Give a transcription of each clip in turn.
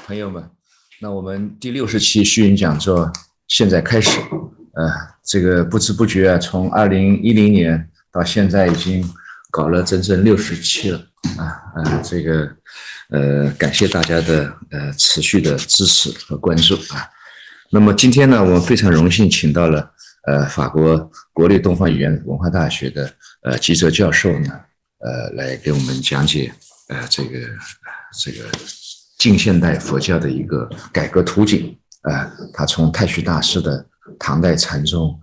朋友们，那我们第60期虚云讲座现在开始。这个不知不觉啊，从2010年到现在已经搞了整整60期了感谢大家的持续的支持和关注啊。那么今天呢，我们非常荣幸请到了法国国立东方语言文化大学的吉哲教授呢，来给我们讲解这个近现代佛教的一个改革图景。他从太虚大师的唐代禅宗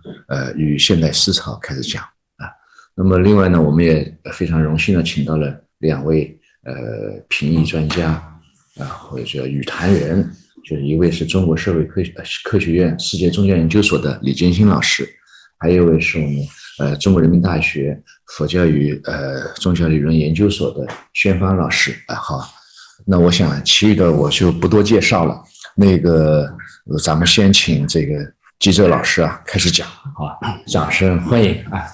与现代思潮开始讲啊。那么另外呢，我们也非常荣幸的请到了2位评议专家或者叫语坛人，就是一位是中国社会科学院世界宗教研究所的李建新老师，还有一位是我们中国人民大学佛教与宗教理论研究所的宣芳老师好，那我想其余的我就不多介绍了。咱们先请这个吉哲老师开始讲啊，掌声欢迎啊！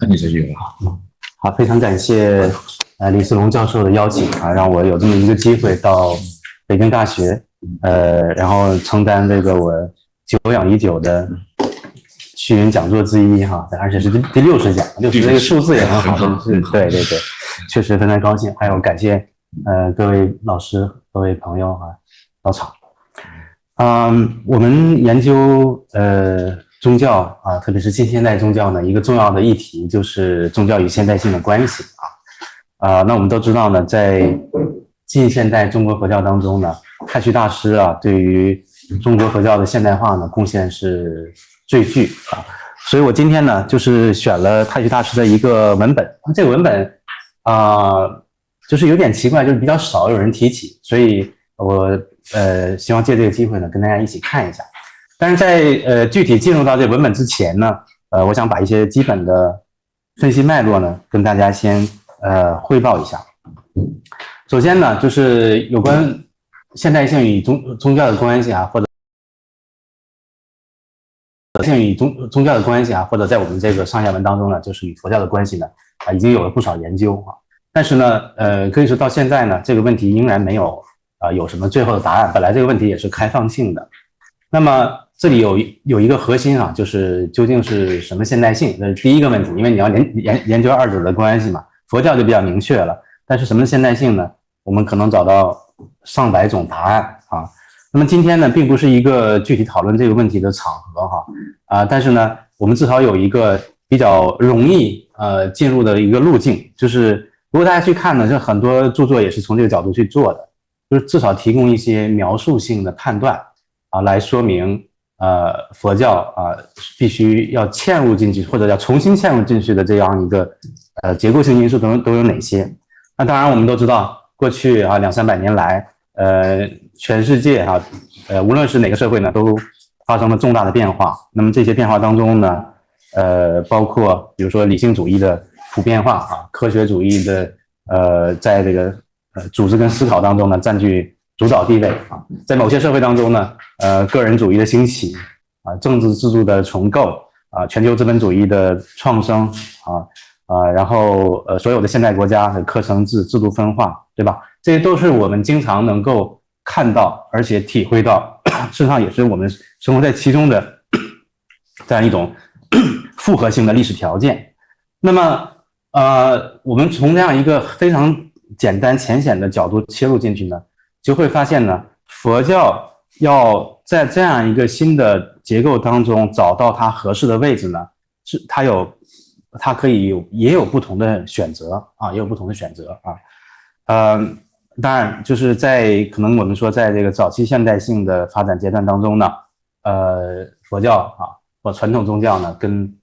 你这句好，非常感谢李思龙教授的邀请啊，让我有这么一个机会到北京大学，然后承担这个我久仰已久的虚云讲座之一哈，而且是第60讲，60这个数字也很好，是对，确实非常高兴，还有感谢各位老师、各位朋友到场。我们研究宗教特别是近现代宗教呢，一个重要的议题就是宗教与现代性的关系那我们都知道呢，在近现代中国佛教当中呢，太虚大师对于中国佛教的现代化呢贡献是最巨所以我今天呢就是选了太虚大师的一个文本，这个文本就是有点奇怪，就是比较少有人提起，所以我希望借这个机会呢跟大家一起看一下。但是在具体进入到这文本之前呢，我想把一些基本的分析脉络呢跟大家先汇报一下。首先呢，就是有关现代性与宗教的关系或者与宗教的关系或者在我们这个上下文当中呢，就是与佛教的关系呢已经有了不少研究但是呢可以说到现在呢，这个问题仍然没有有什么最后的答案。本来这个问题也是开放性的。那么这里有一个核心就是究竟是什么现代性，这是第一个问题，因为你要研究二者的关系嘛。佛教就比较明确了，但是什么现代性呢？我们可能找到上百种答案那么今天呢，并不是一个具体讨论这个问题的场合但是呢，我们至少有一个比较容易进入的一个路径，就是如果大家去看呢，这很多著作也是从这个角度去做的，就是至少提供一些描述性的判断来说明佛教必须要嵌入进去或者要重新嵌入进去的这样一个结构性因素都有哪些。那当然我们都知道，过去200-300年来全世界无论是哪个社会呢，都发生了重大的变化。那么这些变化当中呢包括比如说理性主义的普遍化科学主义的在这个组织跟思考当中呢占据主导地位在某些社会当中呢个人主义的兴起政治制度的重构全球资本主义的创生然后所有的现代国家的课程制度分化，对吧？这些都是我们经常能够看到而且体会到，事实上也是我们生活在其中的这样一种复合性的历史条件。那么我们从这样一个非常简单浅显的角度切入进去呢，就会发现呢，佛教要在这样一个新的结构当中找到它合适的位置呢，是它可以也有不同的选择也有不同的选择当然就是在可能我们说在这个早期现代性的发展阶段当中呢佛教或传统宗教呢跟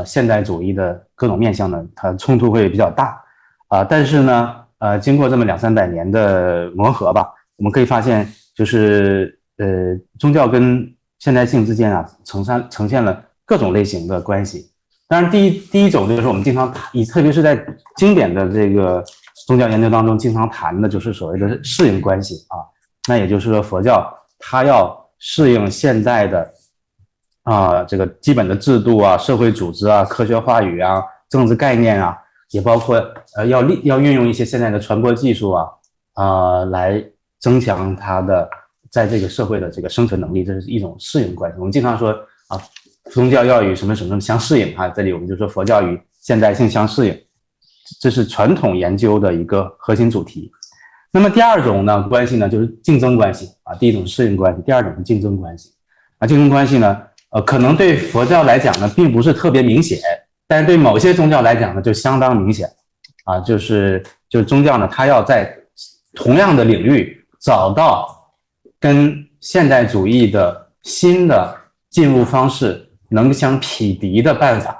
现代主义的各种面向呢，它冲突会比较大但是呢经过这么200-300年的磨合吧，我们可以发现就是宗教跟现代性之间呈现了各种类型的关系。当然第一种就是我们经常特别是在经典的这个宗教研究当中经常谈的就是所谓的适应关系那也就是说佛教它要适应现在的这个基本的制度社会组织科学话语政治概念也包括要运用一些现在的传播技术来增强它的在这个社会的这个生存能力，这是一种适应关系。我们经常说宗教要与什么什么相适应这里我们就说佛教与现代性相适应，这是传统研究的一个核心主题。那么第二种呢关系呢就是竞争关系第一种适应关系，第二种是竞争关系竞争关系呢可能对佛教来讲呢并不是特别明显，但是对某些宗教来讲呢就相当明显就是宗教呢它要在同样的领域找到跟现代主义的新的进入方式能相匹敌的办法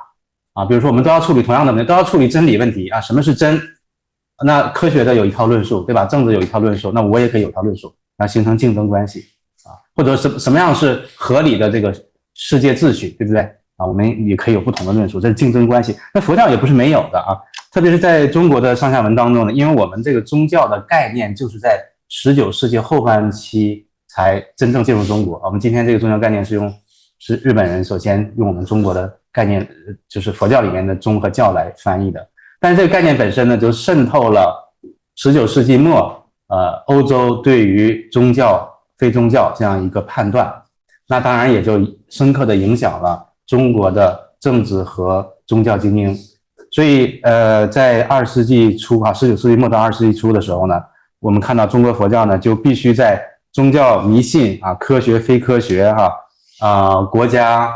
比如说我们都要处理同样的问题，都要处理真理问题什么是真？那科学的有一套论述，对吧？政治有一套论述，那我也可以有一套论述，形成竞争关系或者什么样是合理的这个世界秩序，对不对我们也可以有不同的论述，这是竞争关系。那佛教也不是没有的特别是在中国的上下文当中呢，因为我们这个宗教的概念就是在19世纪后半期才真正进入中国我们今天这个宗教概念是日本人首先用我们中国的概念，就是佛教里面的宗和教来翻译的。但是这个概念本身呢，就渗透了19世纪末欧洲对于宗教非宗教这样一个判断，那当然也就深刻的影响了中国的政治和宗教精英。所以在20世纪初19世纪末到20世纪初的时候呢，我们看到中国佛教呢就必须在宗教迷信科学非科学国家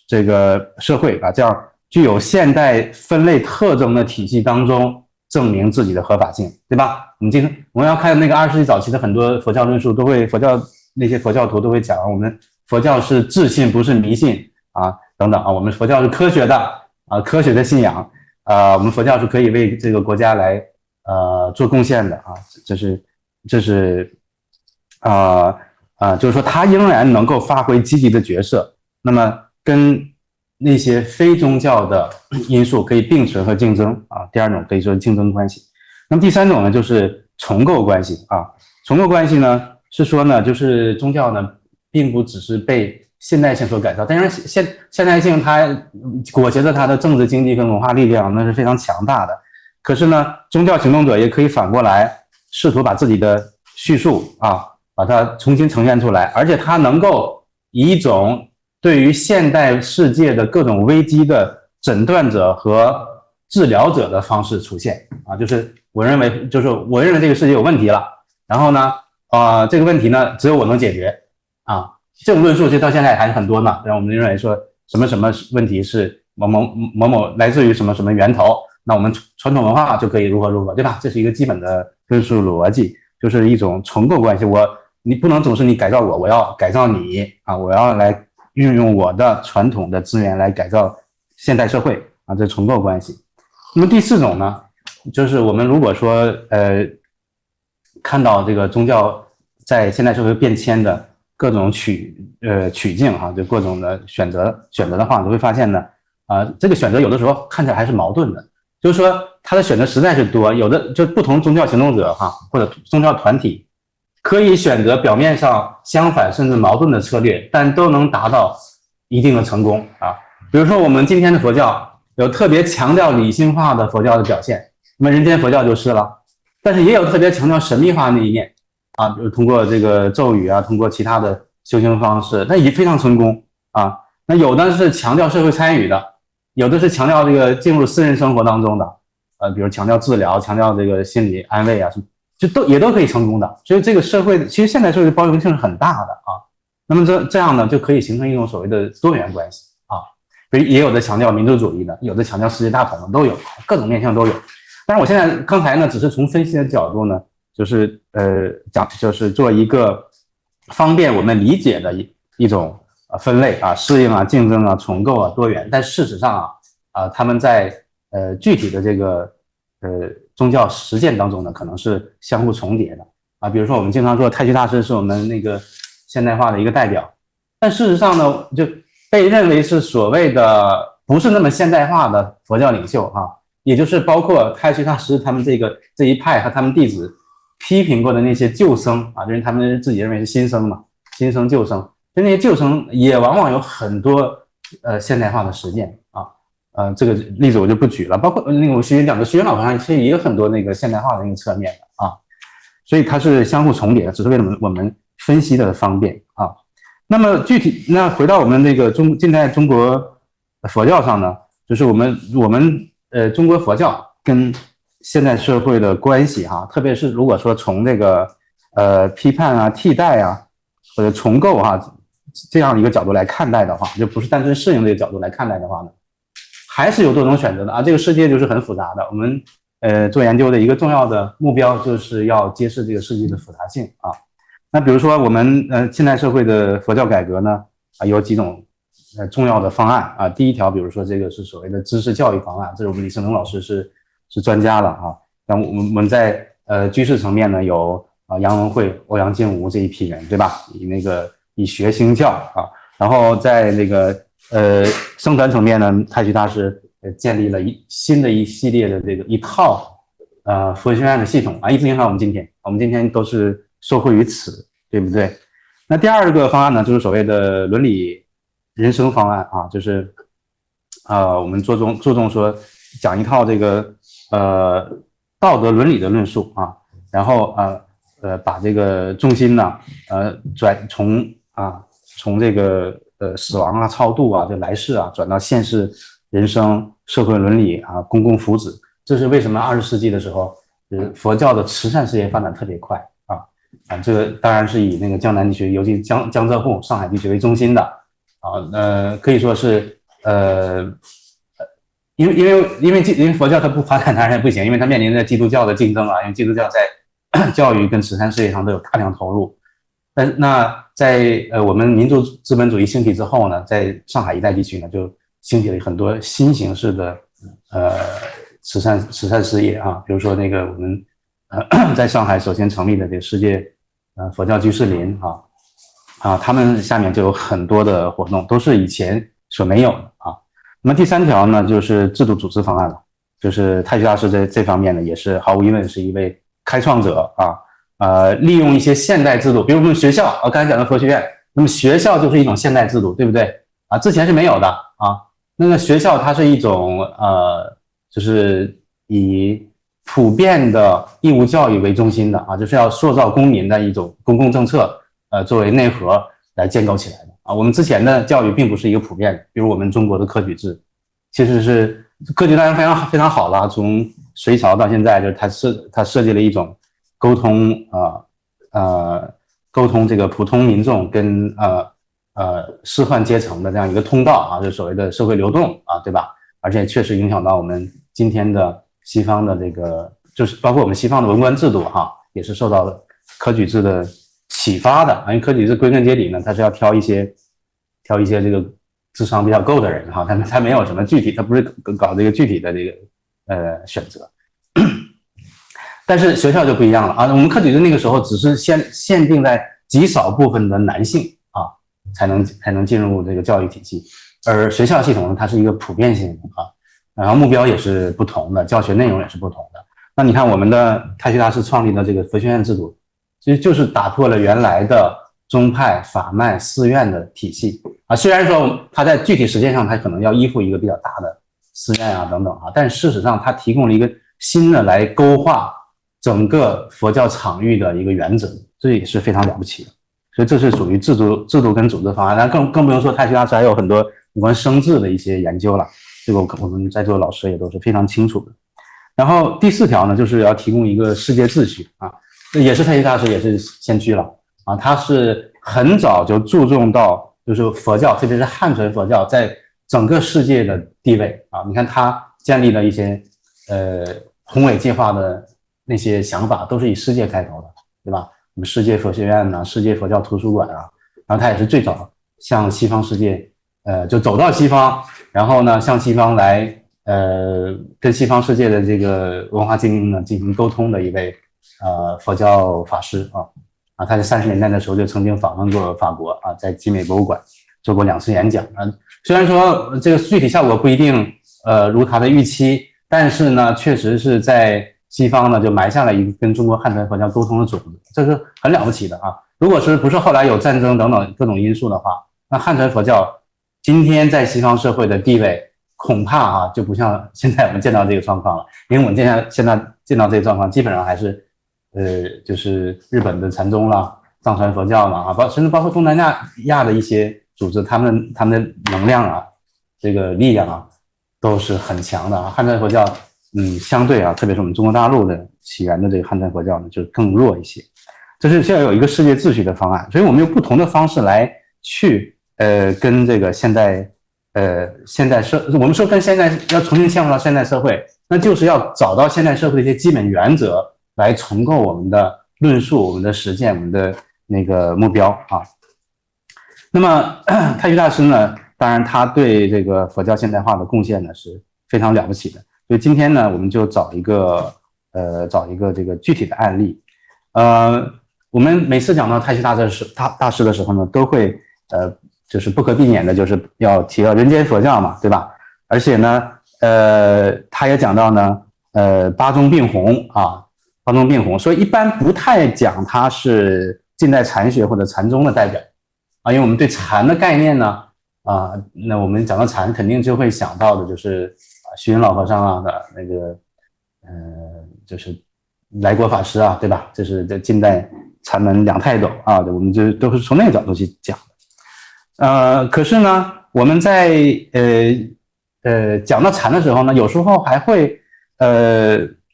这个社会这样具有现代分类特征的体系当中证明自己的合法性，对吧？我们要看那个20世纪早期的很多佛教论述，那些佛教徒都会讲我们佛教是智信不是迷信等等我们佛教是科学的科学的信仰我们佛教是可以为这个国家来做贡献的这是就是说它仍然能够发挥积极的角色，那么跟那些非宗教的因素可以并存和竞争第二种可以说竞争关系。那么第三种呢就是重构关系重构关系呢是说呢就是宗教呢并不只是被现代性所改造，当然现代性它裹挟着它的政治经济跟文化力量那是非常强大的，可是呢宗教行动者也可以反过来试图把自己的叙述把它重新呈现出来，而且它能够以一种对于现代世界的各种危机的诊断者和治疗者的方式出现就是我认为这个世界有问题了，然后呢这个问题呢只有我能解决这种论述其实到现在还是很多呢。然后我们认为说什么什么问题是某某来自于什么什么源头，那我们传统文化就可以如何如何，对吧？这是一个基本的论述逻辑，就是一种重构关系。你不能总是你改造我要改造你我要来运用我的传统的资源来改造现代社会这重构关系。那么第四种呢，就是我们如果说看到这个宗教在现代社会变迁的各种取径就各种的选择的话，你会发现呢这个选择有的时候看起来还是矛盾的，就是说它的选择实在是多，有的就不同宗教行动者或者宗教团体可以选择表面上相反甚至矛盾的策略，但都能达到一定的成功比如说我们今天的佛教有特别强调理性化的佛教的表现，那么人间佛教就是了，但是也有特别强调神秘化的那一面比如通过这个咒语通过其他的修行方式，那也非常成功那有的是强调社会参与的，有的是强调这个进入私人生活当中的比如强调治疗，强调这个心理安慰也都可以成功的。所以这个社会其实现代社会的包容性是很大的那么这样呢就可以形成一种所谓的多元关系也有的强调民族主义的，有的强调世界大同的，都有各种面向都有。但是我现在刚才呢只是从分析的角度呢就是就是做一个方便我们理解的一种分类适应竞争重构多元。但事实上他们在具体的这个宗教实践当中呢可能是相互重叠的比如说我们经常说太虚大师是我们那个现代化的一个代表，但事实上呢就被认为是所谓的不是那么现代化的佛教领袖也就是包括太虚大师他们这一派和他们弟子批评过的那些旧僧就是他们自己认为是新僧嘛，新僧旧僧，就那些旧僧也往往有很多现代化的实践这个例子我就不举了，包括那个我学讲的学院老和尚其实也有很多那个现代化的那个侧面的啊，所以它是相互重叠的，只是为了我们分析的方便啊。那么具体那回到我们那个近代中国佛教上呢，就是我们中国佛教跟现代社会的关系哈，特别是如果说从这个批判啊、替代啊或者重构这样一个角度来看待的话，就不是单纯适应这个角度来看待的话呢，还是有多种选择的啊。这个世界就是很复杂的，我们做研究的一个重要的目标就是要揭示这个世界的复杂性啊。那比如说我们现代社会的佛教改革呢有几种重要的方案啊。第一条，比如说这个是所谓的知识教育方案，这是我们李胜龙老师是专家了啊。那我们在居士层面呢有杨文慧、欧阳竟无这一批人，对吧？以学兴教啊，然后在那个僧团层面呢，太虚大师建立了新的一系列的这个一套佛学院的系统啊，一直影响我们今天都是受惠于此，对不对？那第二个方案呢，就是所谓的伦理人生方案啊，就是我们注重说讲一套这个道德伦理的论述啊，然后把这个重心呢从这个死亡啊、超度啊、这来世啊，转到现世人生、社会伦理啊、公共福祉。这是为什么20世纪的时候，佛教的慈善事业发展特别快啊。这个当然是以那个江南地区，尤其江浙沪、上海地区为中心的啊。可以说是因为佛教它不发展当然也不行，因为它面临着基督教的竞争啊，因为基督教在教育跟慈善事业上都有大量投入。但那在我们民族资本主义兴起之后呢，在上海一带地区呢，就兴起了很多新形式的慈善事业啊，比如说那个我们在上海首先成立的这个世界佛教居士林他们下面就有很多的活动，都是以前所没有的啊。那么第三条呢，就是制度组织方案了，就是太虚大师在这方面呢，也是毫无疑问是一位开创者啊。利用一些现代制度，比如我们学校刚才讲的佛学院，那么学校就是一种现代制度，对不对啊？之前是没有的啊。那个学校它是一种就是以普遍的义务教育为中心的啊，就是要塑造公民的一种公共政策作为内核来建构起来的啊。我们之前的教育并不是一个普遍的，比如我们中国的科举制，其实是科举当然非常好了，从隋朝到现在，就是它设计了一种沟通这个普通民众跟士宦阶层的这样一个通道啊，就是所谓的社会流动啊，对吧？而且确实影响到我们今天的西方的这个，就是包括我们西方的文官制度也是受到了科举制的启发的。因为科举制归根结底呢，它是要挑一些这个智商比较够的人他没有什么具体，他不是搞这个具体的这个选择。但是学校就不一样了啊，我们科举制那个时候只是限定在极少部分的男性才能进入这个教育体系，而学校系统呢，它是一个普遍性的然后目标也是不同的，教学内容也是不同的。那你看我们的太虚大师创立的这个佛学院制度，其实就是打破了原来的宗派、法脉、寺院的体系虽然说它在具体实践上它可能要依附一个比较大的寺院等等但事实上它提供了一个新的来勾画整个佛教场域的一个原则，这也是非常了不起的。所以这是属于制度跟组织方案，但更不用说太虚大师还有很多有关生治的一些研究了，这个我们在座的老师也都是非常清楚的。然后第4条呢，就是要提供一个世界秩序也是太虚大师也是先驱了他是很早就注重到就是佛教，特别是汉传佛教在整个世界的地位你看他建立了一些宏伟计划的那些想法都是以世界开头的，对吧？我们世界佛学院世界佛教图书馆然后他也是最早向西方世界就走到西方，然后呢向西方来跟西方世界的这个文化精英呢进行沟通的一位佛教法师他在30年代的时候就曾经访问过法国在集美博物馆做过2次演讲虽然说这个具体效果不一定如他的预期，但是呢确实是在西方呢就埋下了一个跟中国汉传佛教沟通的种子，这是很了不起的如果是不是后来有战争等等各种因素的话，那汉传佛教今天在西方社会的地位恐怕啊就不像现在我们见到这个状况了，因为我们现在见到这个状况，基本上还是就是日本的禅宗啦、藏传佛教啦啊，甚至包括东南亚的一些组织，他们的能量啊，这个力量啊，都是很强的啊。汉传佛教，相对啊，特别是我们中国大陆的起源的这个汉传佛教呢，就更弱一些。这是需要有一个世界秩序的方案，所以我们用不同的方式来去跟这个现代我们说跟现在要重新嵌入到现代社会，那就是要找到现代社会的一些基本原则来重构我们的论述、我们的实践、我们的那个目标啊。那么太虚大师呢，当然他对这个佛教现代化的贡献呢是非常了不起的，所以今天呢，我们就找一个这个具体的案例。我们每次讲到太虚大师的时候呢，都会就是不可避免的，就是要提到人间佛教嘛，对吧？而且呢，他也讲到呢，八宗并弘啊，八宗并弘，所以一般不太讲他是近代禅学或者禅宗的代表啊，因为我们对禅的概念呢，那我们讲到禅，肯定就会想到的就是虚云老和尚啊的那个，就是来国法师啊，对吧？这是在近代禅门两泰斗啊，我们就都是从那个角度去讲的。可是呢，我们在讲到禅的时候呢，有时候还会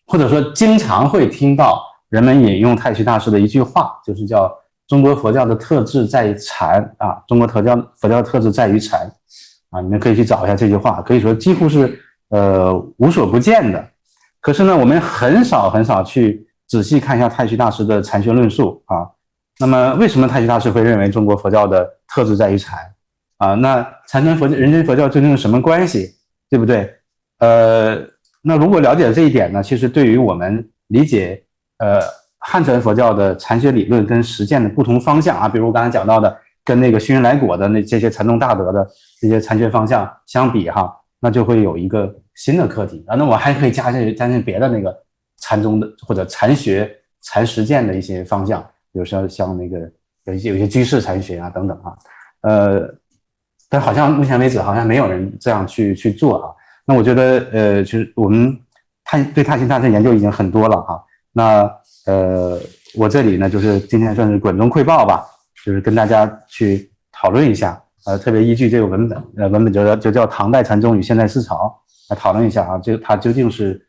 或者说经常会听到人们引用太虚大师的一句话，就是叫中国佛教的特质在于禅啊，中国佛教的特质在于禅啊，你们可以去找一下这句话，可以说几乎是无所不见的。可是呢，我们很少去仔细看一下太虚大师的禅学论述啊。那么为什么太虚大师会认为中国佛教的特质在于禅啊？那禅跟人间佛教究竟是什么关系，对不对？那如果了解这一点呢，其实对于我们理解汉传佛教的禅学理论跟实践的不同方向啊，比如我刚才讲到的跟那个虚云来果的这些禅宗大德的这些禅学方向相比哈，那就会有一个新的课题啊。那我还可以加进别的那个禅宗的或者禅学禅实践的一些方向，比如说像那个有一些居士禅学啊等等啊，但好像目前为止好像没有人这样去做啊。那我觉得就是我们对太虚大师研究已经很多了哈。那我这里呢就是今天算是滚中窥豹吧，就是跟大家去讨论一下，特别依据这个文本就叫唐代禅宗与现代思潮来讨论一下啊，它究竟是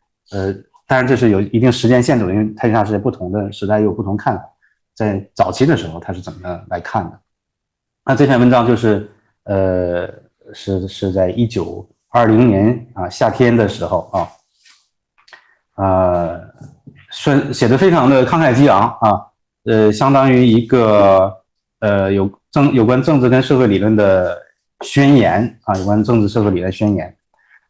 当然这是有一定时间限制的，因为太虚大师在不同的时代又有不同看法，在早期的时候他是怎么来看的。那这篇文章就是是在1920年夏天的时候写的非常的慷慨激昂啊，相当于一个有关政治跟社会理论的宣言啊，有关政治社会理论宣言。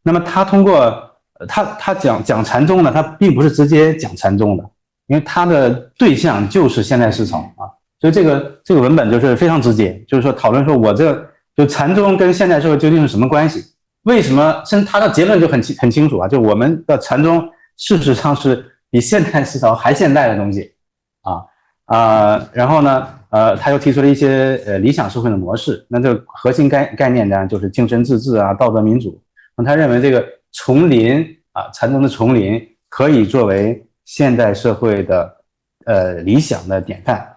那么他通过他讲禅宗呢，他并不是直接讲禅宗的，因为他的对象就是现代思潮啊，所以这个文本就是非常直接，就是说讨论说我就禅宗跟现代社会究竟是什么关系？为什么？甚至他的结论就很清楚啊，就我们的禅宗事实上是比现代思潮还现代的东西然后呢他又提出了一些理想社会的模式，那这个核心概念呢就是精神自治啊、道德民主。那他认为这个丛林禅宗的丛林可以作为现代社会的理想的典范。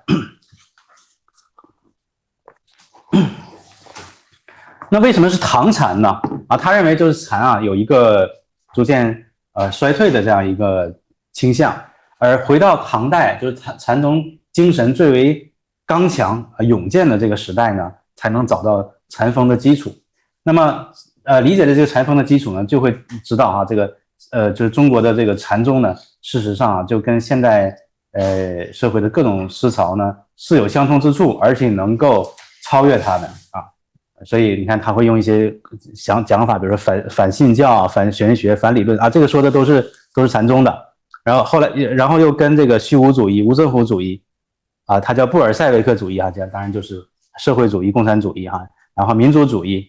那为什么是唐禅呢？他认为就是禅有一个逐渐衰退的这样一个倾向，而回到唐代，就是禅宗精神最为刚强勇健的这个时代呢，才能找到禅风的基础。那么理解的这个禅风的基础呢，就会知道这个就是中国的这个禅宗呢，事实上就跟现代社会的各种思潮呢是有相通之处，而且能够超越它的所以你看他会用一些讲法，比如说反信教、反玄学、反理论这个说的都是禅宗的。然后又跟这个虚无主义、无政府主义它叫布尔塞维克主义当然就是社会主义、共产主义然后民主主义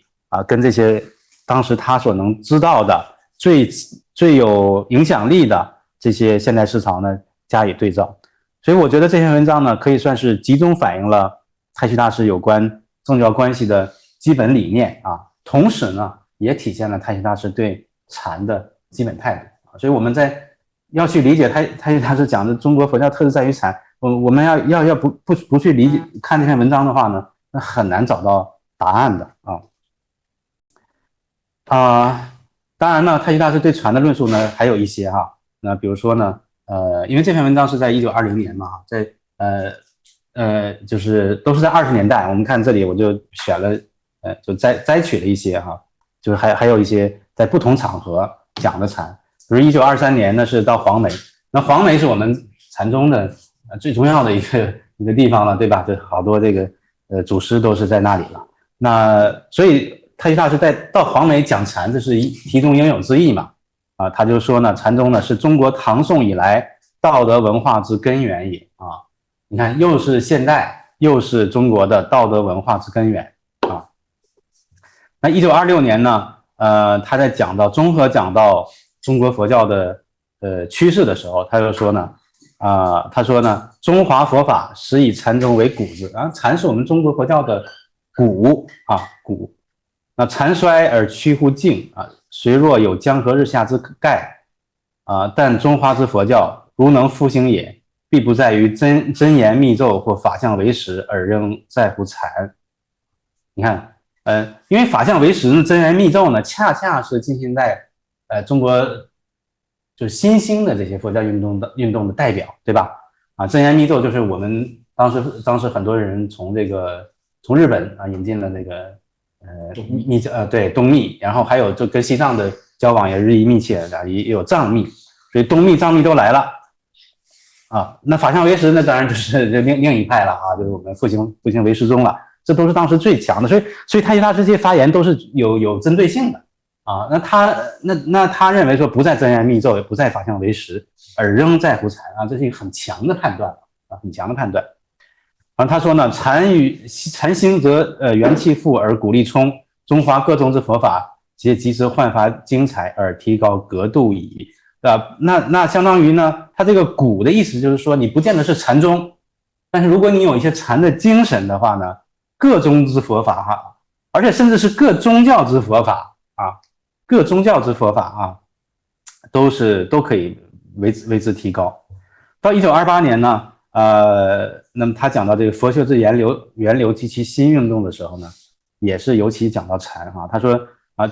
跟这些当时他所能知道的最有影响力的这些现代思潮呢加以对照。所以我觉得这篇文章呢可以算是集中反映了太虚大师有关政教关系的基本理念同时呢也体现了太虚大师对禅的基本态度。所以我们要去理解太虚大师讲的中国佛教特质在于禅，我们要不去理解看这篇文章的话呢，那很难找到答案的当然呢，太虚大师对禅的论述呢还有一些那比如说呢，因为这篇文章是在1920年嘛，就是都是在20年代，我们看这里我就选了，就摘取了一些就是还有一些在不同场合讲的禅，比如1923年呢是到黄梅，那黄梅是我们禅宗的最重要的一个地方了，对吧？这好多这个祖师都是在那里了，那所以太虚大师到黄梅讲禅，这是题中应有之义嘛，他就说呢，禅宗呢是中国唐宋以来道德文化之根源也你看又是现代，又是中国的道德文化之根源那1926年呢，他在综合讲到中国佛教的趋势的时候，他就说呢，中华佛法实以禅宗为骨子禅是我们中国佛教的骨骨。那禅衰而趋乎静虽若有江河日下之概但中华之佛教如能复兴也，必不在于真言密咒或法相为实，而仍在乎禅。你看，因为法相为实呢，真言密咒呢，恰恰是近现代中国就是新兴的这些佛教运动的代表，对吧？真言密咒就是我们当时很多人从日本引进了那个对东密，然后还有就跟西藏的交往也日益密切也有藏密，所以东密藏密都来了那法相为实呢，当然就是另一派了就是我们复兴为实宗了，这都是当时最强的，所以太虚大师这些发言都是有针对性的那他认为说不在真言密咒，也不在法相为实，而仍在乎禅这是一个很强的判断很强的判断。他说呢，禅兴则元气富而鼓励充，中华各宗之佛法皆即之焕发精彩而提高格度矣那相当于呢，他这个鼓的意思就是说，你不见得是禅宗，但是如果你有一些禅的精神的话呢，各宗之佛法而且甚至是各宗教之佛法各宗教之佛法都可以为之提高。到1928年呢，那么他讲到这个佛学之源流及其新运动的时候呢，也是尤其讲到禅他说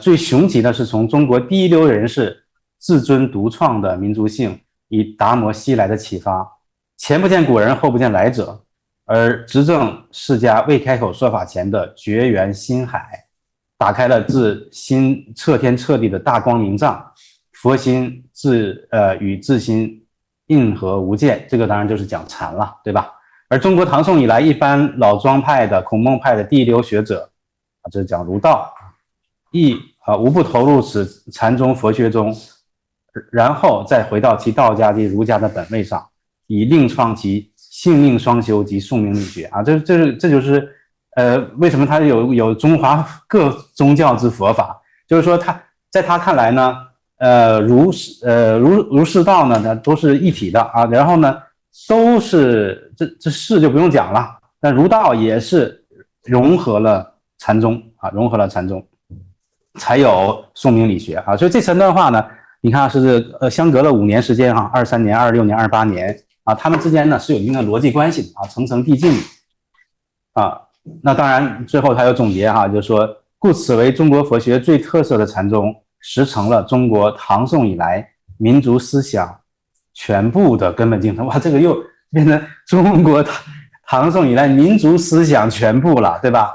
最雄奇的是从中国第一流人士自尊独创的民族性，以达摩西来的启发，前不见古人，后不见来者，而执政释迦未开口说法前的绝缘心海，打开了自心彻天彻地的大光明障，佛心与自心印合无间，这个当然就是讲禅了，对吧？而中国唐宋以来一般老庄派的孔孟派的第一流学者这是讲儒道亦无不投入此禅宗佛学中，然后再回到其道家及儒家的本位上，以另创其性命双修及宿命力学这就是为什么他有中华各宗教之佛法，就是说在他看来呢，儒释道呢都是一体的然后呢都是这释就不用讲了，但儒道也是融合了禅宗才有宋明理学所以这三段话呢，你看是相隔了5年时间23年、26年、28年他们之间呢是有一定的逻辑关系的层层递进那当然最后他有总结就是说，故此为中国佛学最特色的禅宗，实成了中国唐宋以来民族思想全部的根本精神。哇，这个又变成中国唐宋以来民族思想全部了，对吧？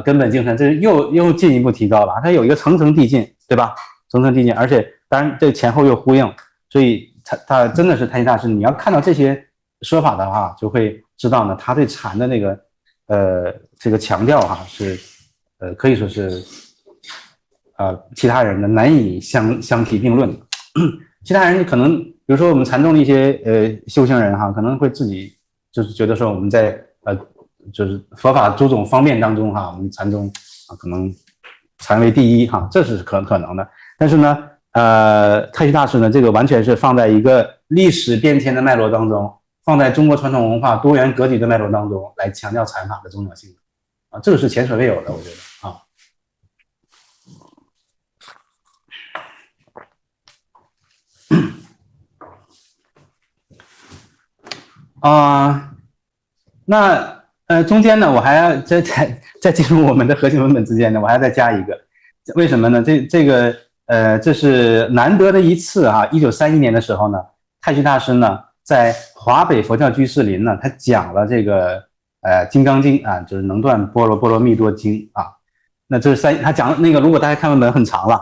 根本精神，这又进一步提高了，它有一个层层递进，对吧？层层递进，而且当然这前后又呼应，所以他真的是太虚大师。你要看到这些说法的话，就会知道呢，他对禅的那个这个强调是可以说是其他人呢难以相提并论的。其他人可能比如说我们禅宗的一些修行人可能会自己就是觉得说我们在就是佛法诸种方面当中我们禅宗可能禅为第一这是可能的。但是呢太虚大师呢这个完全是放在一个历史变迁的脉络当中，放在中国传统文化多元格局的脉络当中来强调禅法的重要性这个是前所未有的，我觉得那中间呢，我还要在进入我们的核心文本之间呢，我还要再加一个，为什么呢？这是难得的一次啊！1931年的时候呢，太虚大师呢在华北佛教居士林呢，他讲了这个《金刚经》啊，就是能断波罗蜜多经啊。那这是他讲那个，如果大家看文本很长了，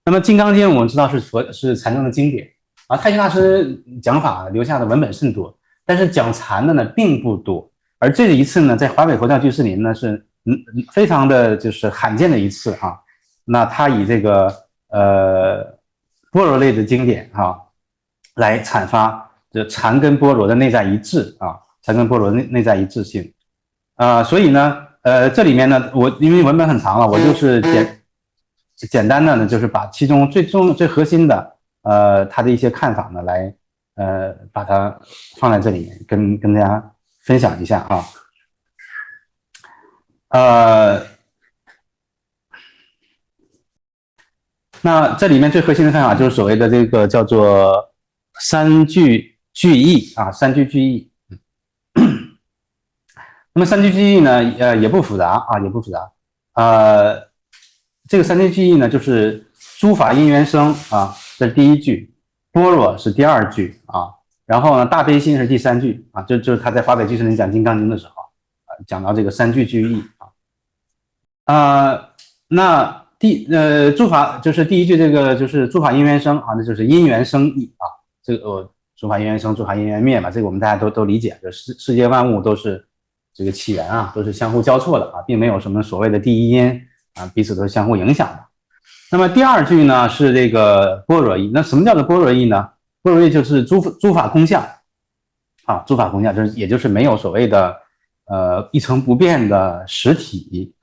那么《金刚经》我们知道是禅宗的经典啊，太虚大师讲法留下的文本甚多，但是讲禅的呢并不多。而这一次呢，在华北佛教居士林呢是非常的就是罕见的一次啊。那他以这个般若类的经典啊，来阐发这禅跟般若的内在一致啊，禅跟般若的内在一致性所以呢，这里面呢，我因为文本很长了，我就是简单的呢，就是把其中最核心的他的一些看法呢，来把它放在这里面，跟大家分享一下那这里面最核心的看法就是所谓的这个叫做三句句意啊，三句句意。那么三句句意呢，也不复杂啊，也不复杂。这个三句句意呢，就是诸法因缘生啊，这是第一句，般若是第二句啊，然后呢，大悲心是第三句啊，就是他在华北居士林讲《金刚经》的时候讲到这个三句句意那诸法就是第一句，这个就是诸法因缘生啊，那就是因缘生意啊，这个诸法因缘生，诸法因缘灭嘛，这个我们大家都理解，就是世界万物都是这个起源啊，都是相互交错的啊，并没有什么所谓的第一因啊，彼此都是相互影响的。那么第二句呢是这个般若意，那什么叫做般若意呢？般若意就是诸法空相啊，诸法空相就是也就是没有所谓的一成不变的实体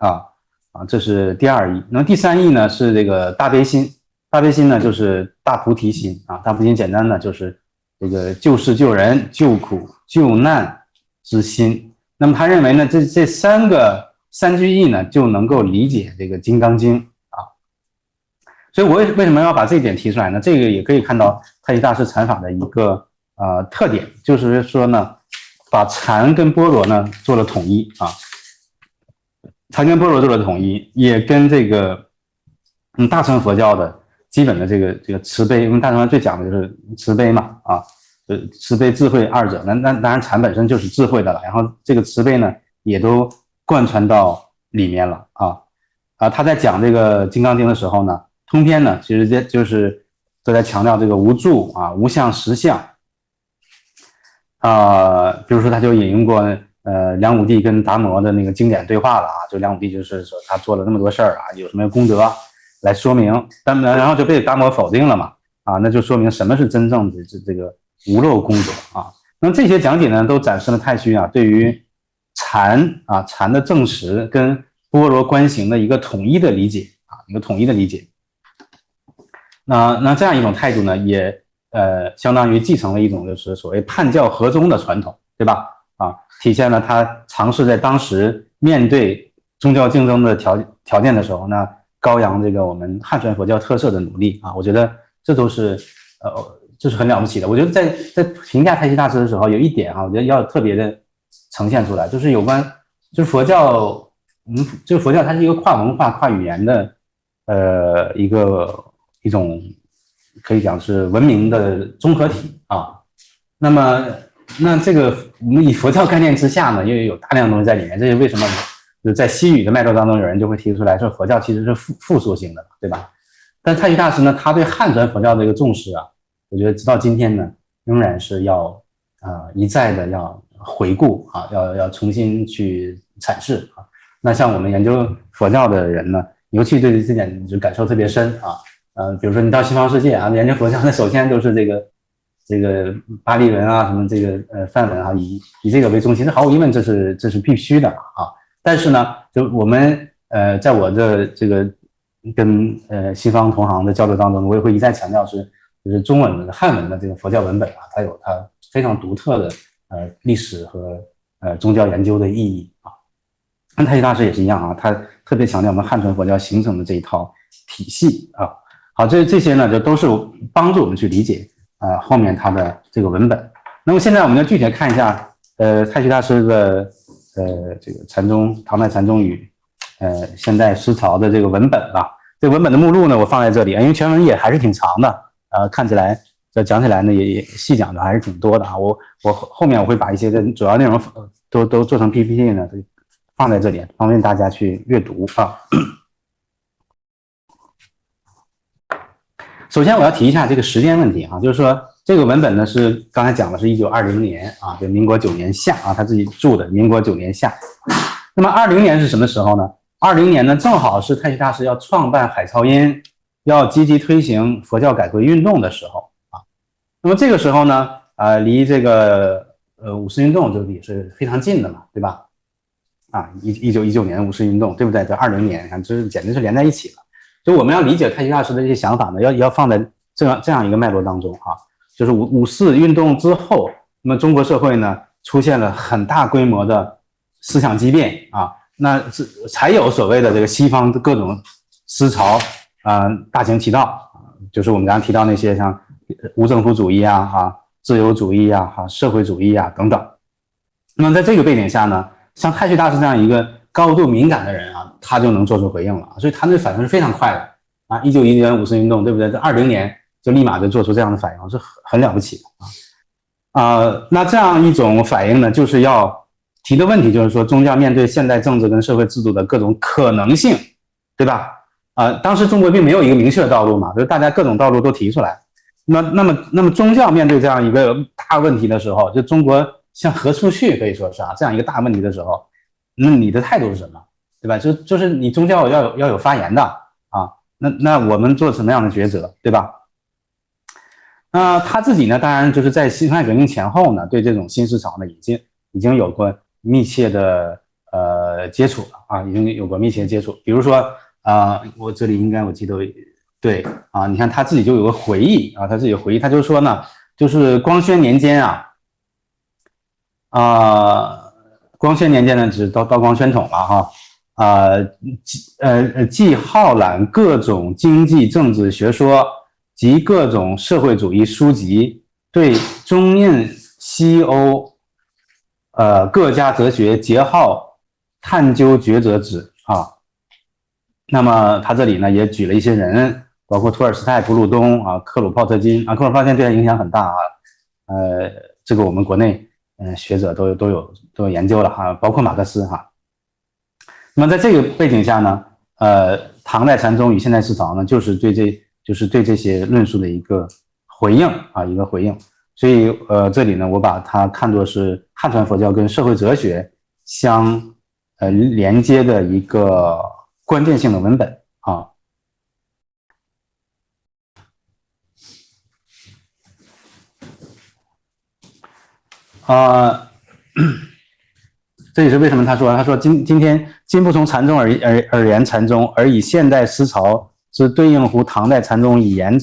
这是第二义。那么第三义呢是这个大悲心，大悲心呢就是大菩提心啊，大菩提心简单呢就是这个救世救人、救苦救难之心。那么他认为呢，这三句义呢就能够理解这个《金刚经》啊。所以我为什么要把这一点提出来呢？这个也可以看到太虚大师禅法的一个特点，就是说呢，把禅跟般若呢做了统一啊。禅跟般若做了统一，也跟这个大乘佛教的基本的这个慈悲，因为大乘最讲的就是慈悲嘛慈悲智慧二者，那当然禅本身就是智慧的了，然后这个慈悲呢也都贯穿到里面了他在讲这个《金刚经》的时候呢，通篇呢其实就是都在强调这个无住无相实相比如说他就引用过梁武帝跟达摩的那个经典对话了就梁武帝就是说他做了那么多事儿有什么功德来说明，然后就被达摩否定了嘛那就说明什么是真正的这个无漏功德那么这些讲解呢都展示了太虚对于禅的证实跟般若观行的一个统一的理解一个统一的理解。那这样一种态度呢，也相当于继承了一种就是所谓叛教合宗的传统，对吧？体现了他尝试在当时面对宗教竞争的条件的时候呢，高扬这个我们汉传佛教特色的努力我觉得这都是这是很了不起的。我觉得在评价太虚大师的时候，有一点我觉得要特别的呈现出来，就是有关就是佛教，这个佛教它是一个跨文化、跨语言的一种可以讲是文明的综合体那这个我们以佛教概念之下呢，因为有大量的东西在里面，这是为什么就是在西语的脉络当中，有人就会提出来说佛教其实是复数性的，对吧？但太虚大师呢，他对汉传佛教的一个重视我觉得直到今天呢，仍然是要一再的要回顾要重新去阐释那像我们研究佛教的人呢，尤其对这点就感受特别深比如说你到西方世界研究佛教，那首先都是这个巴利文什么这个梵文以这个为中心，这毫无疑问这是必须的但是呢，就我们在我的这个跟西方同行的交流当中，我也会一再强调就是中文的汉文的这个佛教文本它有它非常独特的历史和宗教研究的意义那太虚大师也是一样他特别强调我们汉传佛教形成的这一套体系好，这些呢就都是帮助我们去理解后面它的这个文本。那么现在我们就具体看一下太虚大师的这个唐代禅宗与现代思潮的这个文本吧。这个文本的目录呢，我放在这里，因为全文也还是挺长的，看起来讲起来呢也细讲的还是挺多的啊。我后面我会把一些的主要内容都做成 PPT 呢，放在这里，方便大家去阅读啊。首先我要提一下这个时间问题啊，就是说这个文本呢是刚才讲的是1920年啊，就民国9年夏啊，他自己注的民国9年夏。那么20年是什么时候呢？20年呢正好是太虚大师要创办海潮音，要积极推行佛教改革运动的时候啊。那么这个时候呢，离这个五四运动就也是非常近的嘛，对吧？啊，1919年五四运动，对不对？这20年，看这简直是连在一起了。所以我们要理解太虚大师的这些想法呢，要放在这样一个脉络当中啊，就是五四运动之后，那么中国社会呢出现了很大规模的思想激变啊，那才有所谓的这个西方的各种思潮大行其道，就是我们刚刚提到那些像无政府主义自由主义社会主义等等。那么在这个背景下呢，像太虚大师这样一个高度敏感的人啊，他就能做出回应了，所以他的反应是非常快的啊。1910年五四运动，对不对？在20年就立马就做出这样的反应，是很了不起的那这样一种反应呢，就是要提的问题就是说，宗教面对现代政治跟社会制度的各种可能性，对吧？当时中国并没有一个明确的道路嘛，就是大家各种道路都提出来。那么宗教面对这样一个大问题的时候，就中国向何处去，可以说是这样一个大问题的时候，那你的态度是什么，对吧？就是你宗教要有发言的那我们做什么样的抉择，对吧？他自己呢，当然就是在辛亥革命前后呢，对这种新思潮呢，已经有过密切的接触了已经有过密切接触。比如说我这里应该我记得对你看他自己就有个回忆他自己回忆，他就说呢，就是光绪年间光绪年间呢，只是道光宣统了既浩览各种经济政治学说及各种社会主义书籍，对中印西欧各家哲学节好探究抉择之那么他这里呢也举了一些人，包括托尔斯泰、普鲁东克鲁泡特金克鲁泡特金对他影响很大这个我们国内学者都有研究了包括马克思那么在这个背景下呢，唐代禅宗与现代思潮呢，就是对这些论述的一个回应一个回应。所以这里呢，我把它看作是汉传佛教跟社会哲学相连接的一个关键性的文本这也是为什么他说今天今不从禅宗而言禅宗，而以现代思潮之对应乎唐代禅宗以言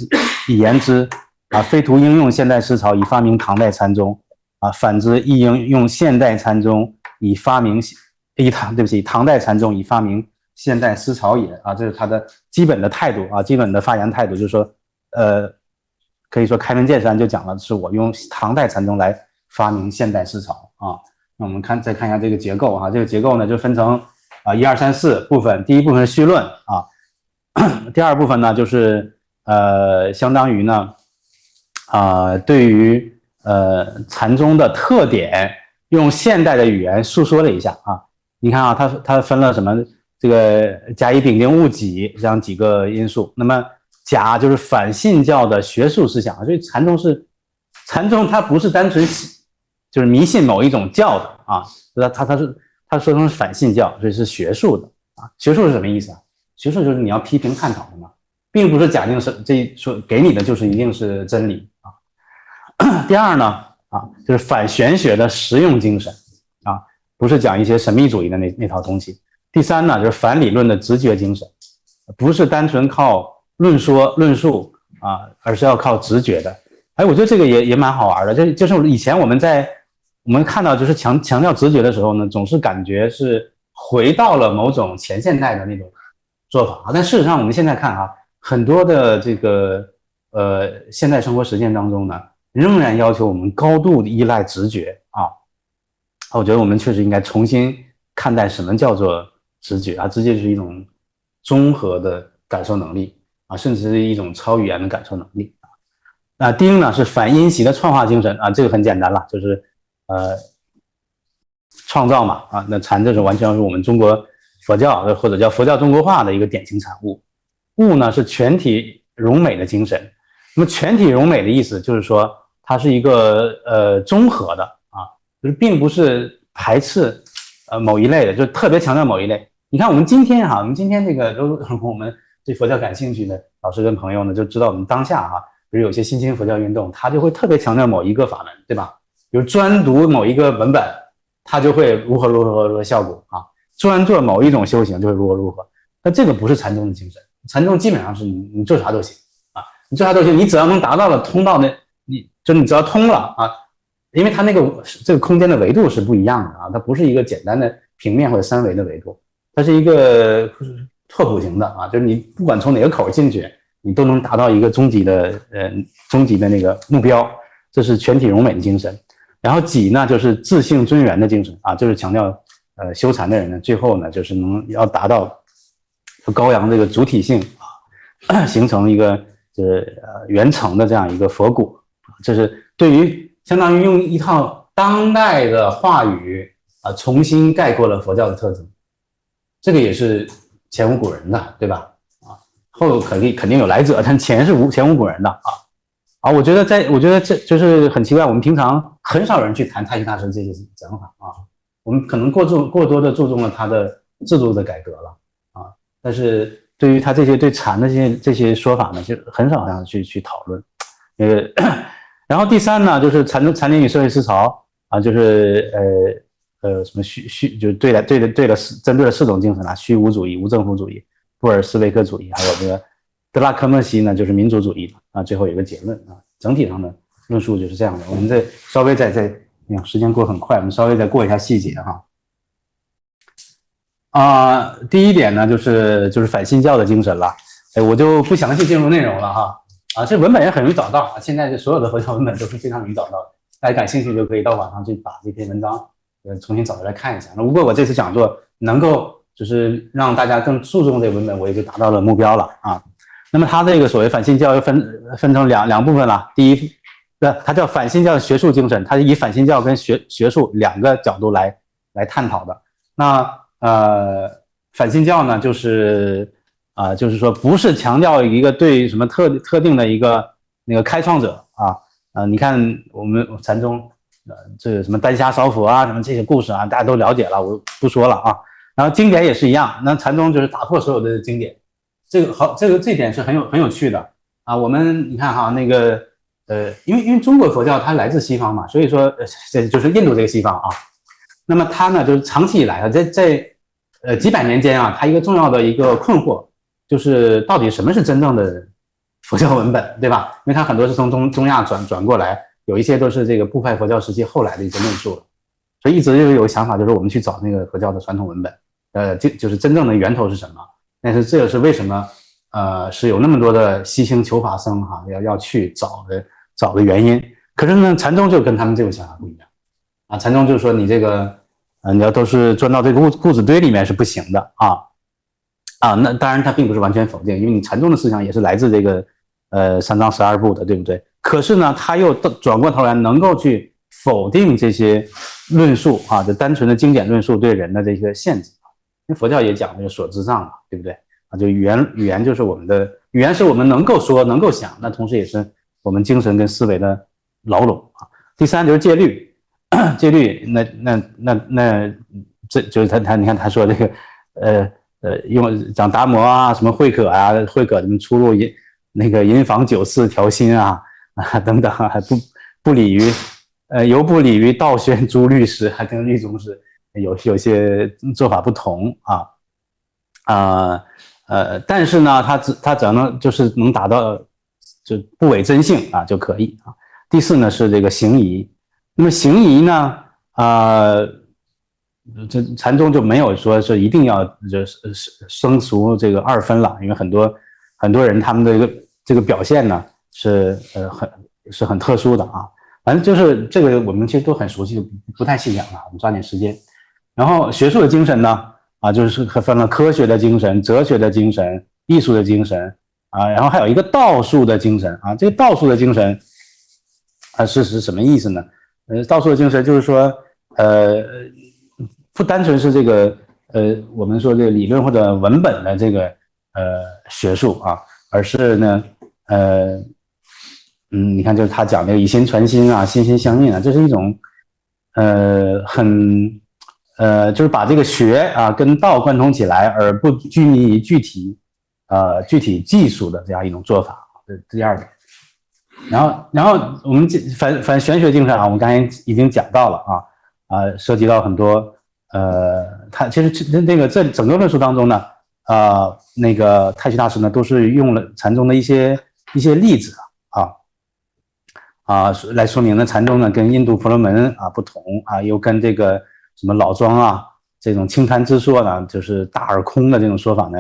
之非图应用现代思潮以发明唐代禅宗反之亦应用现代禅宗以发明唐代禅宗以发明现代思潮也这是他的基本的态度基本的发言态度，就是说可以说开门见山就讲了，是我用唐代禅宗来发明现代思潮那我们再看一下这个结构这个结构呢就分成1、2、3、4部分。第一部分是绪论第二部分呢就是相当于呢对于禅宗的特点用现代的语言述说了一下你看它分了什么这个甲乙丙丁戊己这样几个因素。那么甲就是反信教的学术思想，所以禅宗它不是单纯就是迷信某一种教的他说成是反信教，所以是学术的学术是什么意思学术就是你要批评探讨的嘛，并不是假定是这说给你的就是一定是真理第二呢就是反玄学的实用精神不是讲一些神秘主义的那套东西。第三呢就是反理论的直觉精神，不是单纯靠论述而是要靠直觉的。我觉得这个也蛮好玩的，就是以前我们看到就是强调直觉的时候呢，总是感觉是回到了某种前现代的那种做法但事实上我们现在看很多的这个现代生活实践当中呢，仍然要求我们高度依赖直觉啊。我觉得我们确实应该重新看待什么叫做直觉啊，直觉是一种综合的感受能力啊，甚至是一种超语言的感受能力啊。那第一呢是反因袭的创化精神啊，这个很简单了，就是创造嘛啊，那禅这是完全是我们中国佛教或者叫佛教中国化的一个典型产物。物呢是全体融美的精神，那么全体融美的意思就是说它是一个综合的啊，就是并不是排斥某一类的，就特别强调某一类。你看我们今天哈，我们今天这个我们对佛教感兴趣的老师跟朋友呢，就知道我们当下哈，比如有些新兴佛教运动，他就会特别强调某一个法门，对吧？比如专读某一个文本，他就会如何效果啊，专做某一种修行就会如何。但这个不是禅宗的精神，禅宗基本上是你做啥都行啊，你做啥都行，你只要能达到了通道的，你只要通了啊，因为它这个空间的维度是不一样的啊，它不是一个简单的平面或者三维的维度，它是一个拓扑型的啊，就是你不管从哪个口进去，你都能达到一个终极的那个目标，这是全体融美的精神。然后己呢就是自性尊元的精神啊，就是强调修禅的人呢，最后呢就是要达到高扬这个主体性啊，形成一个就是圆成的这样一个佛果，这是对于相当于用一套当代的话语啊重新概括了佛教的特征，这个也是前无古人的，对吧？啊，后肯定有来者，但前无古人的啊。我觉得这就是很奇怪，我们平常很少人去谈太虚大师这些讲法啊，我们可能过多的注重了他的制度的改革了啊，但是对于他这些对禅的这些说法呢，就很少让去讨论。然后第三呢，就是禅林与社会思潮啊，就是什么就是对了针对了4种精神啊，虚无主义、无政府主义、布尔什维克主义，还有这个德拉科莫西呢，就是民主主义啊。最后有一个结论啊，整体上的论述就是这样的。我们稍微时间过很快，我们稍微再过一下细节哈。第一点呢，就是反新教的精神了，我就不详细进入内容了哈。这文本也很容易找到，现在所有的佛教文本都是非常容易找到的，大家感兴趣就可以到网上去把这篇文章重新找回来看一下。那如果我这次讲座能够就是让大家更注重这个文本，我也就达到了目标了啊。那么它这个所谓反新教又分成两部分了。第一，它叫反新教的学术精神，它是以反新教跟学术两个角度来探讨的。那反新教呢，就是说不是强调一个对什么特定的一个那个开创者啊，你看我们禅宗这个什么丹霞烧佛啊，什么这些故事啊，大家都了解了，我不说了啊。然后经典也是一样，那禅宗就是打破所有的经典。这点是很有趣的啊。我们你看哈，那个因为中国佛教它来自西方嘛，所以说这就是印度这个西方啊。那么它呢，就是长期以来在几百年间啊，它一个重要的一个困惑就是到底什么是真正的佛教文本，对吧？因为它很多是从中亚转过来，有一些都是这个部派佛教时期后来的一些论述了，所以一直就有想法，就是我们去找那个佛教的传统文本，就是真正的源头是什么。但是这个是为什么是有那么多的西行求法僧哈要去找的原因。可是呢，禅宗就跟他们这种想法不一样啊。禅宗就说你这个你要都是钻到这个固子堆里面是不行的啊。那当然它并不是完全否定，因为你禅宗的思想也是来自这个三藏12部的，对不对？可是呢，他又转过头来能够去否定这些论述啊，就单纯的经典论述对人的这个限制。因为佛教也讲这个所知障嘛，对不对啊？就语言就是我们的语言，是我们能够说能够想，那同时也是我们精神跟思维的牢笼啊。第三就是戒律，戒律那这就是他你看他说这个用讲达摩啊，什么慧可啊，慧可什么出入银房酒肆调心啊等等啊，还不理于犹不理于道宣诸律师，还跟律宗师有些做法不同但是呢，他只要就是能达到就不违真性啊就可以啊。第四呢是这个行仪，那么行仪呢这禅宗就没有说是一定要就是生俗这个2分了，因为很多人他们的这个表现呢，是很特殊的啊。反正就是这个我们其实都很熟悉，不太细讲了，我们抓紧时间。然后学术的精神呢，就是分了科学的精神、哲学的精神、艺术的精神然后还有一个道术的精神这个道术的精神是什么意思呢？道术的精神就是说不单纯是这个我们说这个理论或者文本的这个学术而是呢你看就是他讲这个以心传心心心相印这是一种就是把这个学跟道贯通起来，而不拘泥于具体技术的这样一种做法，这是第二点。然后我们反玄学精神我们刚才已经讲到了涉及到很多它其实那个这整个论述当中呢那个太虚大师呢都是用了禅宗的一些例子来说明呢禅宗呢跟印度婆罗门不同又跟这个什么老庄这种清谈之说呢，就是大而空的这种说法呢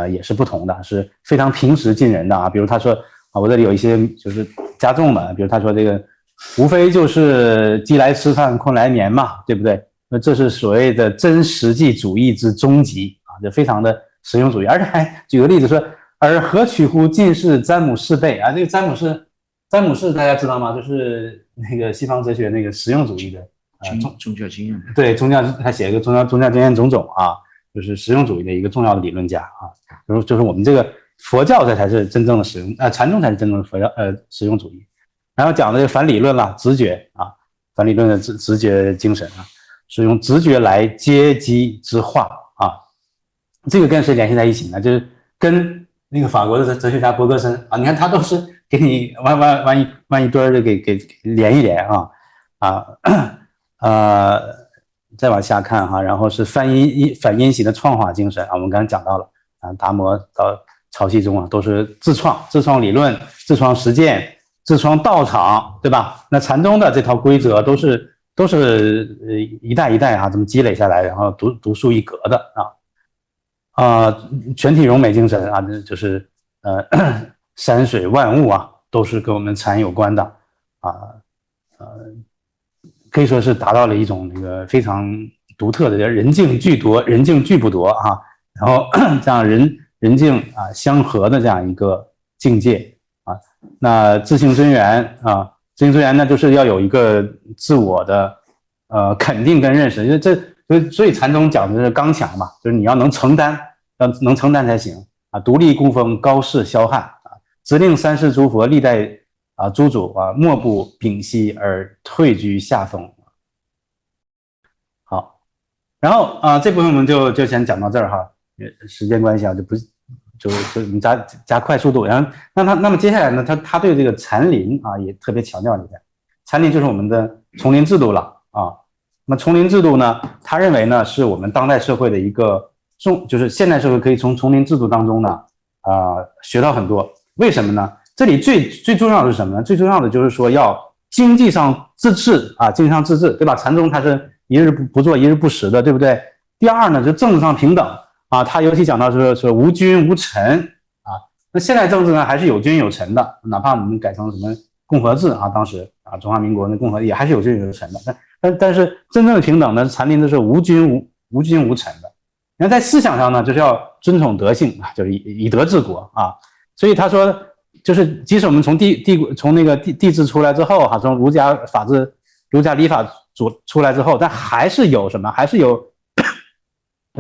也是不同的，是非常平时近人的比如他说我这里有一些就是加重的，比如他说这个无非就是饥来吃饭困来眠嘛，对不对？那这是所谓的真实际主义之终极就非常的实用主义。而且还举个例子说，而何取乎近世詹姆士辈这个詹姆士大家知道吗？就是那个西方哲学那个实用主义的宗教经验，对宗教，他写一个宗教经验种种就是实用主义的一个重要的理论家就是我们这个佛教才是真正的实用禅宗才是真正的佛教实用主义。然后讲的这个反理论直觉反理论的直觉精神是用直觉来接机之化这个跟谁联系在一起呢？就是跟那个法国的哲学家伯格森你看他都是给你弯一堆儿的给连一连再往下看然后是反因袭的创化精神我们刚才讲到了达摩到曹溪中都是自创理论、自创实践、自创道场，对吧？那禅宗的这套规则都是一代一代这么积累下来，然后独树一格的全体融美精神就是山水万物都是跟我们禅有关的可以说是达到了一种那个非常独特的人静俱夺，人静俱不夺然后这样人静相合的这样一个境界那自性真源自性真源呢，就是要有一个自我的肯定跟认识，因为所以禅宗讲的是刚强嘛，就是你要能承担，要能承担才行独立孤峰，高士霄汉直令三世诸佛历代诸主莫不屏息而退居下风。好，然后这部分我们就先讲到这儿时间关系就我们加快速度。然后那么接下来呢，他对这个禅林也特别强调一下，禅林就是我们的丛林制度了那么丛林制度呢，他认为呢是我们当代社会的一个就是现代社会可以从丛林制度当中呢学到很多。为什么呢？这里最重要的是什么呢？最重要的就是说要经济上自治经济上自治，对吧？禅宗它是一日不做一日不食的，对不对？第二呢，就政治上平等他尤其讲到说无君无臣那现代政治呢还是有君有臣的，哪怕我们改成什么共和制当时中华民国的共和也还是有君有臣的，但是真正的平等呢，禅林的是无君无臣的。那在思想上呢，就是要尊崇德性就是以德治国所以他说，就是即使我们从那个帝制出来之后从儒家法治、儒家礼法出来之后，但还是有什么？还是有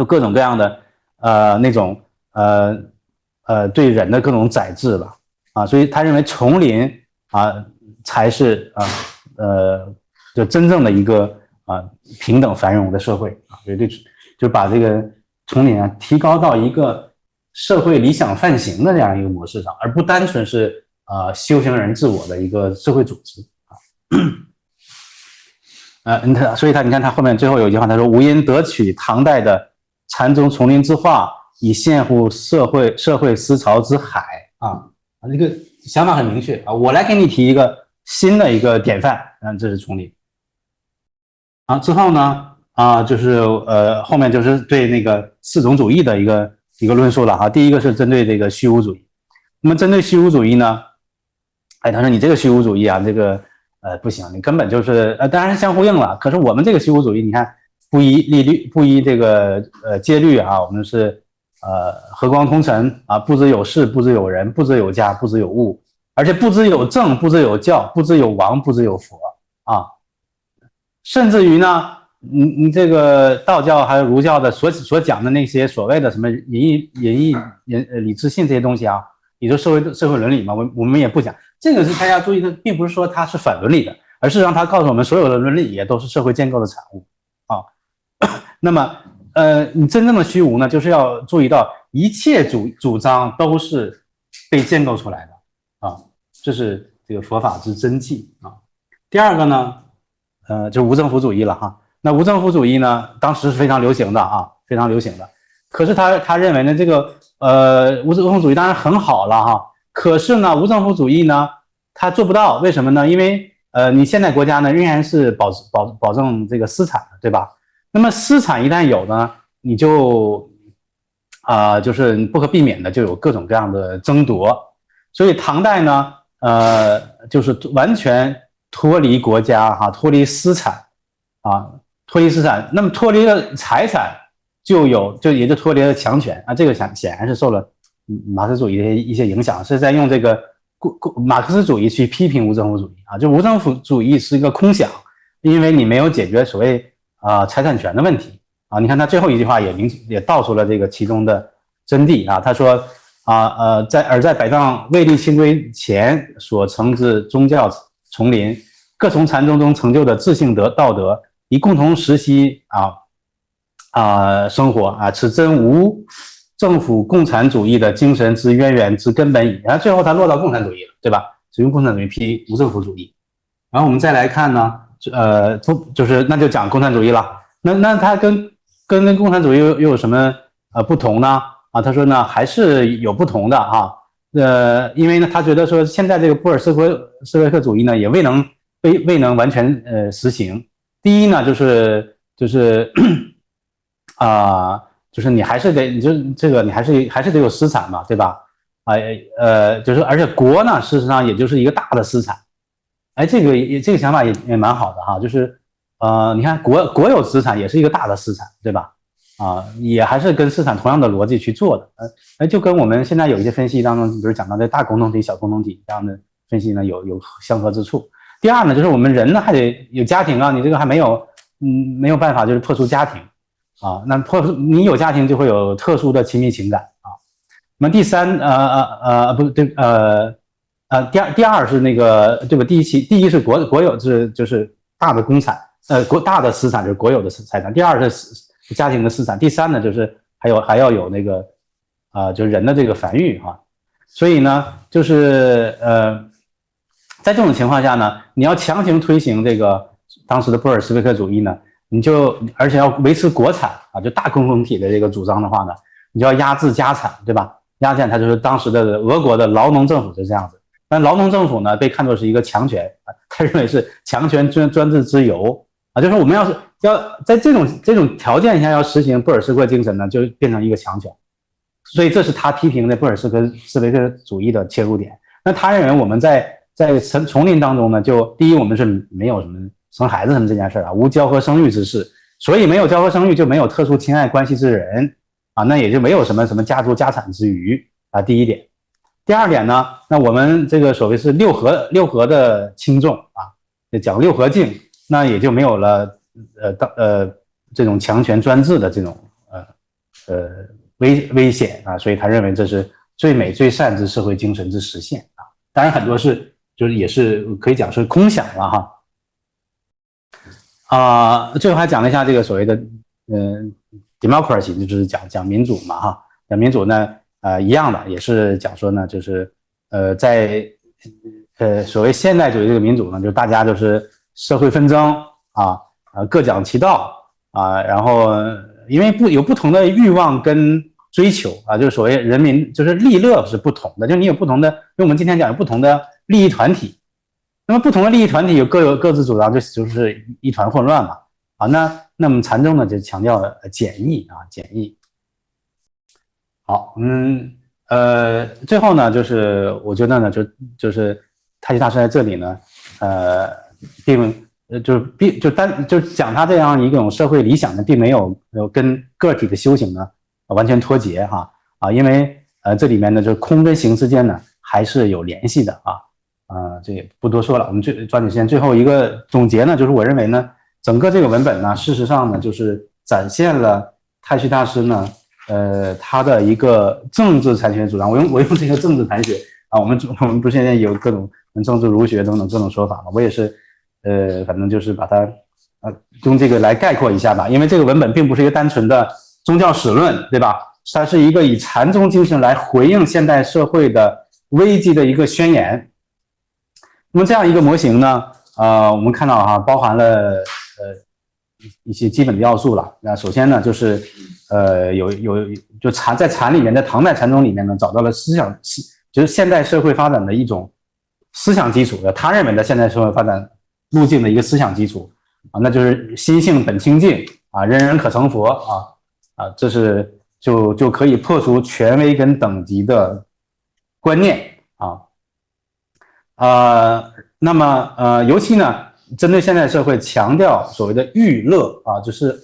各种各样的那种对人的各种宰制吧所以他认为丛林才是就真正的一个平等繁荣的社会所以就把这个丛林提高到一个社会理想范型的这样一个模式上，而不单纯是修行人自我的一个社会组织所以你看他后面最后有一句话，他说吾因得取唐代的禅宗丛林之化，以现乎社会思潮之海这个想法很明确我来给你提一个新的一个典范这是丛林之后呢就是后面就是对那个四种主义的一个论述了第一个是针对这个虚无主义。那么针对虚无主义呢哎，他说你这个虚无主义啊，这个不行，你根本就是当然是相呼应了。可是我们这个虚无主义，你看不依利率，不依这个戒律啊，我们是和光同尘啊，不知有事，不知有人，不知有家，不知有物，而且不知有政，不知有教，不知有王，不知有佛啊。甚至于呢，你这个道教还有儒教的所讲的那些所谓的什么礼智信这些东西啊，也就社会伦理嘛，我们也不讲。这个是大家注意的，并不是说它是反伦理的，而是让它告诉我们，所有的伦理也都是社会建构的产物啊。那么，你真正的虚无呢，就是要注意到一切主张都是被建构出来的啊，这是这个佛法之真谛啊。第二个呢，就无政府主义了哈。那无政府主义呢，当时是非常流行的啊，非常流行的。可是他认为呢，这个无政府主义当然很好了哈。可是呢，无政府主义呢，他做不到，为什么呢？因为你现在国家呢仍然是保证这个私产的，对吧？那么私产一旦有呢，你就就是不可避免的就有各种各样的争夺。所以唐代呢，就是完全脱离国家哈，脱离私产啊，脱离私产。那么脱离了财产，也就脱离了强权啊。这个显然是受了马克思主义的一些影响，是在用这个马克思主义去批评无政府主义啊。就无政府主义是一个空想，因为你没有解决所谓财产权的问题啊。你看他最后一句话也道出了这个其中的真谛啊。他说在百丈未立清规前所成之宗教丛林，各从禅宗中成就的自性道德，以共同实习生活啊，此真无政府共产主义的精神之渊源之根本矣。然后最后他落到共产主义了，对吧？只用共产主义批无政府主义。然后我们再来看呢，就是那就讲共产主义了。那它跟共产主义又有什么不同呢？啊，他说呢还是有不同的哈。因为呢他觉得说现在这个布尔什维克主义呢也未能完全实行。第一呢就是就是你还是得你还是得有私产嘛，对吧？就是而且国呢事实上也就是一个大的私产。哎，这个想法也蛮好的哈，就是你看国有资产也是一个大的资产，对吧？也还是跟市场同样的逻辑去做的，就跟我们现在有一些分析当中，比如讲到这大共同体、小共同体这样的分析呢，有相合之处。第二呢，就是我们人呢还得有家庭啊，你这个还没有办法就是破除家庭啊，那你有家庭就会有特殊的亲密情感啊。那么第三不对第二是那个对吧？第一是国有就是大的公产，大的私产就是国有的财产。第二是家庭的私产。第三呢就是还要有那个就是人的这个繁育哈。所以呢就是在这种情况下呢，你要强行推行这个当时的布尔什维克主义呢，而且要维持国产啊，就大共同体的这个主张的话呢，你就要压制家产，对吧？压制它就是当时的俄国的劳农政府是这样子。但劳农政府呢，被看作是一个强权，他认为是强权专制之由啊，就是我们要在这种条件下要实行布尔什维克精神呢，就变成一个强权，所以这是他批评的布尔什维克主义的切入点。那他认为我们在丛林当中呢，就第一我们是没有什么生孩子什么这件事啊，无交合生育之事，所以没有交合生育就没有特殊亲爱关系之人啊，那也就没有什么家族家产之余啊，第一点。第二点呢，那我们这个所谓是六合的轻重啊，讲六合敬，那也就没有了这种强权专制的这种危险啊，所以他认为这是最美最善之社会精神之实现啊。当然很多就是也是可以讲是空想了哈。最后还讲了一下这个所谓的democracy， 就是讲民主嘛哈。讲民主呢一样的也是讲说呢，就是在所谓现代主义这个民主呢，就大家就是社会纷争各讲其道然后因为有不同的欲望跟追求就是所谓人民就是利乐是不同的，就你有不同的，因为我们今天讲有不同的利益团体，那么不同的利益团体各自主张，就是一团混乱嘛那么禅宗呢就强调简易简易。好，最后呢，就是我觉得呢，就是太虚大师在这里呢，就讲他这样一种社会理想呢，并没有跟个体的修行呢完全脱节因为这里面呢，就是空跟行之间呢还是有联系的这也不多说了，我们抓紧时间，最后一个总结呢，就是我认为呢，整个这个文本呢，事实上呢，就是展现了太虚大师呢，他的一个政治禅学主张。我用这个政治禅学我们不是现在有各种政治儒学等等各种说法嘛？我也是反正就是把它用这个来概括一下吧，因为这个文本并不是一个单纯的宗教史论，对吧？它是一个以禅宗精神来回应现代社会的危机的一个宣言。那么这样一个模型呢，我们看到包含了一些基本的要素了。那首先呢，就是在禅里面，在唐代禅宗里面呢，找到了思想，就是现代社会发展的一种思想基础，他认为的现代社会发展路径的一个思想基础那就是心性本清净人人可成佛这是就可以破除权威跟等级的观念那么尤其呢，针对现代社会强调所谓的欲乐就是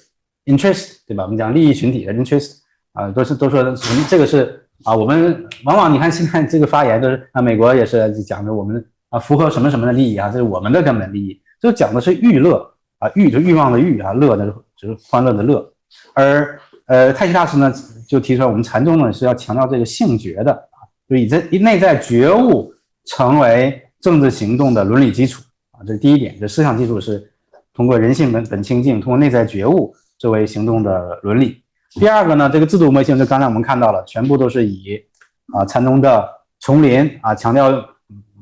interest， 对吧？我们讲利益群体的 interest都说这个是我们往往你看现在这个发言都是美国也是讲的我们符合什么什么的利益这是我们的根本利益，就讲的是欲乐欲就欲望的欲乐呢就是欢乐的乐，而太虚大师呢就提出来，我们禅宗呢是要强调这个性觉的就以内在觉悟成为政治行动的伦理基础这是第一点，这思想基础是通过人性本清净，通过内在觉悟作为行动的伦理。第二个呢，这个制度模型就刚才我们看到了，全部都是以禅宗的丛林强调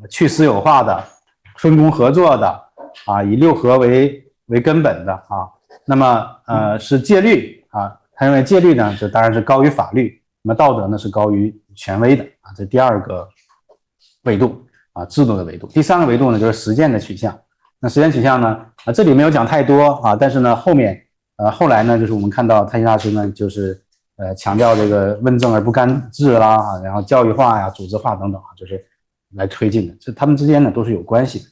去私有化的、分工合作的以六合为根本的那么是戒律他认为戒律呢，这当然是高于法律，那么道德呢是高于权威的这第二个维度制度的维度。第三个维度呢，就是实践的取向。那实践取向呢这里没有讲太多但是呢后来呢，就是我们看到太虚大师呢，就是强调这个问政而不干治啦然后教育化呀、组织化等等就是来推进的，这他们之间呢都是有关系的。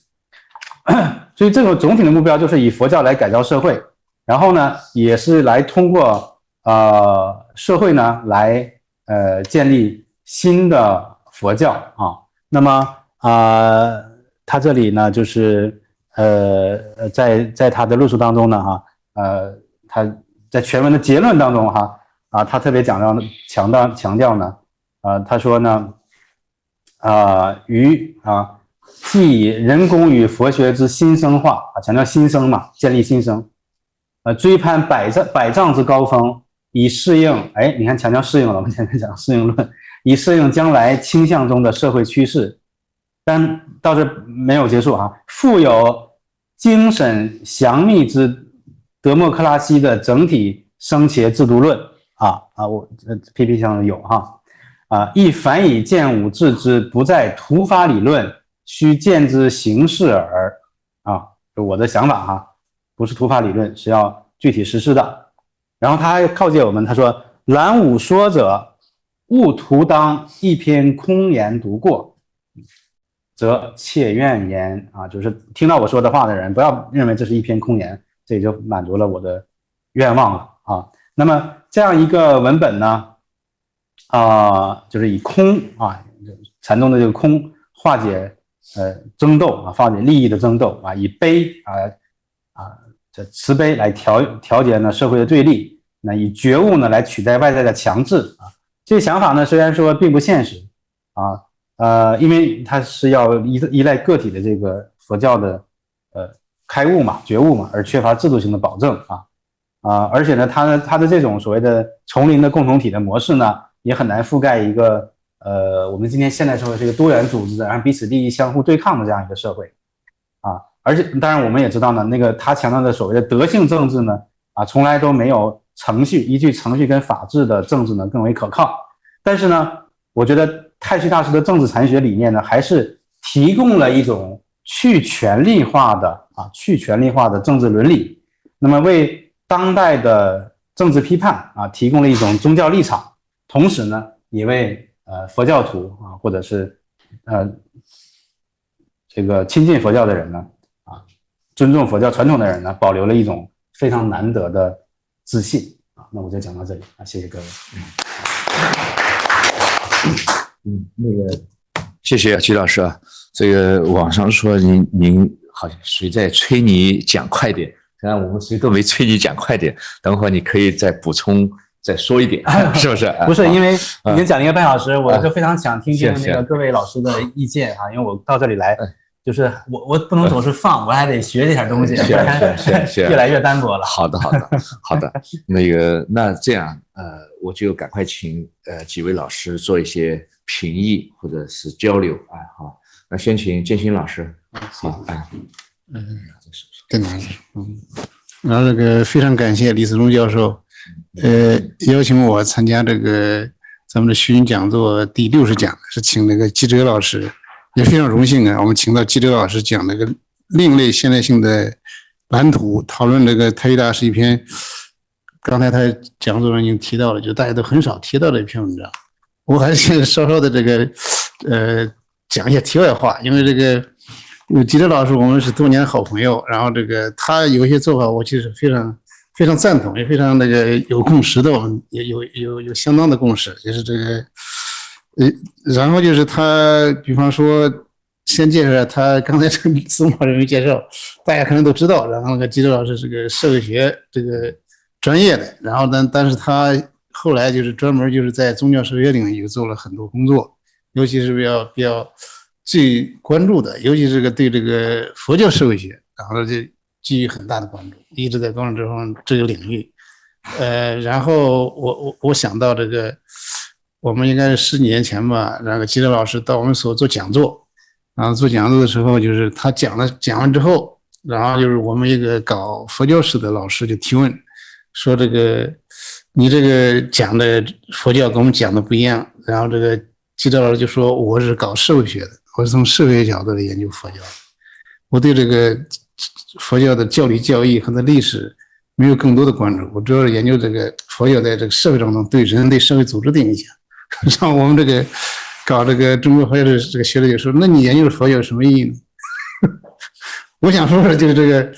所以这个总体的目标就是以佛教来改造社会，然后呢也是来通过社会呢来建立新的佛教那么他这里呢就是在他的论述当中呢他在全文的结论当中他特别强调呢他说呢既以人工与佛学之新生化强调新生嘛，建立新生追攀百丈之高峰，以适应你看强调适应了，我们现在讲适应论，以适应将来倾向中的社会趋势。但到这没有结束富有精神详密之德谟克拉西的整体生茄制度论我PPT 上有亦凡以见武治之，不在图法理论，须见之行事耳我的想法不是图法理论，是要具体实施的。然后他还告诫我们，他说览武说者勿徒当一篇空言读过，则切怨言就是听到我说的话的人不要认为这是一篇空言，这也就满足了我的愿望了那么这样一个文本呢就是以空禅宗的这个空化解争斗化解利益的争斗以悲这慈悲来调节呢社会的对立，那以觉悟呢来取代外在的强制这个想法呢虽然说并不现实因为它是要依赖个体的这个佛教的开悟嘛、觉悟嘛，而缺乏制度性的保证而且呢，它的这种所谓的丛林的共同体的模式呢，也很难覆盖一个我们今天现代社会是一个多元组织的，然后彼此利益相互对抗的这样一个社会而且当然我们也知道呢，那个他强调的所谓的德性政治呢从来都没有依据程序跟法治的政治呢更为可靠。但是呢，我觉得太虚大师的政治禅学理念呢，还是提供了一种去权力化的政治伦理，那么为当代的政治批判提供了一种宗教立场，同时呢，也为佛教徒或者是这个亲近佛教的人呢，尊重佛教传统的人呢，保留了一种非常难得的自信那我就讲到这里谢谢各位。谢谢曲老师这个网上说您好像谁在催你讲快点，当然我们谁都没催你讲快点，等会儿你可以再补充再说一点，是不是？不是，因为已经讲了1个半小时，我就非常想听听那个各位老师的意见因为我到这里来，就是我不能总是放，我还得学这点东西，不然越来越单薄了。好的，那这样我就赶快请几位老师做一些评议或者是交流好，那先请建新老师。好在哪里？然后这个非常感谢李思忠教授，邀请我参加这个咱们的虚云讲座第60讲，是请那个季哲老师，也非常荣幸我们请到季哲老师讲那个另类现代性的蓝图，讨论这个太虚大师一篇，刚才他讲座上已经提到了，就大家都很少提到的一篇文章。我还是稍稍的这个讲一些题外话，因为这个季哲老师我们是多年的好朋友，然后这个他有一些做法我其实非常赞同，也非常那个有共识的，我们也有相当的共识，就是这个然后就是他比方说先介绍他刚才这个司马人没介绍，大家可能都知道，然后那个季哲老师是个社会学这个专业的，然后但是他后来就是专门就是在宗教社会学领域做了很多工作，尤其是比较最关注的，尤其是对这个佛教社会学，然后就给予很大的关注，一直在关注这个领域。然后我想到这个，我们应该是10几年前吧，那个季哲老师到我们所做讲座，然后做讲座的时候，就是他讲完之后，然后就是我们一个搞佛教史的老师就提问，说这个你这个讲的佛教跟我们讲的不一样，然后这个季哲老师就说我是搞社会学的，我是从社会学角度来研究佛教的，我对这个佛教的教理教义和它历史没有更多的关注，我主要是研究这个佛教在这个社会当中对人对社会组织的影响。像我们这个搞这个中国佛教的这个学者就说，那你研究佛教有什么意义呢？我想说的就是这个。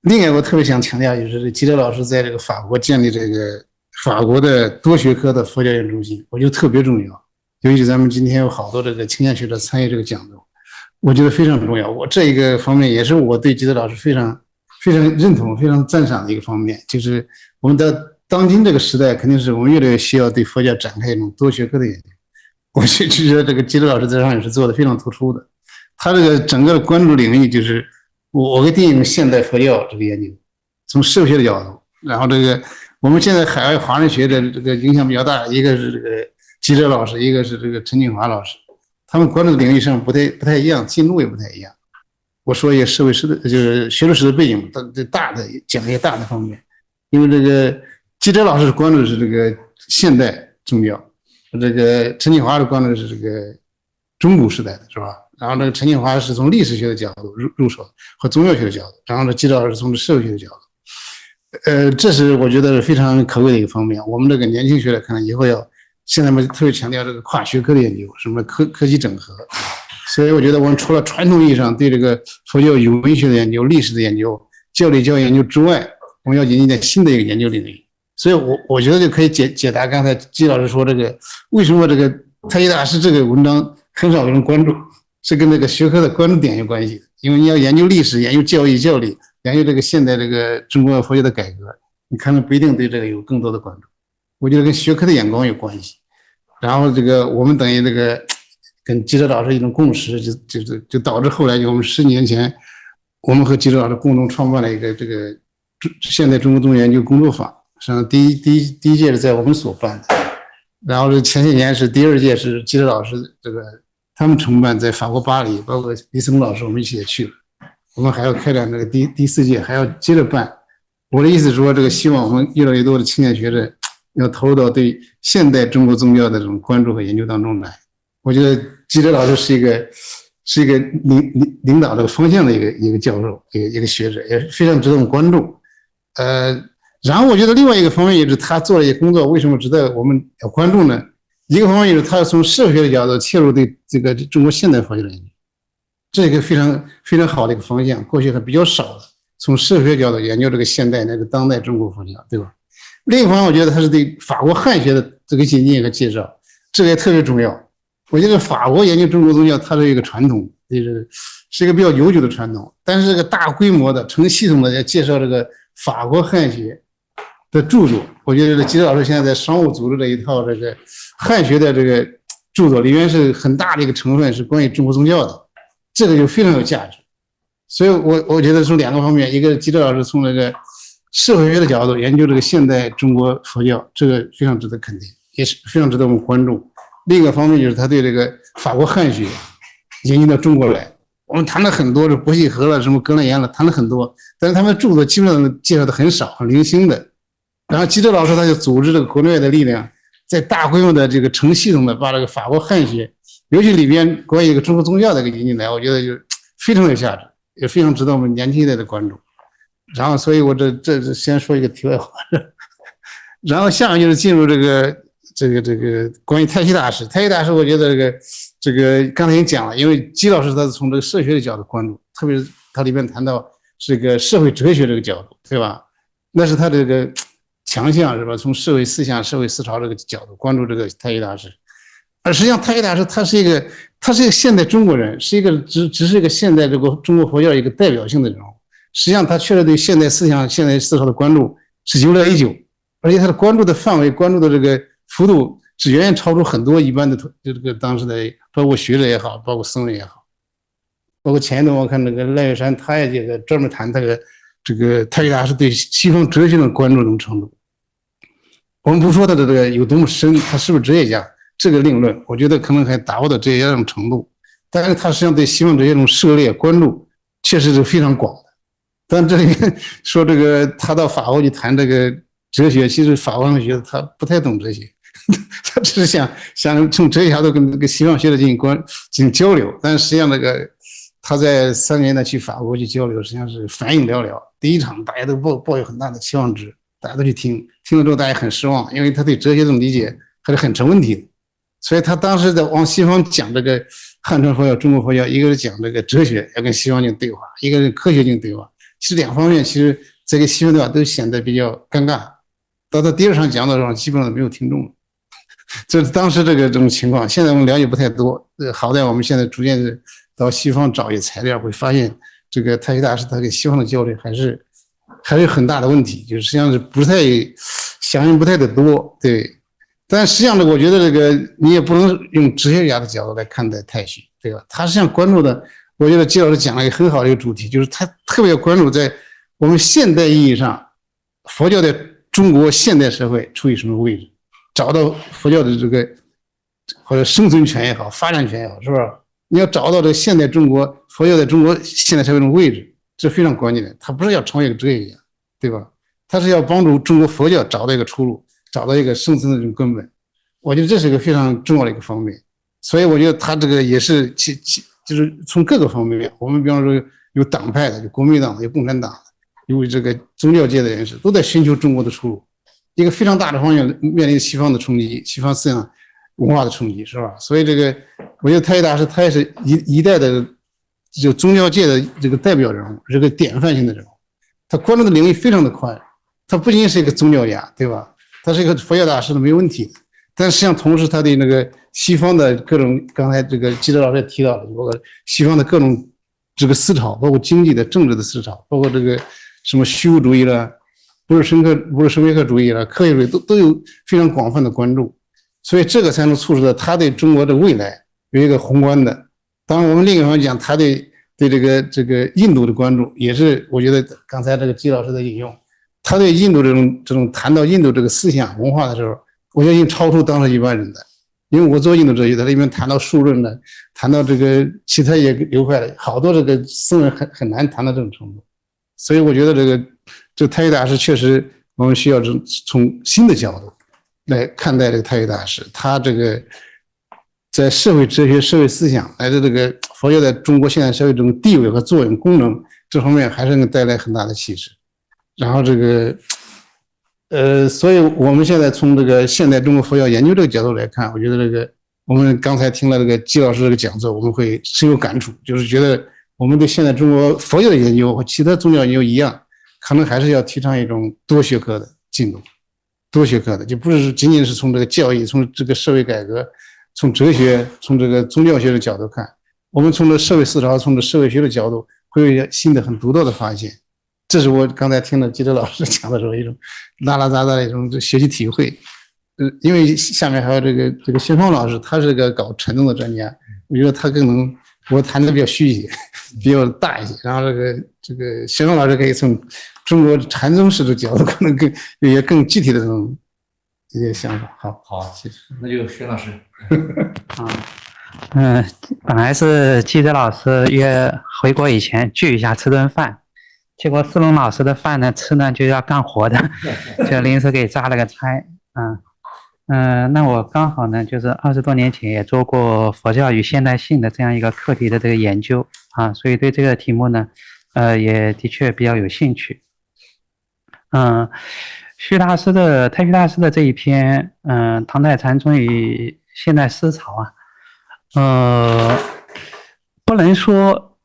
另外我特别想强调，就是季哲老师在这个法国建立这个法国的多学科的佛教研究中心，我觉得特别重要。尤其咱们今天有好多这个青年学者参与这个讲座，我觉得非常重要。我这一个方面也是我对季哲老师非常认同、非常赞赏的一个方面，就是我们的当今这个时代，肯定是我们越来越需要对佛教展开一种多学科的研究。我就觉得这个季哲老师在上也是做的非常突出的，他这个整个的关注领域就是我给定义现代佛教这个研究，从社会学的角度，然后这个我们现在海外华人学的这个影响比较大，一个是这个季哲老师，一个是这个陈景华老师，他们关注的领域上不太一样，进路也不太一样。我说一个社会史的，就是学术史的背景，大的讲一些大的方面，因为这个季哲老师关注的是这个现代宗教，这个陈景华是关注的是这个中古时代的，是吧？然后这个陈景华是从历史学的角度入手和宗教学的角度，然后呢季哲老师从社会学的角度，这是我觉得是非常可贵的一个方面。我们这个年轻学者可能以后要，现在我们特别强调这个跨学科的研究，什么科技整合。所以我觉得我们除了传统意义上对这个佛教语文学的研究、历史的研究、教理教研究之外，我们要引进点新的一个研究领域。所以我觉得就可以解答刚才季老师说这个为什么这个太虚大师这个文章很少有人关注，是跟这个学科的关注点有关系的。因为你要研究历史、研究教义、教理、研究这个现代这个中国佛教的改革，你可能不一定对这个有更多的关注。我觉得跟学科的眼光有关系。然后这个我们等于这个跟季哲老师一种共识，就导致后来就我们10年前，我们和季哲老师共同创办了一个这个现代中国宗教研究工作坊。实际上第一届是在我们所办的，然后前些年是第2届是季哲老师这个他们承办，在法国巴黎，包括李思忠老师我们一起也去了。我们还要开展这个第4届，还要接着办。我的意思是说，这个希望我们越来越多的青年学者要投入到对现代中国宗教的这种关注和研究当中来。我觉得季哲老师是一个领导这个方向的一个教授，一个学者，也非常值得我们关注。然后我觉得另外一个方面也是他做了一些工作，为什么值得我们要关注呢？一个方面就是他从社会学的角度切入对这个中国现代佛教的研究。这是一个非常好的一个方向，过去还比较少的，从社会学角度研究这个现代乃至当代中国佛教，对吧？另一方面，我觉得它是对法国汉学的这个引进和介绍，这个也特别重要。我觉得法国研究中国宗教，它是一个传统，是一个比较悠久的传统，但是这个大规模的、成系统的要介绍这个法国汉学的著作，我觉得吉德老师现在在商务组织的一套这个汉学的这个著作里面是很大的一个成分是关于中国宗教的，这个就非常有价值。所以我觉得从两个方面，一个吉德老师从这个社会学的角度研究这个现代中国佛教，这个非常值得肯定，也是非常值得我们关注。另一个方面就是他对这个法国汉学引进到中国来，我们谈了很多，这伯希和了，什么格兰言了，谈了很多，但是他们著作基本上介绍的很少，很零星的。然后吉德老师他就组织这个国内外的力量，在大规模的这个成系统的把这个法国汉学，尤其里边关于这个中国宗教的一个引进来，我觉得就非常有价值，也非常值得我们年轻一代的关注。然后，所以我这先说一个题外话，然后下面就是进入这个关于太虚大师。太虚大师，我觉得这个刚才已经讲了，因为季老师他是从这个社学的角度关注，特别是他里面谈到这个社会哲学这个角度，对吧？那是他这个强项，是吧？从社会思想、社会思潮这个角度关注这个太虚大师。而实际上，太虚大师他是一个现代中国人，是一个只是一个现代这个中国佛教一个代表性的人物。实际上，他确实对现代思想、现代思潮的关注是由来已久，而且他的关注的范围、关注的这个幅度是远远超出很多一般的这个当时的，包括学者也好，包括僧人也好，包括前一段我看那个赖岳山，他也这个专门谈这个太虚大师对西方哲学的关注这种程度。我们不说他的这个有多么深，他是不是哲学家，这个另论，我觉得可能还达不到哲学家这种程度，但是他实际上对西方哲学这种涉猎关注确实是非常广的。但这里面说这个他到法国去谈这个哲学，其实法国人觉得他不太懂哲学，他只是想从哲学角度跟这个西方学者进行交流。但实际上他在3年的去法国去交流，实际上是反应寥寥。第一场大家都抱有很大的期望值，大家都去听了之后大家很失望，因为他对哲学这种理解还是很成问题的。所以他当时在往西方讲这个汉传佛教、中国佛教，一个是讲这个哲学要跟西方进行对话，一个是科学进行对话。其实两方面，其实这个西方对话都显得比较尴尬。到他第2场讲座上，基本上没有听众了。这是当时这种情况。现在我们了解不太多，好在我们现在逐渐的到西方找一些材料，会发现这个太虚大师他跟西方的交流还是有很大的问题，就是实际上是不太响应不太的多，对。但实际上呢，我觉得这个你也不能用哲学家的角度来看待太虚，对吧？他实际上关注的。我觉得季老师讲了一个很好的一个主题，就是他特别关注在我们现代意义上，佛教在中国现代社会处于什么位置，找到佛教的这个或者生存权也好，发展权也好，是不是？你要找到这个现代中国佛教在中国现代社会的位置，这非常关键的。他不是要成为一个哲学家，对吧？他是要帮助中国佛教找到一个出路，找到一个生存的这种根本。我觉得这是一个非常重要的一个方面。所以我觉得他这个也是就是从各个方面，我们比方说有党派的，有国民党的，有共产党的，有这个宗教界的人士，都在寻求中国的出路。一个非常大的方向面临西方的冲击，西方思想文化的冲击，是吧？所以这个我觉得太虚大师他也是一代的就宗教界的这个代表人物，这个典范性的人物。他关注的领域非常的宽，他不仅是一个宗教家，对吧？他是一个佛教大师的，没有问题的。但实际上，同时他对那个西方的各种，刚才这个季德老师也提到了，包括西方的各种这个思潮，包括经济的、政治的思潮，包括这个什么虚无主义了，不是生命科主义了，科学主义都有非常广泛的关注，所以这个才能促使到他对中国的未来有一个宏观的。当然，我们另一方面讲，他对这个印度的关注，也是我觉得刚才这个季老师的引用，他对印度这种谈到印度这个思想文化的时候。我觉得已经超出当时一般人的，因为我做印度哲学，它里面谈到数论的，谈到这个其他也流派的，好多这个僧人很难谈到这种程度，所以我觉得这个太虚大师确实我们需要从新的角度来看待这个太虚大师，他这个在社会哲学、社会思想乃至这个佛教在中国现代社会这种地位和作用、功能这方面，还是能带来很大的启示。然后这个。所以我们现在从这个现代中国佛教研究这个角度来看，我觉得这个我们刚才听了这个季老师这个讲座，我们会深有感触，就是觉得我们对现在中国佛教的研究和其他宗教研究一样，可能还是要提倡一种多学科的进度，多学科的，就不是仅仅是从这个教育、从这个社会改革、从哲学、从这个宗教学的角度看，我们从这社会思潮、从这社会学的角度，会有一些新的很独到的发现。这是我刚才听了吉德老师讲的时候一种拉拉杂杂的一种学习体会。因为下面还有这个薛峰老师，他是个搞禅宗的专家，我觉得他更能，我谈的比较虚一些，比较大一些。然后这个薛峰老师可以从中国禅宗史的角度，可能有些更具体的这种一些想法。好，谢谢。那就薛老师。本来是记者老师约回国以前聚一下吃顿饭，结果思龙老师的饭呢吃呢就要干活的，就临时给扎了个差。那我刚好呢就是20多年前也做过佛教与现代性的这样一个课题的这个研究啊，所以对这个题目呢也的确比较有兴趣。太虚大师的这一篇唐代禅宗与现代思潮啊，不能说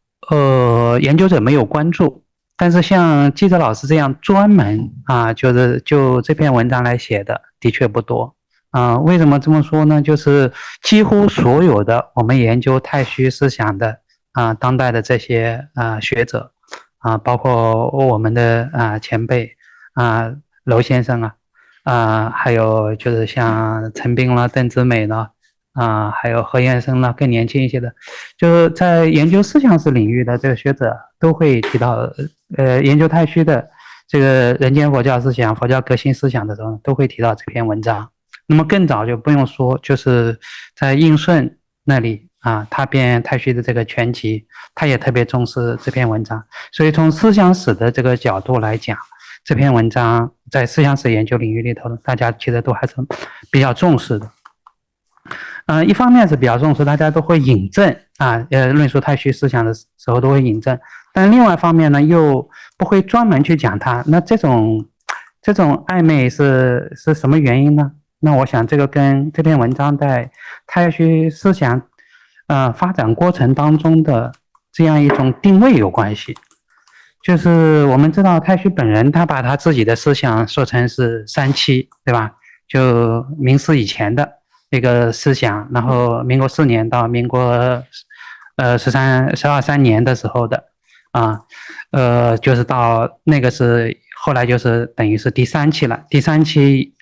研究者没有关注，但是像记者老师这样专门就这篇文章来写的的确不多。为什么这么说呢？就是几乎所有的我们研究太虚思想的当代的这些学者包括我们的前辈娄先生还有就是像陈斌了、邓之美了还有何彦生了，更年轻一些的，就是在研究思想史领域的这个学者都会提到研究太虚的这个人间佛教思想、佛教革新思想的时候，都会提到这篇文章。那么更早就不用说，就是在应顺那里他编太虚的这个全集，他也特别重视这篇文章。所以从思想史的这个角度来讲，这篇文章在思想史研究领域里头，大家其实都还是比较重视的。一方面是比较重视，大家都会引证论述太虚思想的时候都会引证，但另外一方面呢，又不会专门去讲它。那这种暧昧是什么原因呢？那我想这个跟这篇文章在太虚思想发展过程当中的这样一种定位有关系。就是我们知道太虚本人他把他自己的思想说成是三期，对吧？就明史以前的一个思想，然后民国4年到民国12、13年的时候的就是到那个是后来就是等于是第3期了。第3期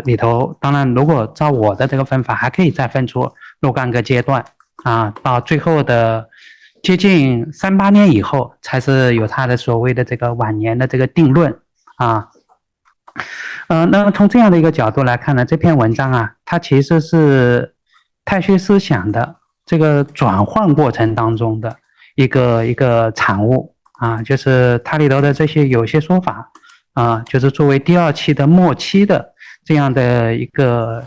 里头，当然如果照我的这个分法，还可以再分出若干个阶段到最后的接近38年以后，才是有他的所谓的这个晚年的这个定论那么从这样的一个角度来看呢，这篇文章它其实是太虚思想的这个转换过程当中的一个产物就是它里头的这些有些说法就是作为第2期的末期的这样的一个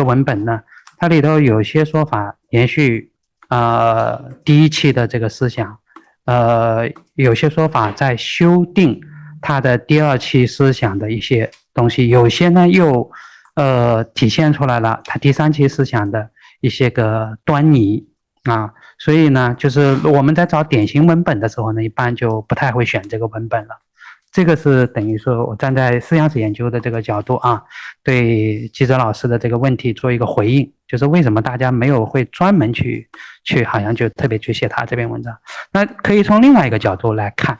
文本呢，它里头有些说法延续第1期的这个思想，有些说法在修订它的第2期思想的一些东西，有些呢又体现出来了它第3期思想的一些个端倪所以呢，就是我们在找典型文本的时候呢，一般就不太会选这个文本了。这个是等于说我站在思想史研究的这个角度对记者老师的这个问题做一个回应，就是为什么大家没有会专门去好像就特别去写他这篇文章。那可以从另外一个角度来看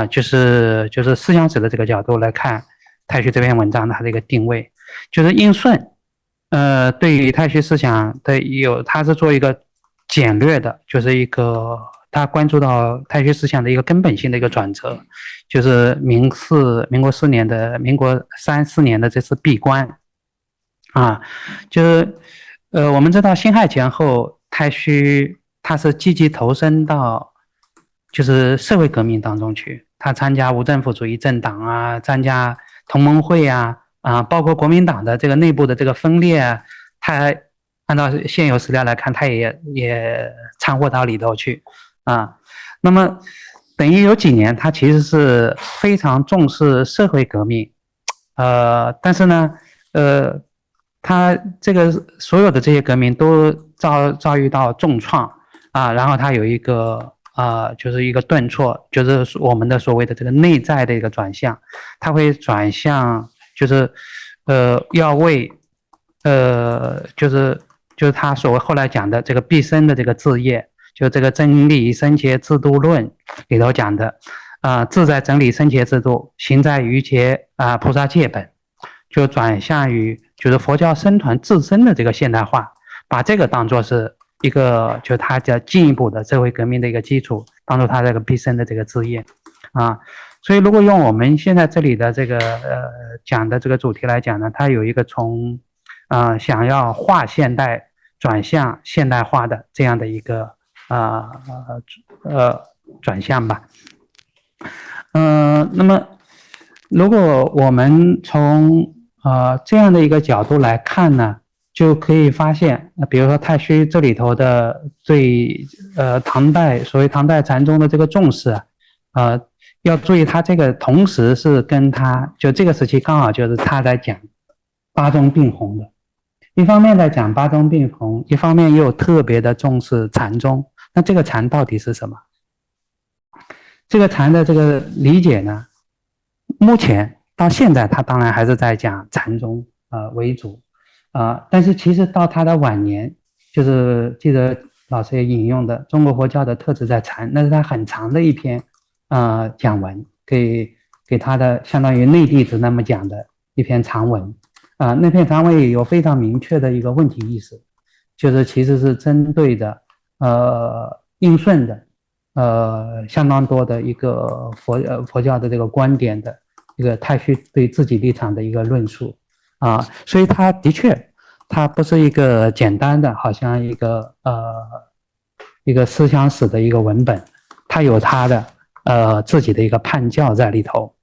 就是思想史的这个角度来看太虚这篇文章的它的一个定位，就是应顺对于太虚思想的他是做一个简略的，就是一个他关注到太虚思想的一个根本性的一个转折，就是民国3、4年的这次闭关就是我们知道辛亥前后太虚他是积极投身到就是社会革命当中去，他参加无政府主义政党参加同盟会包括国民党的这个内部的这个分裂他按照现有史料来看，他也掺和到里头去那么等于有几年他其实是非常重视社会革命但是呢他这个所有的这些革命都遭遇到重创啊，然后他有一个就是一个顿挫，就是我们的所谓的这个内在的一个转向，他会转向就是要为就是他所谓后来讲的这个毕生的这个志业，就这个真理生前制度论里头讲的志在真理生前制度，行在于劫菩萨戒本，就转向于就是佛教僧团自身的这个现代化，把这个当作是一个就他的进一步的社会革命的一个基础，当做他这个毕生的这个志业所以如果用我们现在这里的这个讲的这个主题来讲呢，它有一个从想要化现代转向现代化的这样的一个转向吧。那么如果我们从这样的一个角度来看呢，就可以发现，比如说太虚这里头的对所谓唐代禅宗的这个重视要注意，他这个同时是跟他就这个时期刚好就是他在讲八宗并弘的，一方面在讲八宗并弘，一方面又特别的重视禅宗。那这个禅到底是什么？这个禅的这个理解呢，目前到现在他当然还是在讲禅宗为主但是其实到他的晚年，就是记得老师也引用的中国佛教的特质在禅，那是他很长的一篇讲文，给他的相当于内弟子那么讲的一篇长文那篇长文也有非常明确的一个问题意识，就是其实是针对的应顺的相当多的一个佛教的这个观点的一个太虚对自己立场的一个论述所以他的确他不是一个简单的好像一个思想史的一个文本，他有他的自己的一个判教在里头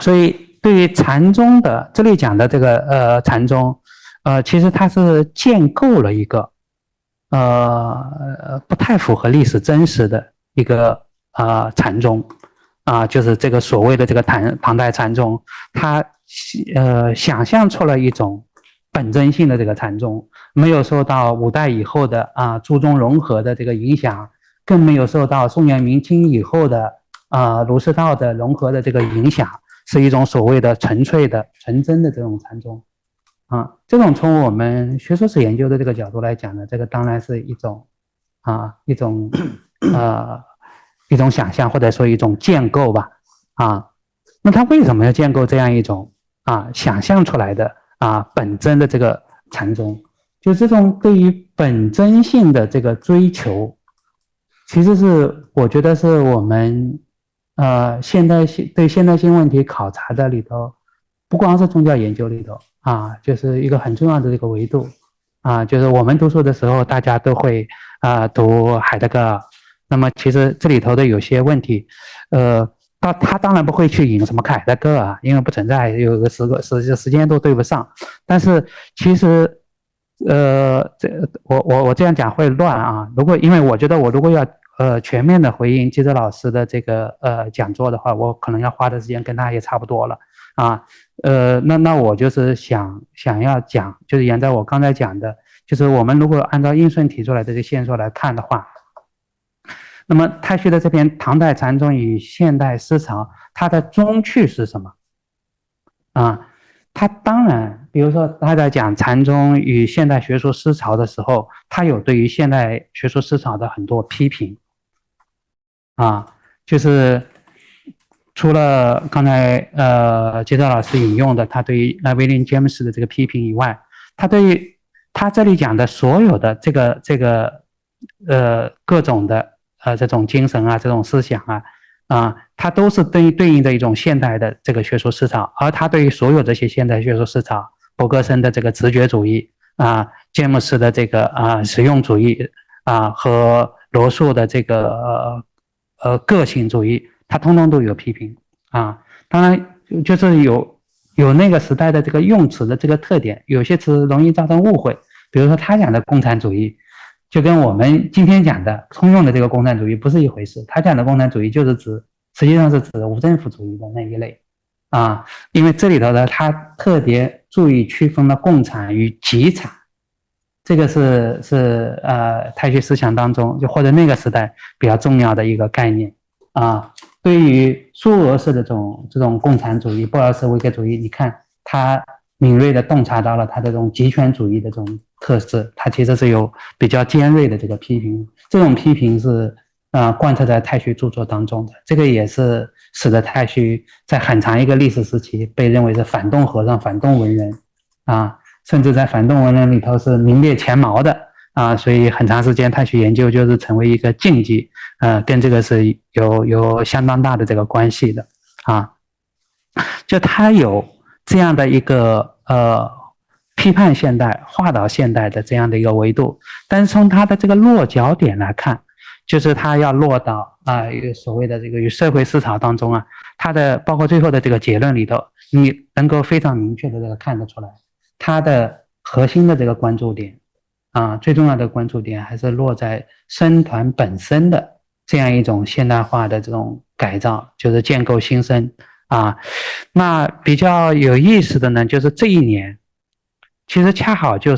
所以对于禅宗的这里讲的这个禅宗其实它是建构了一个不太符合历史真实的一个禅宗就是这个所谓的这个唐代禅宗，它想象出了一种本真性的这个禅宗，没有受到五代以后的诸宗融合的这个影响，更没有受到宋元明清以后的儒释道的融合的这个影响，是一种所谓的纯粹的纯真的这种禅宗这种从我们学术史研究的这个角度来讲呢，这个当然是一种一种想象或者说一种建构吧那他为什么要建构这样一种想象出来的本真的这个禅宗？就这种对于本真性的这个追求，其实是我觉得是我们对现代性问题考察的里头，不光是宗教研究里头就是一个很重要的这个维度就是我们读书的时候大家都会读海德格尔，那么其实这里头的有些问题他当然不会去引什么海德格尔因为不存在，有个时间都对不上，但是其实我这样讲会乱因为我觉得我如果要全面的回应记者老师的这个讲座的话，我可能要花的时间跟他也差不多了那我就是想要讲，就是沿着我刚才讲的，就是我们如果按照应顺提出来的这个线索来看的话，那么太虚的这篇唐代禅宗与现代思潮，它的宗趣是什么他当然比如说他在讲禅宗与现代学术思潮的时候，他有对于现代学术思潮的很多批评就是除了刚才杰德老师引用的他对于威廉詹姆斯的这个批评以外，他对于他这里讲的所有的这个各种的这种精神这种思想它都是对应的一种现代的这个学术思潮，而他对于所有这些现代学术思潮，伯格森的这个直觉主义詹姆斯的这个实用主义和罗素的这个个性主义，他通通都有批评当然就是有那个时代的这个用词的这个特点，有些词容易造成误会，比如说他讲的共产主义就跟我们今天讲的通用的这个共产主义不是一回事，他讲的共产主义就是实际上是指无政府主义的那一类因为这里头呢他特别注意区分了共产与极产，这个是太虚思想当中就或者那个时代比较重要的一个概念啊。对于苏俄式的这种共产主义、布尔什维克主义，你看他敏锐地洞察到了他的这种极权主义的这种特质，他其实是有比较尖锐的这个批评，这种批评是贯彻在太虚著作当中的，这个也是使得太虚在很长一个历史时期被认为是反动和尚、反动文人啊，甚至在反动文人里头是名列前茅的啊，所以很长时间太虚研究就是成为一个禁忌，跟这个是有相当大的这个关系的啊，就他有这样的一个批判现代、化导现代的这样的一个维度，但是从他的这个落脚点来看，就是他要落到所谓的这个与社会思潮当中啊，他的包括最后的这个结论里头，你能够非常明确的这个看得出来，他的核心的这个关注点最重要的关注点还是落在僧团本身的这样一种现代化的这种改造，就是建构新僧啊。那比较有意思的呢，就是这一年，其实恰好就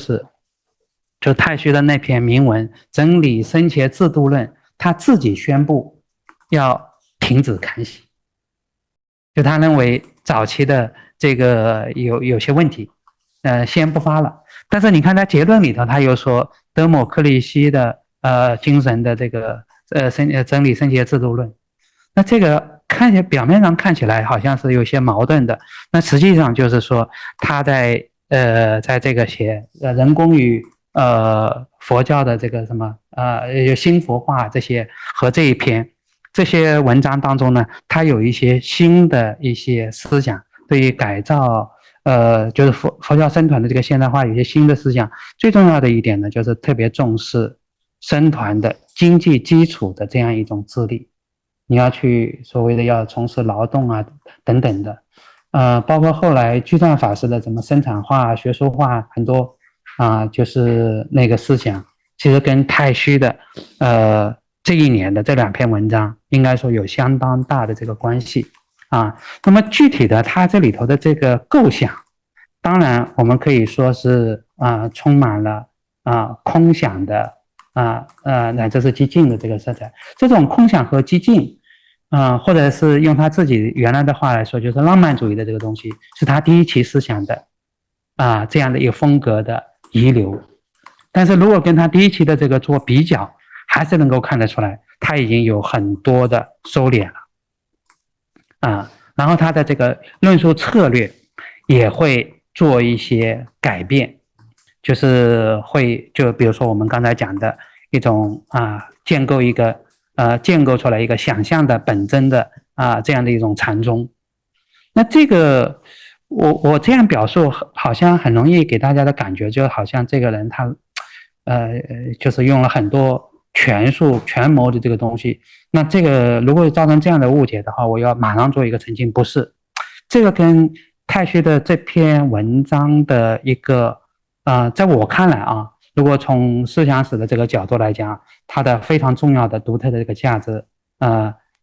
太虚的那篇铭文《整理僧伽制度论》，他自己宣布要停止刊行，就他认为早期的这个有些问题，先不发了。但是你看他结论里头，他又说德谟克利希的精神的这个整理僧伽制度论，那这个表面上看起来好像是有些矛盾的，那实际上就是说他在这个写人工与佛教的这个什么新佛化这些和这些文章当中呢，它有一些新的一些思想，对于改造就是佛教僧团的这个现代化有一些新的思想。最重要的一点呢，就是特别重视僧团的经济基础的这样一种自立，你要去所谓的要从事劳动啊等等的。包括后来居藏法师的什么生产化、学术化很多就是那个思想，其实跟太虚的这一年的这2篇文章应该说有相当大的这个关系那么具体的他这里头的这个构想，当然我们可以说是充满了空想的乃至是激进的这个色彩。这种空想和激进或者是用他自己原来的话来说，就是浪漫主义的这个东西，是他第一期思想的这样的一个风格的遗留。但是如果跟他第一期的这个做比较，还是能够看得出来，他已经有很多的收敛了然后他的这个论述策略也会做一些改变，就是就比如说我们刚才讲的一种建构出来一个想象的本真的这样的一种禅宗。那这个我这样表述好像很容易给大家的感觉，就好像这个人他就是用了很多权术权谋的这个东西。那这个如果造成这样的误解的话，我要马上做一个澄清，不是。这个跟太虚的这篇文章的一个在我看来如果从思想史的这个角度来讲，它的非常重要的独特的这个价值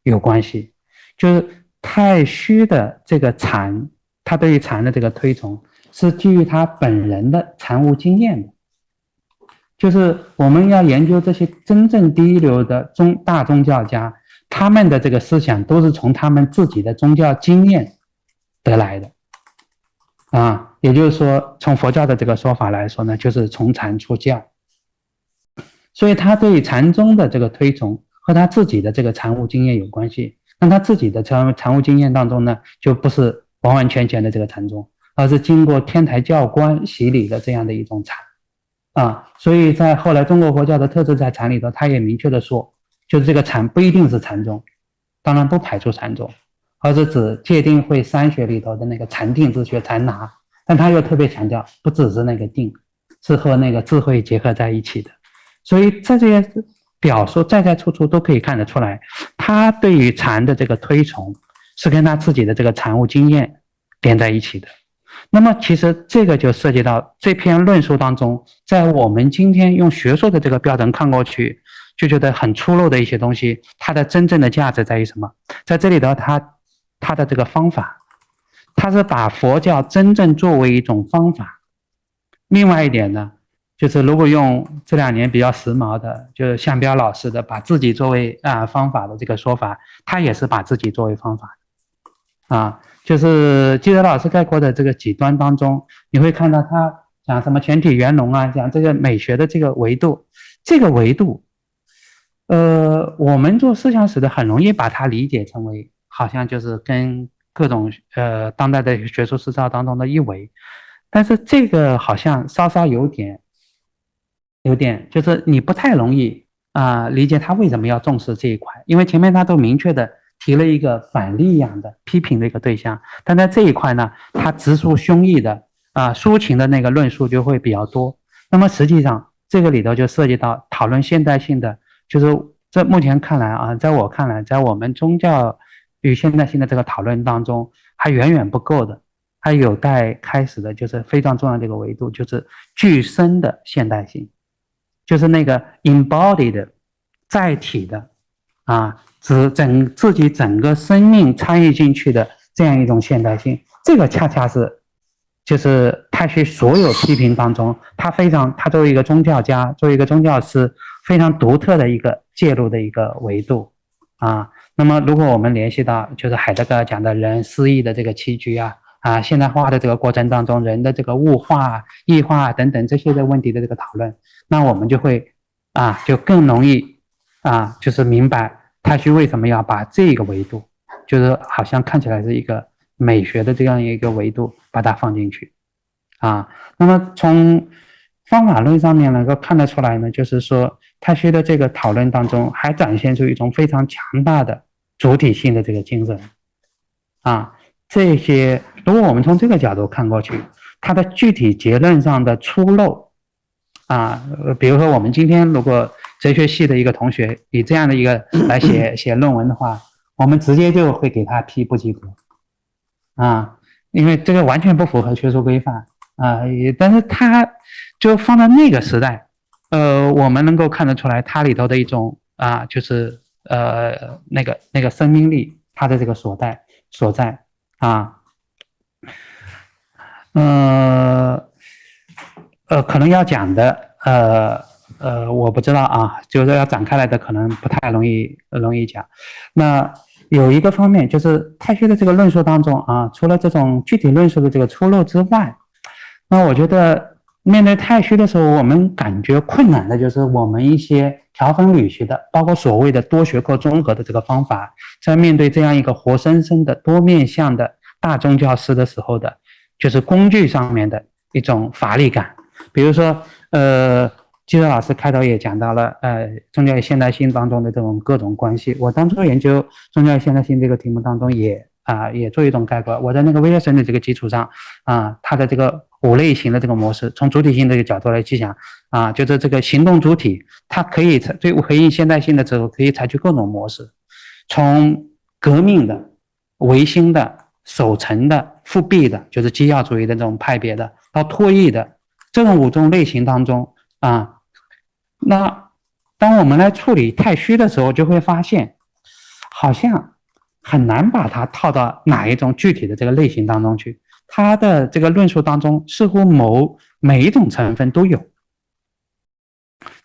有关系。就是太虚的这个禅，他对于禅的这个推崇是基于他本人的禅悟经验的。就是我们要研究这些真正第一流的大宗教家，他们的这个思想都是从他们自己的宗教经验得来的也就是说从佛教的这个说法来说呢，就是从禅出教。所以他对禅宗的这个推崇和他自己的这个禅悟经验有关系。那他自己的禅悟经验当中呢，就不是完完全全的这个禅宗，而是经过天台教官洗礼的这样的一种禅所以在后来中国佛教的特质在禅里头，他也明确的说，就是这个禅不一定是禅宗，当然不排除禅宗，而是指戒定慧三学里头的那个禅定之学禅拿，但他又特别强调不只是那个定，是和那个智慧结合在一起的。所以这些表述在处处都可以看得出来，他对于禅的这个推崇是跟他自己的这个禅悟经验连在一起的。那么其实这个就涉及到这篇论述当中，在我们今天用学术的这个标准看过去，就觉得很粗陋的一些东西，它的真正的价值在于什么？在这里头他的这个方法，他是把佛教真正作为一种方法。另外一点呢，就是如果用这2年比较时髦的，就是向彪老师的把自己作为方法的这个说法，他也是把自己作为方法就是基德老师概括的这个几端当中，你会看到他讲什么全体圆融啊，讲这个美学的这个维度，这个维度我们做思想史的很容易把它理解成为好像就是跟各种当代的学术思潮当中的一维，但是这个好像稍稍有点就是你不太容易理解他为什么要重视这一块，因为前面他都明确的提了一个反例一样的批评的一个对象，但在这一块呢，他直抒胸臆的抒情的那个论述就会比较多。那么实际上这个里头就涉及到讨论现代性的，就是这目前看来在我看来，在我们宗教与现代性的这个讨论当中还远远不够的，还有待开始的就是非常重要的这个维度，就是具身的现代性，就是那个 embodied 载体的自己整个生命参与进去的这样一种现代性。这个恰恰是就是太虚所有批评当中，他作为一个宗教家，作为一个宗教师非常独特的一个介入的一个维度那么如果我们联系到就是海德格尔讲的人思意的这个栖居现代化的这个过程当中，人的这个物化、异化等等这些的问题的这个讨论，那我们就会就更容易就是明白太虚为什么要把这个维度，就是好像看起来是一个美学的这样一个维度把它放进去那么从方法论上面能够看得出来呢，就是说太虚的这个讨论当中还展现出一种非常强大的主体性的这个精神这些如果我们从这个角度看过去，它的具体结论上的出漏比如说我们今天如果哲学系的一个同学以这样的一个来写论文的话，我们直接就会给他批不及格因为这个完全不符合学术规范但是他就放在那个时代我们能够看得出来它里头的一种就是那个生命力它的这个所在可能要讲的我不知道就是要展开来的可能不太容易讲。那有一个方面就是太虚的这个论述当中除了这种具体论述的这个出漏之外，那我觉得面对太虚的时候，我们感觉困难的就是我们一些条分缕析的，包括所谓的多学科综合的这个方法，在面对这样一个活生生的多面向的大宗教师的时候的，就是工具上面的一种乏力感。比如说基德老师开头也讲到了宗教与现代性当中的这种各种关系。我当初研究宗教与现代性这个题目当中也做一种概括。我在那个威尔森的这个基础上他的这个5类型的这个模式，从主体性这个角度来去想就是这个行动主体，它可以对回应现代性的时候可以采取各种模式，从革命的、维新的、守成的、复辟的，就是基要主义的这种派别的，到脱异的这种5种类型当中那当我们来处理太虚的时候，就会发现好像很难把它套到哪一种具体的这个类型当中去。它的这个论述当中似乎每一种成分都有。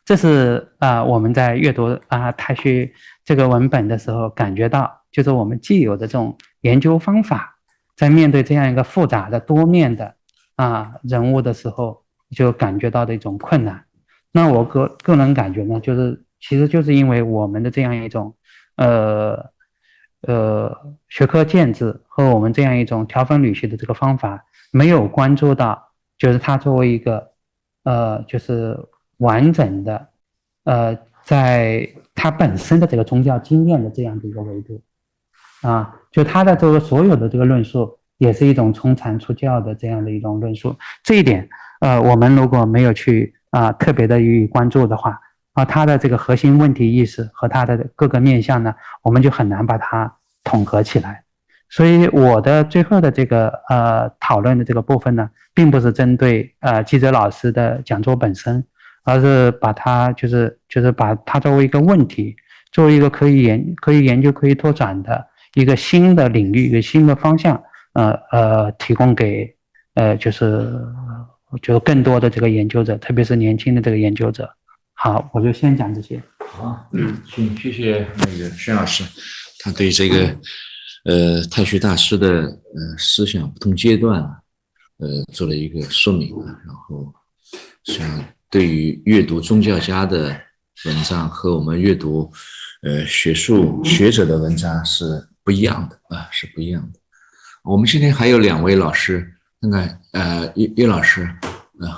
这是我们在阅读太虚这个文本的时候感觉到，就是我们既有的这种研究方法，在面对这样一个复杂的多面的人物的时候，就感觉到的一种困难。那我个人感觉呢，其实就是因为我们的这样一种学科建制和我们这样一种条分缕析的这个方法，没有关注到就是它作为一个就是完整的在它本身的这个宗教经验的这样的一个维度就它的这个所有的这个论述也是一种从禅出教的这样的一种论述。这一点我们如果没有去特别的予以关注的话它的这个核心问题意识和它的各个面向呢，我们就很难把它统合起来。所以我的最后的这个讨论的这个部分呢，并不是针对记者老师的讲座本身，而是把它就是把它作为一个问题，作为一个可以研究可以拓展的一个新的领域，一个新的方向提供给就是更多的这个研究者，特别是年轻的这个研究者。好，我就先讲这些。好，行，谢谢那个宣老师，他对这个太虚大师的思想不同阶段做了一个说明啊，然后像对于阅读宗教家的文章和我们阅读学术学者的文章是不一样的啊，是不一样的。我们今天还有2位老师，看看叶老师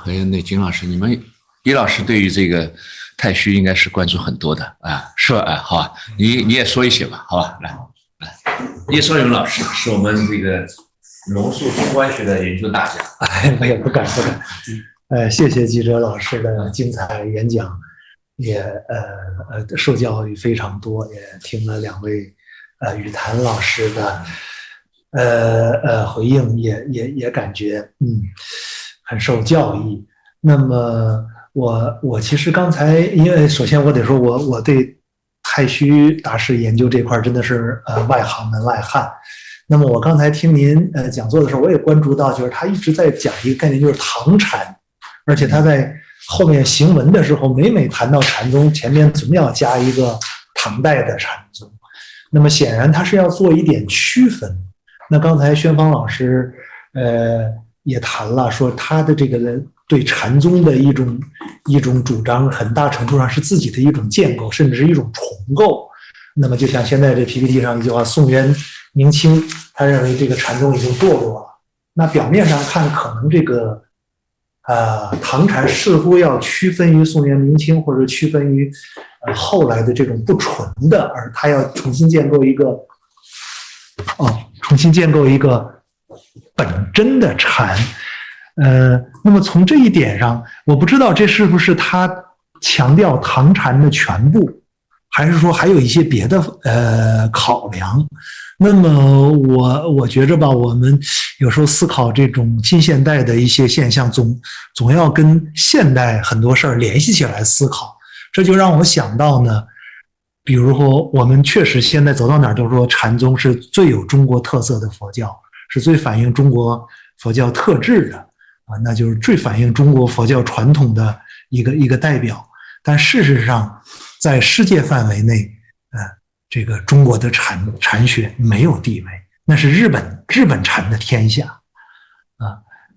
还有那金老师，你们叶老师对于这个太虚应该是关注很多的啊，是吧？好吧，你也说一些吧，好吧，来，叶绍勇老师是我们这个龙树中观学的研究大家。没有，不敢。谢谢记者老师的精彩演讲，也受教育非常多，也听了2位雨坛老师的回应，也感觉很受教益。那么我其实刚才，因为首先我得说我对太虚大师研究这块真的是外行门外汉。那么我刚才听您讲座的时候，我也关注到，就是他一直在讲一个概念，就是唐禅，而且他在后面行文的时候，每谈到禅宗，前面总要加一个唐代的禅宗。那么显然他是要做一点区分。那刚才宣芳老师也谈了，说他的这个对禅宗的一种主张，很大程度上是自己的一种建构，甚至是一种重构。那么就像现在这 PPT 上一句话，宋元明清，他认为这个禅宗已经堕落了。那表面上看，可能这个唐禅似乎要区分于宋元明清，或者区分于后来的这种不纯的，而他要重新建构一个本真的禅。那么从这一点上，我不知道这是不是他强调唐禅的全部，还是说还有一些别的考量。那么我觉着吧，我们有时候思考这种近现代的一些现象，总要跟现代很多事儿联系起来思考。这就让我想到呢，比如说我们确实现在走到哪儿都说禅宗是最有中国特色的佛教，是最反映中国佛教特质的那就是最反映中国佛教传统的一个代表。但事实上，在世界范围内，这个中国的禅学没有地位，那是日本禅的天下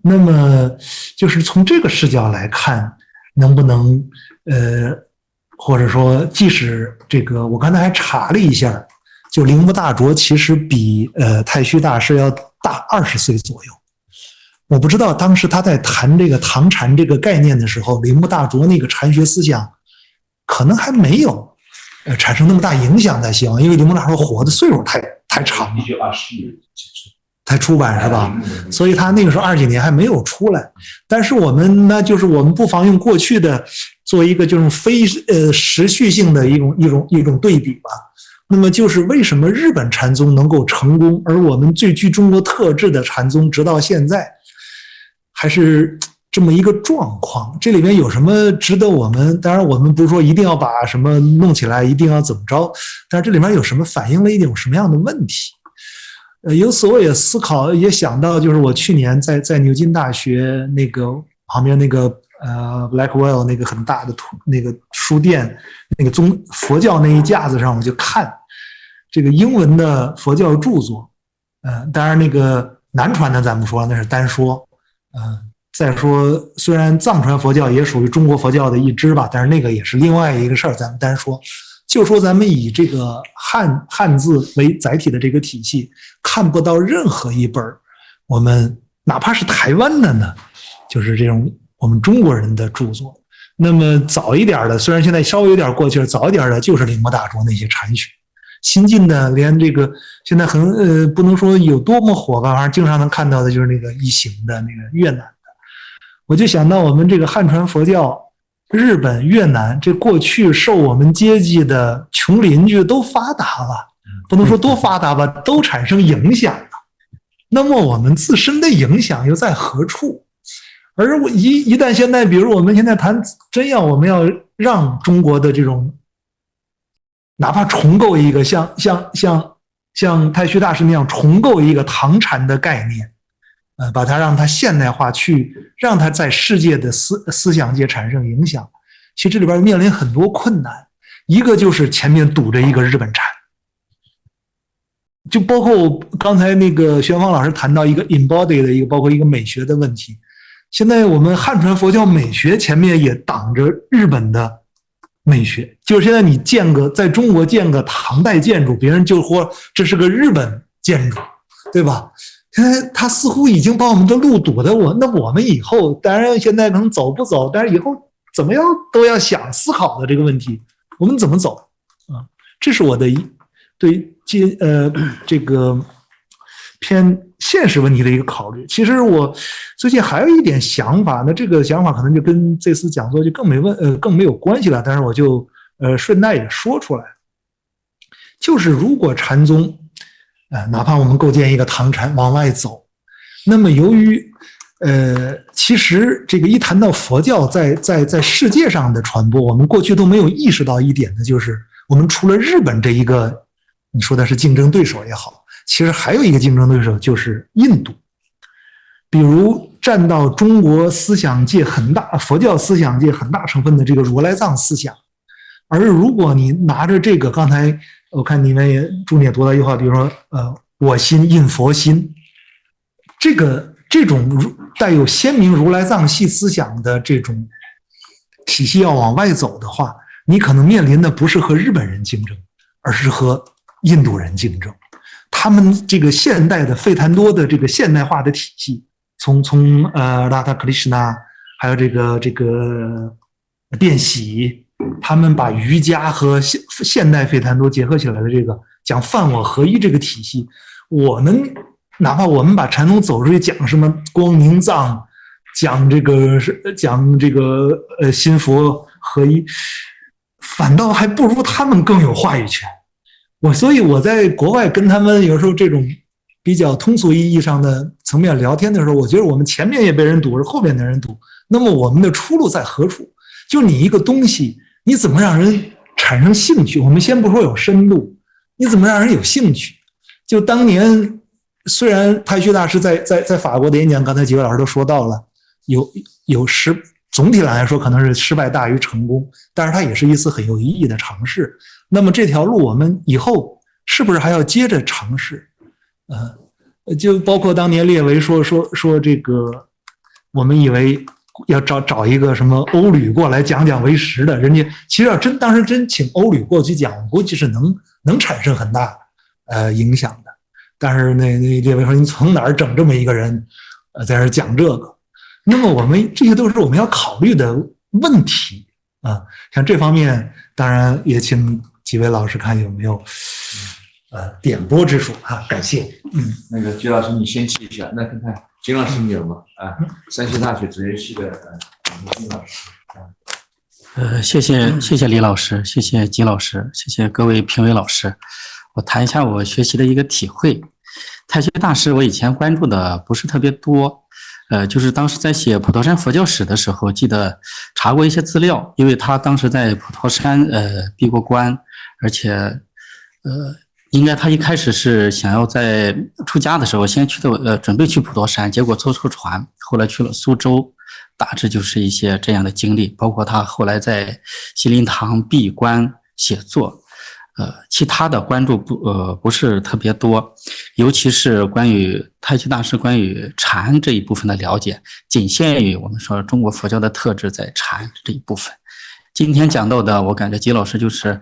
那么就是从这个视角来看，能不能或者说，即使这个我刚才还查了一下，就铃木大拙其实比太虚大师要大20岁左右。我不知道当时他在谈这个唐禅这个概念的时候，铃木大拙那个禅学思想可能还没有产生那么大影响在西方，因为铃木大拙活的岁数太长了，1920年才出版是吧？所以他那个时候20几年还没有出来。但是我们呢，就是我们不妨用过去的做一个这种非时序性的一种对比吧。那么就是为什么日本禅宗能够成功，而我们最具中国特质的禅宗直到现在还是这么一个状况？这里面有什么值得我们？当然我们不是说一定要把什么弄起来，一定要怎么着，但是这里面有什么反映了一种什么样的问题？由此我也思考，也想到，就是我去年在牛津大学那个旁边那个Blackwell 那个很大的那个书店，那个佛教那一架子上，我就看这个英文的佛教著作，当然那个南传的咱不说，那是单说，再说虽然藏传佛教也属于中国佛教的一支吧，但是那个也是另外一个事儿，咱们单说。就说咱们以这个汉字为载体的这个体系，看不到任何一本我们哪怕是台湾的呢，就是这种我们中国人的著作。那么早一点的，虽然现在稍微有点过去了，早一点的就是铃木大拙那些禅学。新进的连这个现在不能说有多么火吧，反正经常能看到的就是那个一行的那个越南的。我就想到我们这个汉传佛教，日本、越南这过去受我们阶级的穷邻居都发达了，不能说多发达吧，都产生影响了。那么我们自身的影响又在何处？而一旦现在，比如我们现在谈，真要我们要让中国的这种，哪怕重构一个像像太虚大师那样重构一个唐禅的概念，把它让它现代化，去让它在世界的思想界产生影响。其实这里边面临很多困难，一个就是前面堵着一个日本禅，就包括刚才那个玄芳老师谈到一个 embody 的一个，包括一个美学的问题。现在我们汉传佛教美学前面也挡着日本的美学，就是现在你在中国建个唐代建筑，别人就说这是个日本建筑，对吧？现在他似乎已经把我们的路堵得那我们以后当然现在可能走不走，但是以后怎么样都要想思考的这个问题，我们怎么走啊？这是我的对这个偏现实问题的一个考虑。其实我最近还有一点想法，那这个想法可能就跟这次讲座就更没有关系了，但是我就顺带也说出来，就是如果禅宗哪怕我们构建一个唐禅往外走，那么由于其实这个一谈到佛教在世界上的传播，我们过去都没有意识到一点的，就是我们除了日本这一个你说的是竞争对手也好，其实还有一个竞争对手就是印度。比如占到中国思想界佛教思想界很大成分的这个如来藏思想，而如果你拿着这个，刚才我看你们也重点读到一句话，比如说我心印佛心，这种带有鲜明如来藏系思想的这种体系要往外走的话，你可能面临的不是和日本人竞争，而是和印度人竞争。他们这个现代的费檀多的这个现代化的体系，从拉达克利什纳，还有这个辩喜，他们把瑜伽和现代费檀多结合起来的这个讲犯我合一这个体系，我们哪怕我们把禅宗走出去讲什么光明藏，讲这个心佛合一，反倒还不如他们更有话语权。所以我在国外跟他们有时候这种比较通俗意义上的层面聊天的时候，我觉得我们前面也被人堵，是后面的人堵，那么我们的出路在何处？就你一个东西，你怎么让人产生兴趣？我们先不说有深度，你怎么让人有兴趣？就当年虽然太虚大师在法国的演讲，刚才几位老师都说到了，总体来说可能是失败大于成功，但是它也是一次很有意义的尝试。那么这条路我们以后是不是还要接着尝试？就包括当年列维说这个，我们以为要找一个什么欧吕过来讲唯识的，人家其实当时真请欧吕过去讲，我估计是能产生很大影响的。但是那列维说你从哪儿整这么一个人在这讲这个？那么这些都是我们要考虑的问题啊。像这方面，当然也请几位老师看有没有点拨之处啊？感谢。那个鞠老师你先记一下，那看看金老师你有吗？山西大学哲学系的金老师。谢谢李老师，谢谢金老师，谢谢各位评委老师。我谈一下我学习的一个体会。太虚大师我以前关注的不是特别多，就是当时在写普陀山佛教史的时候，记得查过一些资料，因为他当时在普陀山闭过关，而且应该他一开始是想要在出家的时候先去的准备去普陀山，结果坐错船，后来去了苏州，大致就是一些这样的经历，包括他后来在锡林堂闭关写作。其他的关注不是特别多，尤其是关于太虚大师关于禅这一部分的了解，仅限于我们说中国佛教的特质在禅这一部分。今天讲到的，我感觉季老师就是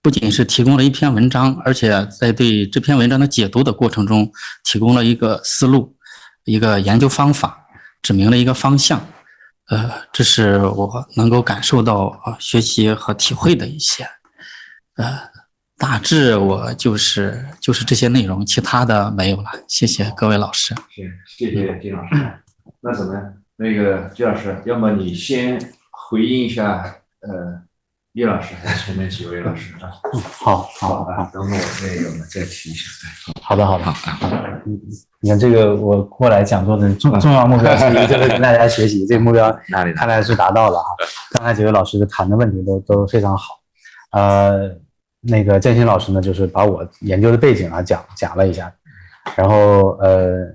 不仅是提供了一篇文章，而且在对这篇文章的解读的过程中，提供了一个思路，一个研究方法，指明了一个方向。这是我能够感受到学习和体会的一些。大致我就是这些内容，其他的没有了。谢谢各位老师。谢谢金老师。那怎么样？那个鞠老师，要么你先回应一下叶老师还是前面几位老师啊？好，等会我再提一下。好的。你看这个我过来讲座的重要目标是一个跟大家学习，这个目标看来是达到了哈。刚才几位老师谈的问题都非常好。那个建新老师呢，就是把我研究的背景啊讲了一下，然后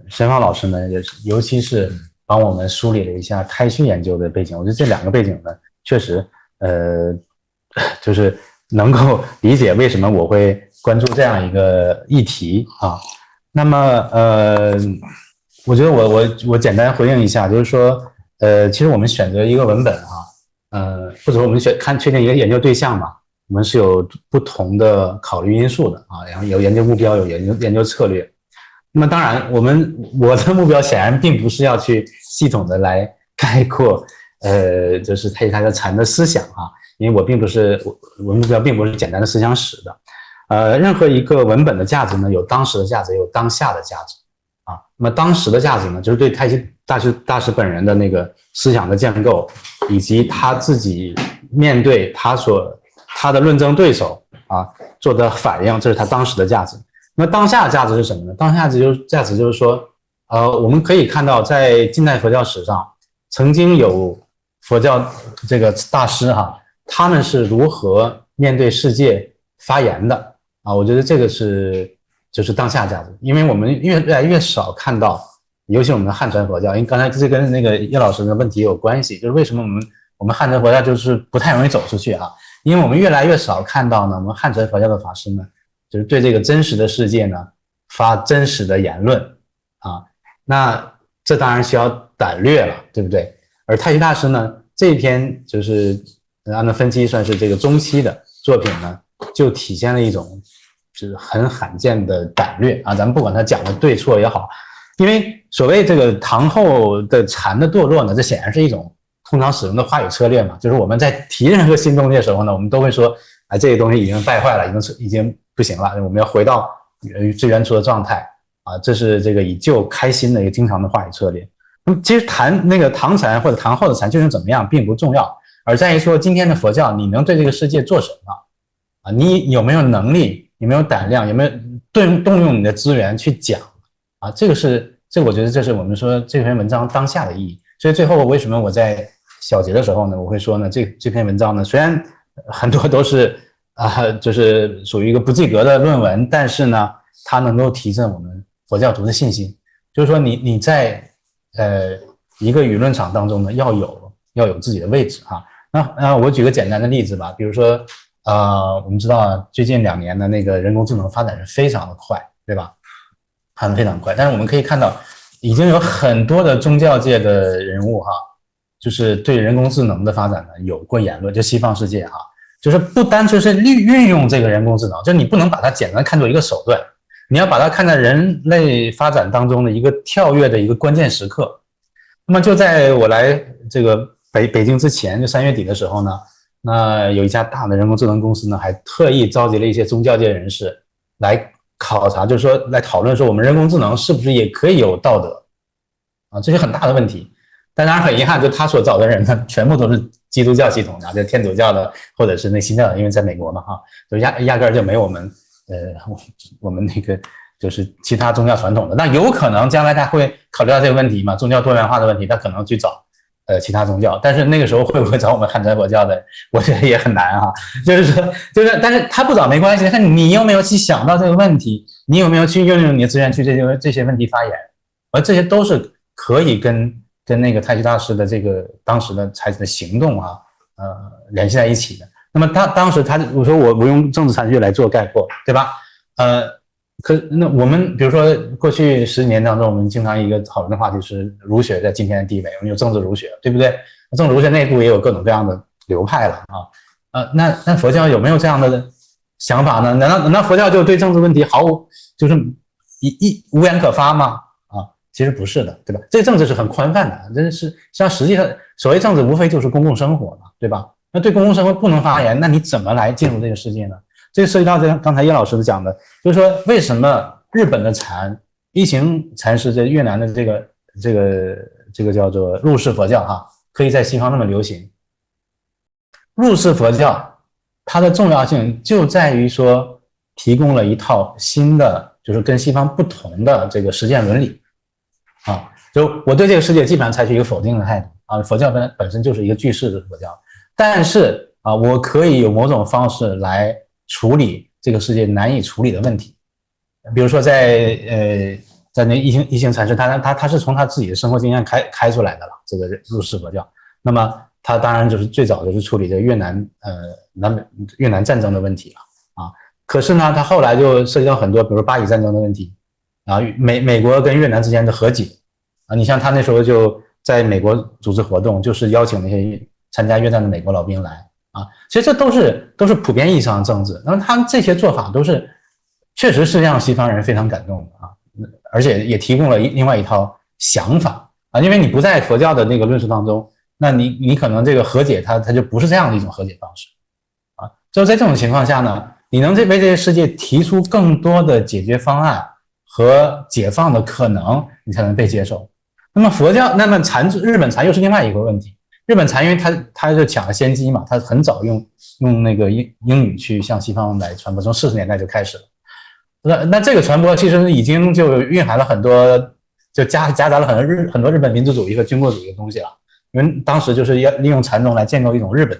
申芳老师呢，也是尤其是帮我们梳理了一下太虚研究的背景。我觉得这2个背景呢，确实就是能够理解为什么我会关注这样一个议题啊。那么我觉得我简单回应一下，就是说其实我们选择一个文本啊，或者我们确定一个研究对象嘛，我们是有不同的考虑因素的啊，然后有研究目标，有研究策略。那么当然我的目标显然并不是要去系统的来概括就是太虚禅的思想啊，因为我目标并不是简单的思想史的。任何一个文本的价值呢，有当时的价值，也有当下的价值啊。那么当时的价值呢，就是对太虚大师本人的那个思想的建构，以及他自己面对他的论证对手啊做的反应，这是他当时的价值。那么当下的价值是什么呢？当下价值就是说，我们可以看到在近代佛教史上，曾经有佛教这个大师他们是如何面对世界发言的啊？我觉得这个就是当下价值，因为我们越来越少看到，尤其我们汉传佛教，因为刚才这跟那个叶老师的问题有关系，就是为什么我们汉传佛教就是不太容易走出去啊？因为我们越来越少看到呢，我们汉传佛教的法师呢，就是对这个真实的世界呢发真实的言论啊，那这当然需要胆略了，对不对？而太虚大师呢，这一篇就是按照分期算是这个中期的作品呢，就体现了一种就是很罕见的胆略啊，咱们不管他讲的对错也好，因为所谓这个唐后的禅的堕落呢，这显然是一种通常使用的话语策略嘛，就是我们在提任何新东西的时候呢，我们都会说，这个东西已经败坏了，已经不行了，我们要回到最原初的状态啊，这是这个以旧开新的一个经常的话语策略。那么其实谈那个唐禅或者唐后的禅究竟怎么样并不重要，而在于说今天的佛教你能对这个世界做什么啊？你有没有能力，有没有胆量，有没有动用你的资源去讲啊？这我觉得这是我们说这篇文章当下的意义。所以最后为什么我在小结的时候呢，我会说呢，这篇文章呢，虽然很多都是就是属于一个不及格的论文，但是呢，它能够提振我们佛教徒的信心。就是说你在一个舆论场当中呢，要有自己的位置哈。那我举个简单的例子吧，比如说我们知道最近2年的那个人工智能发展是非常的快，对吧？发展非常快，但是我们可以看到，已经有很多的宗教界的人物就是对人工智能的发展呢有过言论，就西方世界就是不单纯是运用这个人工智能，就你不能把它简单看作一个手段，你要把它看在人类发展当中的一个跳跃的一个关键时刻。那么就在我来这个北京之前，就3月底的时候呢，那有一家大的人工智能公司呢，还特意召集了一些宗教界人士来考察，就是说来讨论说我们人工智能是不是也可以有道德啊？这是很大的问题。但当然很遗憾，就他所找的人呢，全部都是基督教系统的，就天主教的或者是那新教的，因为在美国嘛就压根儿就没有我们那个就是其他宗教传统的。那有可能将来他会考虑到这个问题嘛，宗教多元化的问题，他可能去找其他宗教，但是那个时候会不会找我们汉传佛教的，我觉得也很难就是但是他不找没关系，看你有没有去想到这个问题，你有没有去运用你的资源去这些问题发言，而这些都是可以跟那个太虚大师的这个当时的采取的行动联系在一起的。那么当时我说我用政治禅学来做概括，对吧？那我们比如说过去10年当中，我们经常一个讨论的话题是儒学在今天的地位，我们有政治儒学，对不对？政治儒学内部也有各种各样的流派了那佛教有没有这样的想法呢？难道佛教就对政治问题就是无言可发吗？其实不是的，对吧？这政治是很宽泛的，这是像实际上所谓政治无非就是公共生活嘛，对吧？那对公共生活不能发言，那你怎么来进入这个世界呢？这涉及到刚才叶老师讲的，就是说为什么日本的一行禅师在越南的这个叫做入世佛教可以在西方那么流行。入世佛教它的重要性就在于说提供了一套新的，就是跟西方不同的这个实践伦理就我对这个世界基本上采取一个否定的态度佛教本身就是一个句式的佛教，但是我可以有某种方式来处理这个世界难以处理的问题。比如说在那一行禅师，他是从他自己的生活经验开出来的了，这个入世佛教。那么他当然就是最早就是处理这个越南战争的问题了啊。可是呢，他后来就涉及到很多，比如巴以战争的问题啊，美国跟越南之间的和解啊。你像他那时候就在美国组织活动，就是邀请那些参加越战的美国老兵来啊。其实这都是普遍意义上的政治。那么他们这些做法都是确实是让西方人非常感动的啊，而且也提供了另外一套想法啊。因为你不在佛教的那个论述当中，那你可能这个和解它就不是这样的一种和解方式啊。就在这种情况下呢，你能为这些世界提出更多的解决方案和解放的可能，你才能被接受。那么日本禅又是另外一个问题。日本禅因为它就抢了先机嘛，它很早用那个英语去向西方来传播，从40年代就开始了。那这个传播其实已经就蕴含了很多，就夹杂了很多日本民族主义和军国主义的东西了。因为当时就是要利用禅宗来建构一种日本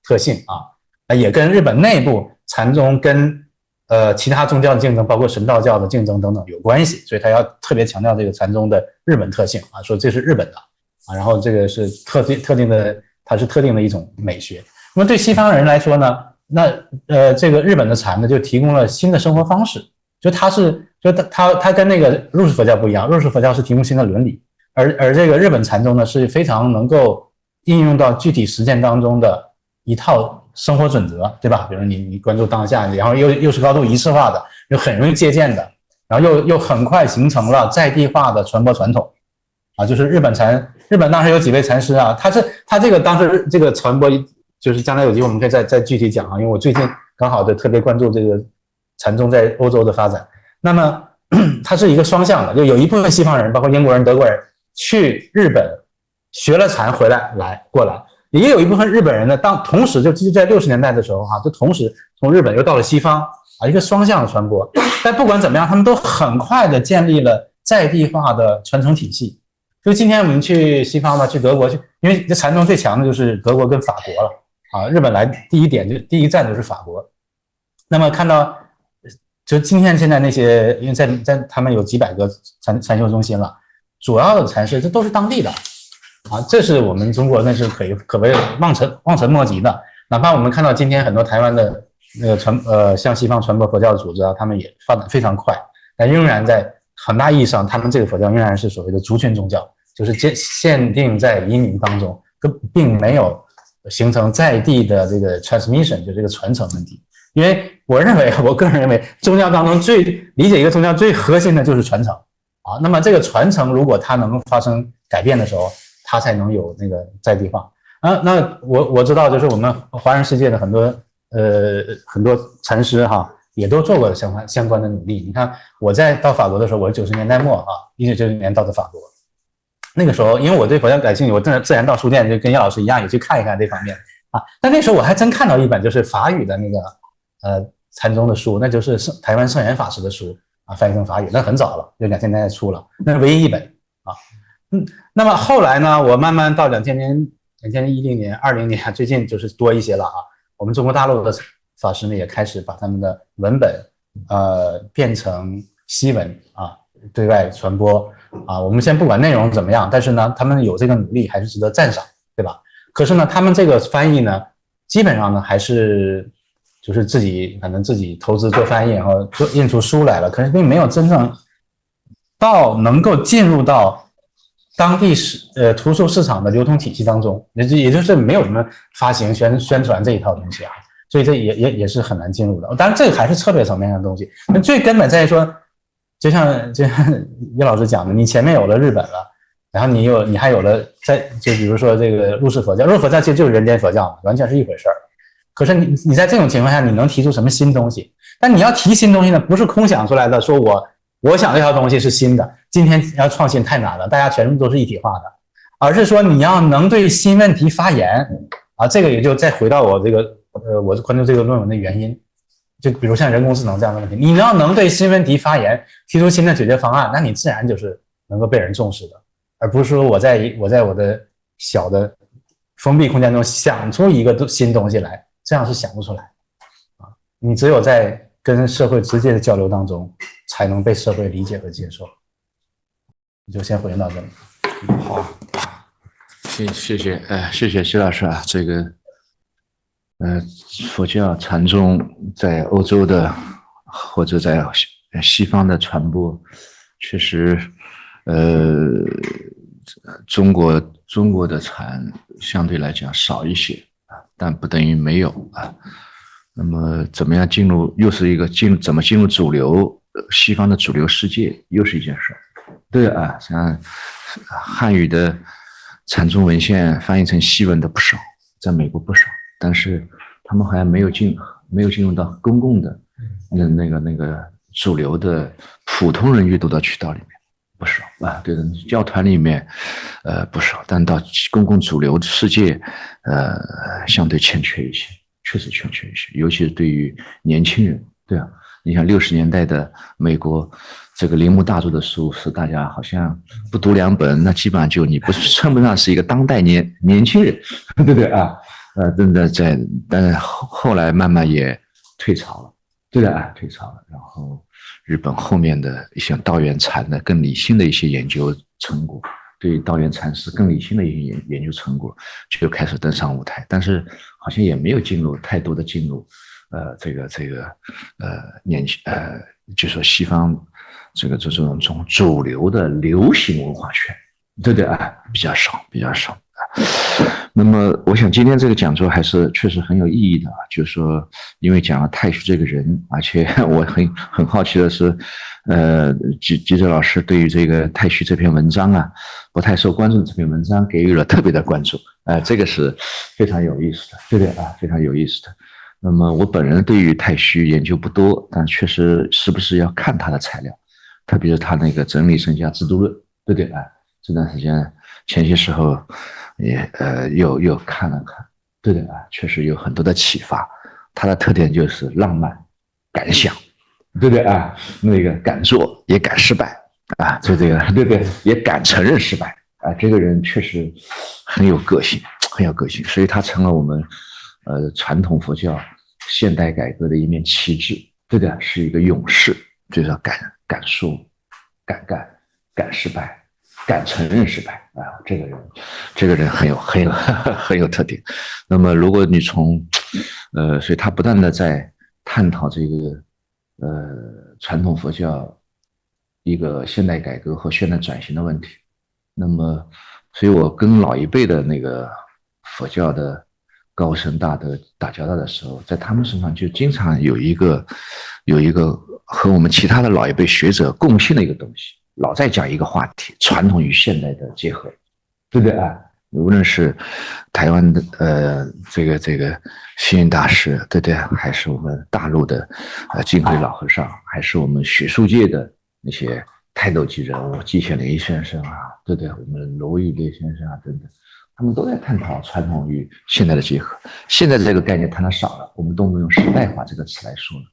特性啊，也跟日本内部禅宗跟其他宗教的竞争，包括神道教的竞争等等有关系，所以他要特别强调这个禅宗的日本特性啊，说这是日本的啊，然后这个是特定的，它是特定的一种美学。那么对西方人来说呢，那这个日本的禅呢就提供了新的生活方式，就它跟那个入世佛教不一样，入世佛教是提供新的伦理。而这个日本禅宗呢，是非常能够应用到具体实践当中的一套生活准则，对吧？比如你关注当下，然后又是高度仪式化的，又很容易借鉴的，然后又很快形成了在地化的传播传统啊。就是日本当时有几位禅师啊，他这个当时这个传播，就是将来有机会我们可以再具体讲啊，因为我最近刚好就特别关注这个禅宗在欧洲的发展。那么它是一个双向的，就有一部分西方人，包括英国人、德国人，去日本学了禅回过来，也有一部分日本人呢，同时就在60年代的时候就同时从日本又到了西方啊，一个双向的传播。但不管怎么样，他们都很快的建立了在地化的传承体系。就今天我们去西方呢，去德国去，因为这禅宗最强的就是德国跟法国了啊。日本来第一站就是法国。那么看到就现在那些，因为在他们有几百个禅修中心了。主要的禅师这都是当地的啊，这是我们中国那是可谓望尘莫及的。哪怕我们看到今天很多台湾的那个向西方传播佛教的组织啊，他们也发展非常快，但仍然在很大意义上，他们这个佛教仍然是所谓的族群宗教，就是限定在移民当中，并没有形成在地的这个 transmission， 就这个传承问题。因为我个人认为，宗教当中理解一个宗教最核心的就是传承。啊，那么这个传承如果它能发生改变的时候，它才能有那个在地化啊。那我知道，就是我们华人世界的很多禅师也都做过相关的努力。你看我到法国的时候，我是90年代末1990年到的法国，那个时候因为我对佛教感兴趣，我自然到书店就跟叶老师一样也去看一看这方面啊。但那时候我还真看到一本就是法语的那个禅宗的书，那就是台湾圣严法师的书。翻译成法语，那很早了，就2000年代出了，那是唯一一本啊。那么后来呢，我慢慢到2010年、2020年，最近就是多一些了我们中国大陆的法师呢，也开始把他们的文本变成西文对外传播我们先不管内容怎么样，但是呢，他们有这个努力还是值得赞赏，对吧？可是呢，他们这个翻译呢，基本上呢还是。就是可能自己投资做翻译，然后印出书来了，可是并没有真正能够进入到当地图书市场的流通体系当中，也就是没有什么发行宣传这一套东西所以这也是很难进入的。当然这个还是策略层面上的东西，那最根本在于说，就像叶老师讲的，你前面有了日本了，然后你还有了就比如说这个入世佛教其实就是人间佛教嘛，完全是一回事儿。可是你在这种情况下，你能提出什么新东西？但你要提新东西呢，不是空想出来的，说我想这套东西是新的，今天要创新太难了，大家全部都是一体化的，而是说你要能对新问题发言这个也就再回到我这个我关注这个论文的原因，就比如像人工智能这样的问题，你要能对新问题发言，提出新的解决方案，那你自然就是能够被人重视的，而不是说我在我的小的封闭空间中想出一个新东西来。这样是想不出来你只有在跟社会直接的交流当中，才能被社会理解和接受。你就先回应到这里。好，谢谢徐老师啊，这个佛教禅宗在欧洲的或者在西方的传播，确实中国的禅相对来讲少一些啊，但不等于没有啊。那么怎么样进入，又是一个怎么进入主流西方的主流世界，又是一件事儿。对啊，像汉语的禅宗文献翻译成西文的不少，在美国不少，但是他们还没有进入到公共的那个主流的普通人阅读的渠道里面不少啊，对的，教团里面不少，但到公共主流世界相对欠缺一些，确实欠缺一些，尤其是对于年轻人，对啊，你像60年代的美国。这个铃木大作的书是大家好像不读2本，那基本上就你称不上是一个当代年轻人，对不对啊？真的但是后来慢慢也退潮了，对的啊，退潮了。然后日本后面的一些道元禅的更理性的一些研究成果，对于道元禅师更理性的一些研究成果就开始登上舞台，但是好像也没有太多的进入就说西方这种主流的流行文化圈，对对啊，比较少。那么我想今天这个讲座还是确实很有意义的啊，就是说因为讲了太虚这个人，而且我很好奇的是，吉泽老师对于这个太虚这篇文章啊，不太受关注的这篇文章给予了特别的关注，这个是非常有意思的，对对啊，非常有意思的。那么我本人对于太虚研究不多，但确实是不是要看他的材料，特别是他那个整理身家制度论，对对啊，这段时间前些时候也又看了看，对对啊，确实有很多的启发。他的特点就是浪漫、敢想，对对啊，那个敢做也敢失败啊，这个对对，也敢承认失败啊，这个人确实很有个性，所以他成了我们传统佛教现代改革的一面旗帜，对的，是一个勇士，就是要敢说、敢干、敢失败、敢承认失败啊！这个人很有特点。那么，如果你从所以他不断的在探讨这个传统佛教一个现代改革和现代转型的问题。那么，所以我跟老一辈的那个佛教的高僧大德打交道的时候，在他们身上就经常有一个和我们其他的老一辈学者共性的一个东西，老在讲一个话题：传统与现代的结合，对不对啊？无论是台湾的这个星云大师，对不对？还是我们大陆的金辉老和尚，还是我们学术界的那些泰斗级人物，季羡林先生啊，对不对？我们罗玉烈先生啊，等等。他们都在探讨传统与现代的结合。现在这个概念谈的少了，我们都能用时代化这个词来说了。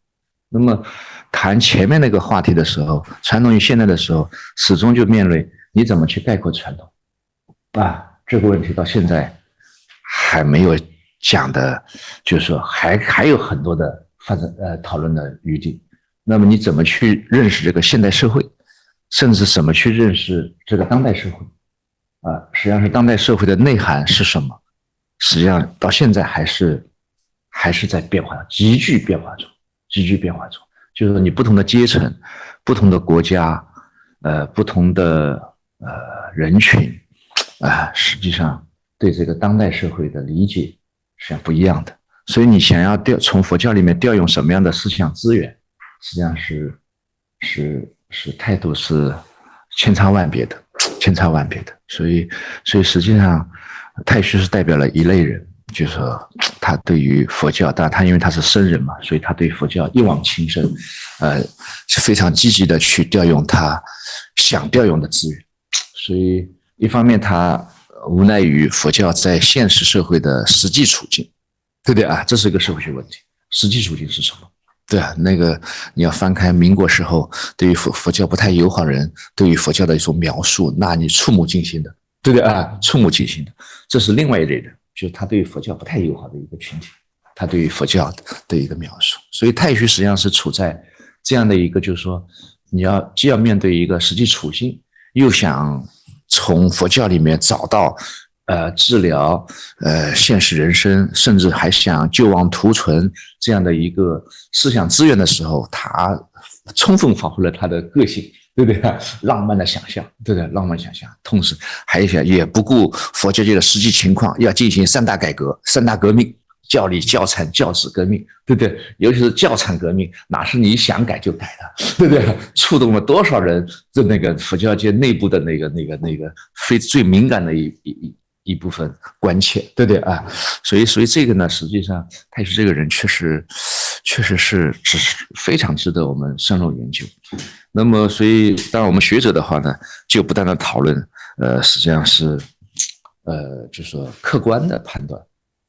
那么谈前面那个话题的时候，传统与现代的时候，始终就面临你怎么去概括传统啊？这个问题到现在还没有讲的，就是说还有很多的讨论的余地。那么你怎么去认识这个现代社会，甚至怎么去认识这个当代社会？实际上是当代社会的内涵是什么？实际上到现在还是在变化，急剧变化中。就是说你不同的阶层、不同的国家、不同的人群，实际上对这个当代社会的理解实际上不一样的。所以你想要从佛教里面调用什么样的思想资源，实际上是态度是千差万别的。所以实际上太虚是代表了一类人，就是说他对于佛教，当然他因为他是僧人嘛，所以他对佛教一往情深，是非常积极的去调用他想调用的资源。所以一方面他无奈于佛教在现实社会的实际处境，对不对啊？这是一个社会学问题，实际处境是什么？对啊，那个你要翻开民国时候对于佛教不太友好人对于佛教的一种描述，那你触目惊心的，对不对啊？触目惊心的，这是另外一类人，就是他对于佛教不太友好的一个群体，他对于佛教的一个描述。所以太虚实际上是处在这样的一个，就是说你既要面对一个实际处境，又想从佛教里面找到治疗现实人生，甚至还想救亡图存这样的一个思想资源的时候，他充分发挥了他的个性，对不对？浪漫的想象，对不对？浪漫想象，同时还想也不顾佛教界的实际情况，要进行3大改革、3大革命。教理、教产、教旨革命，对不对？尤其是教产革命，哪是你想改就改的，对不对？触动了多少人的那个佛教界内部的那个最敏感的一部分关切，对不对啊？所以这个呢，实际上太虚这个人确实是非常值得我们深入研究。那么，所以当然我们学者的话呢，就不断的讨论，实际上是就是说客观的判断。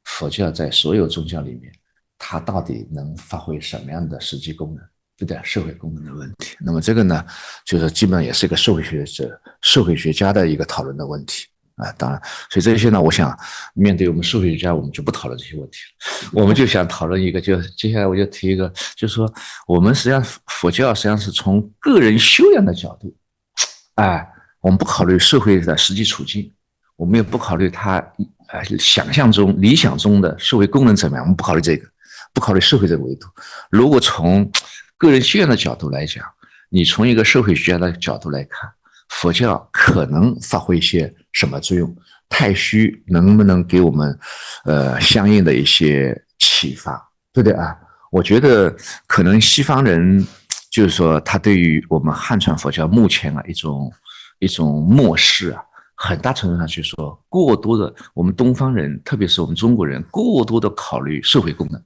佛教在所有宗教里面，它到底能发挥什么样的实际功能，对不对？社会功能的问题。那么这个呢，就是基本上也是一个社会学家的一个讨论的问题啊。当然，所以这些呢，我想面对我们社会学家，我们就不讨论这些问题了，我们就想讨论一个，就接下来我就提一个，就是说我们实际上佛教实际上是从个人修养的角度，我们不考虑社会的实际处境。我们也不考虑他想象中、理想中的社会功能怎么样，我们不考虑这个，不考虑社会这个维度。如果从个人修养的角度来讲，你从一个社会学家的角度来看，佛教可能发挥一些什么作用？太虚能不能给我们相应的一些启发，对不对啊？我觉得可能西方人就是说，他对于我们汉传佛教目前一种漠视啊。很大程度上去说，过多的我们东方人，特别是我们中国人，过多的考虑社会功能，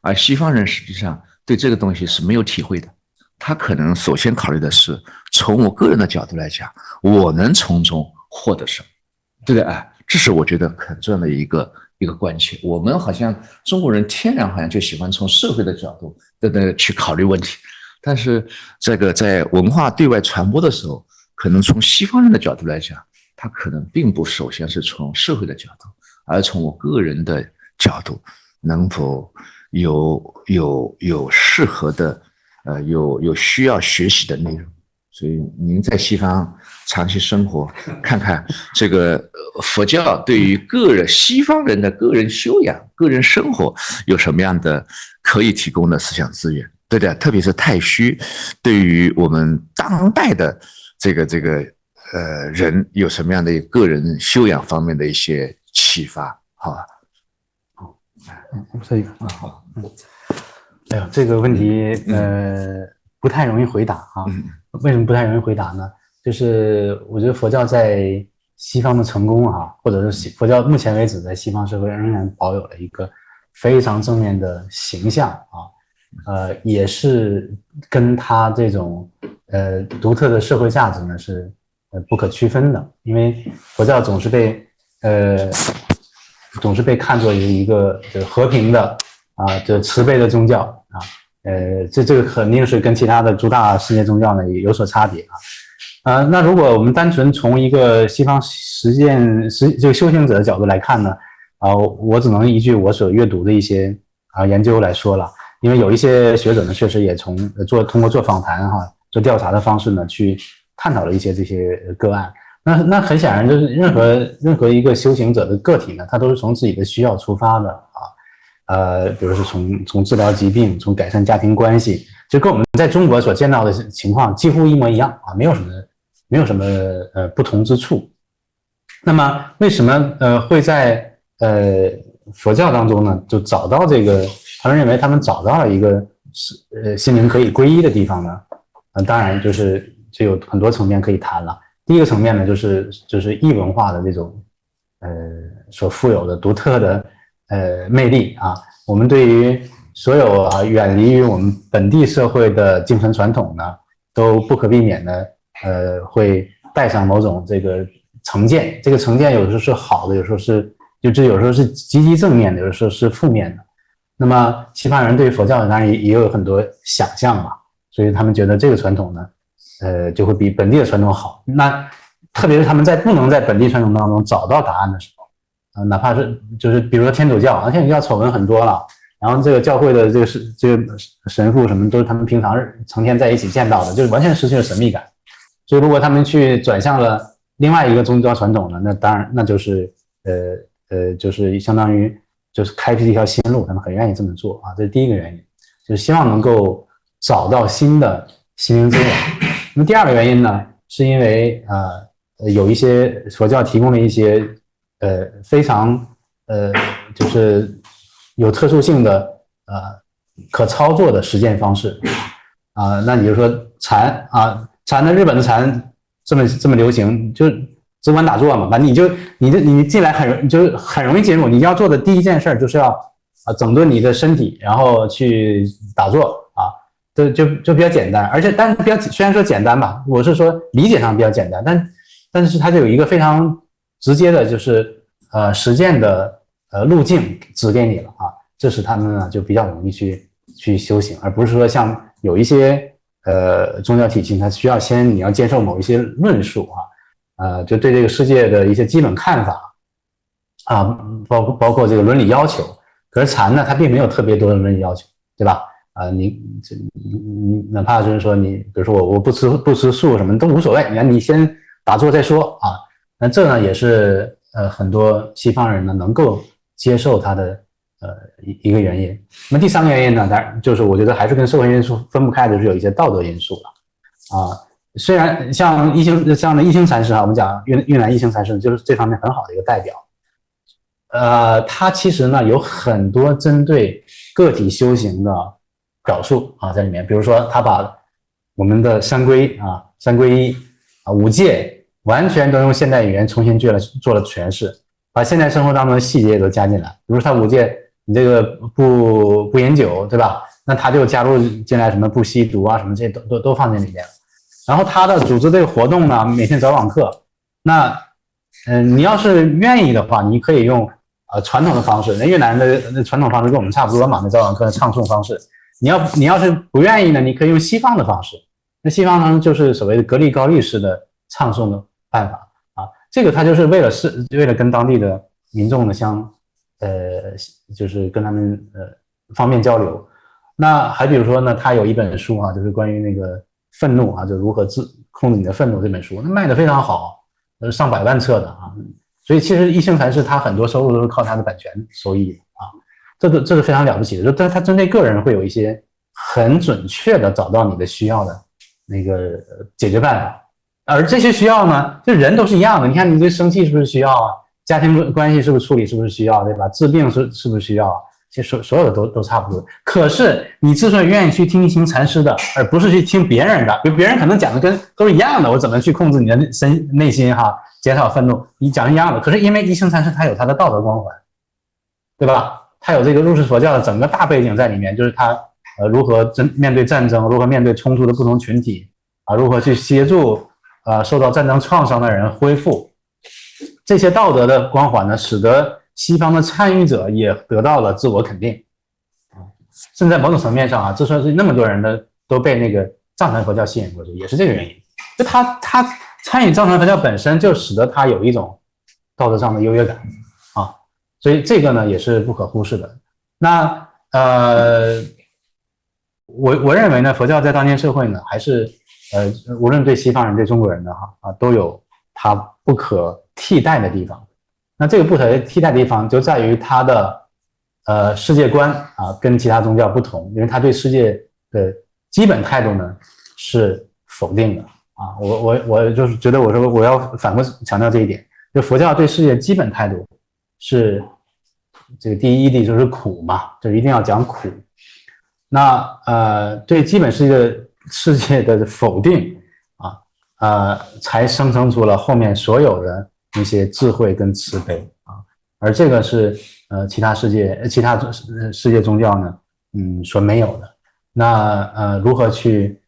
而西方人实际上对这个东西是没有体会的。他可能首先考虑的是，从我个人的角度来讲，我能从中获得什么，对不对？这是我觉得很重要的一个关切。我们好像中国人天然好像就喜欢从社会的角度去考虑问题，但是这个在文化对外传播的时候，可能从西方人的角度来讲。他可能并不首先是从社会的角度，而从我个人的角度，能否有适合的有需要学习的内容。所以您在西方长期生活，看看这个佛教对于西方人的个人修养、个人生活有什么样的可以提供的思想资源，对不对？特别是太虚对于我们当代的这个人有什么样的个人修养方面的一些启发？好吧？好，哎呦，这个问题不太容易回答啊。为什么不太容易回答呢？就是我觉得佛教在西方的成功啊，或者是佛教目前为止在西方社会仍然保有了一个非常正面的形象啊，也是跟它这种独特的社会价值呢是不可区分的。因为佛教总是被看作一个和平的这慈悲的宗教啊。这个肯定是跟其他的诸大世界宗教呢也有所差别啊。那如果我们单纯从一个西方这个修行者的角度来看呢，我只能依据我所阅读的一些研究来说了。因为有一些学者呢，确实也通过做访谈做调查的方式呢，去探讨了一些这些个案。那很显然，就是任何一个修行者的个体呢，他都是从自己的需要出发的比如说从治疗疾病，从改善家庭关系，就跟我们在中国所见到的情况几乎一模一样没有什么不同之处。那么为什么会在佛教当中呢，就找到这个，他们认为他们找到了一个心灵可以归一的地方呢？当然就有很多层面可以谈了。第一个层面呢，就是异文化的这种所富有的独特的魅力我们对于所有远离于我们本地社会的精神传统呢，都不可避免的会带上某种这个成见。这个成见有时候是好的，有时候是有时候是积极正面的，有时候是负面的。那么西方人对佛教当然也有很多想象嘛，所以他们觉得这个传统呢就会比本地的传统好。那特别是他们不能在本地传统当中找到答案的时候哪怕是就是比如说天主教丑闻很多了，然后这个教会的这个神父什么都是他们平常成天在一起见到的，就是完全失去了神秘感。所以如果他们去转向了另外一个宗教传统呢，那当然那就是就是相当于就是开辟一条新路，他们很愿意这么做啊，这是第一个原因，就是希望能够找到新的心灵资源。那么第二个原因呢，是因为有一些佛教提供了一些非常就是有特殊性的可操作的实践方式啊，那你就说禅啊，禅的日本的禅这么流行，就只管打坐嘛，反正你进来很容易进入，你要做的第一件事就是要整顿你的身体，然后去打坐啊，就比较简单，但是虽然说简单吧，我是说理解上比较简单，但是它就有一个非常直接的，就是实践的路径指给你了啊，这使他们呢就比较容易去修行，而不是说像有一些宗教体系，它需要你要接受某一些论述啊，就对这个世界的一些基本看法啊，包括这个伦理要求。可是禅呢，它并没有特别多的伦理要求，对吧？你哪怕就是说比如说我不吃素什么都无所谓，你先打坐再说啊。那这呢也是很多西方人呢能够接受它的一个原因。那么第三个原因呢，当然就是我觉得还是跟社会因素分不开的，就是有一些道德因素了啊。虽然像一星禅师啊，我们讲越南一星禅师就是这方面很好的一个代表。他其实呢有很多针对个体修行的表述啊在里面，比如说他把我们的三皈依五戒完全都用现代语言重新做了诠释，把现代生活当中的细节也都加进来。比如他五戒，你这个不饮酒，对吧？那他就加入进来什么不吸毒啊，什么这些都放进里面了。然后他的组织这个活动呢，每天早晚课。那你要是愿意的话，你可以用传统的方式，那越南的传统方式跟我们差不多嘛，那早晚课的唱诵方式。你要是不愿意呢，你可以用西方的方式。那西方呢，就是所谓的格力高力式的唱诵的办法啊。这个他就是为了跟当地的民众呢就是跟他们方便交流。那还比如说呢，他有一本书啊，就是关于那个愤怒啊，就如何控制你的愤怒这本书，那卖的非常好，上百万册的啊。所以其实一星禅师他很多收入都是靠他的版权收益啊，这是非常了不起的。就他针对个人会有一些很准确的找到你的需要的那个解决办法，而这些需要呢，就人都是一样的。你看你这生气是不是需要啊？家庭关系是不是处理是不是需要，对吧？治病是不是需要啊？其实所有的都差不多。可是你之所以愿意去听一星禅师的，而不是去听别人的，比如别人可能讲的都是一样的，我怎么去控制你的内心哈，减少愤怒，你讲一样的。可是因为一星禅师他有他的道德光环，对吧？他有这个入世佛教的整个大背景在里面，就是他如何面对战争，如何面对冲突的不同群体啊，如何去协助受到战争创伤的人恢复。这些道德的光环呢，使得西方的参与者也得到了自我肯定。甚至在某种层面上啊，之所以那么多人都被那个藏传佛教吸引过去，也是这个原因。就他参与藏传佛教本身就使得他有一种道德上的优越感啊，所以这个呢也是不可忽视的。那我认为呢，佛教在当今社会呢，还是无论对西方人对中国人的都有它不可替代的地方。那这个不可替代的地方就在于它的世界观啊跟其他宗教不同，因为它对世界的基本态度呢是否定的啊。我就是觉得我要反复强调这一点，就佛教对世界基本态度是这个第一义就是苦嘛，就一定要讲苦。那对基本世界的否定啊，才生成出了后面所有的一些智慧跟慈悲啊，而这个是其他世界宗教呢所没有的。那如何去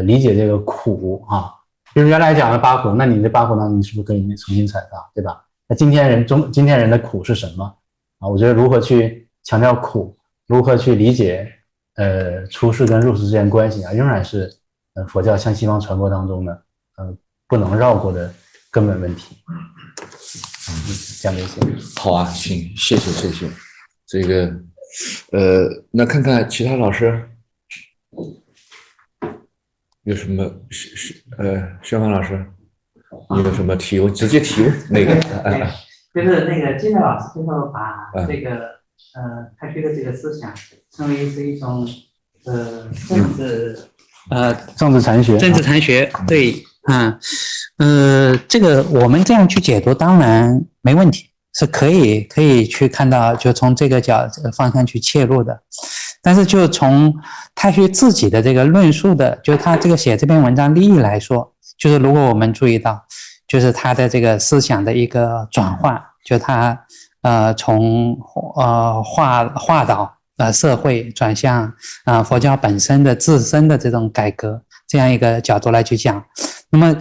理解这个苦啊？比如原来讲的八苦，那你这八苦呢，你是不是可以重新阐发，对吧？那今天人的苦是什么啊？我觉得如何去强调苦，如何去理解出世跟入世之间关系啊，仍然是佛教向西方传播当中呢不能绕过的根本问题。讲这些。好啊，行，谢谢。这个那看看其他老师有什么宣芳老师，你有什么提问？直接提问那个。就是那个金德老师最后把这个太虚的这个思想称为是一种政治禅学，政治禅学，对，这个我们这样去解读当然没问题，是可以去看到，就从这个方向去切入的。但是就从太虚自己的这个论述的，就他这个写这篇文章立意来说，就是如果我们注意到，就是他的这个思想的一个转换，就他从化导社会转向佛教本身的自身的这种改革这样一个角度来去讲，那么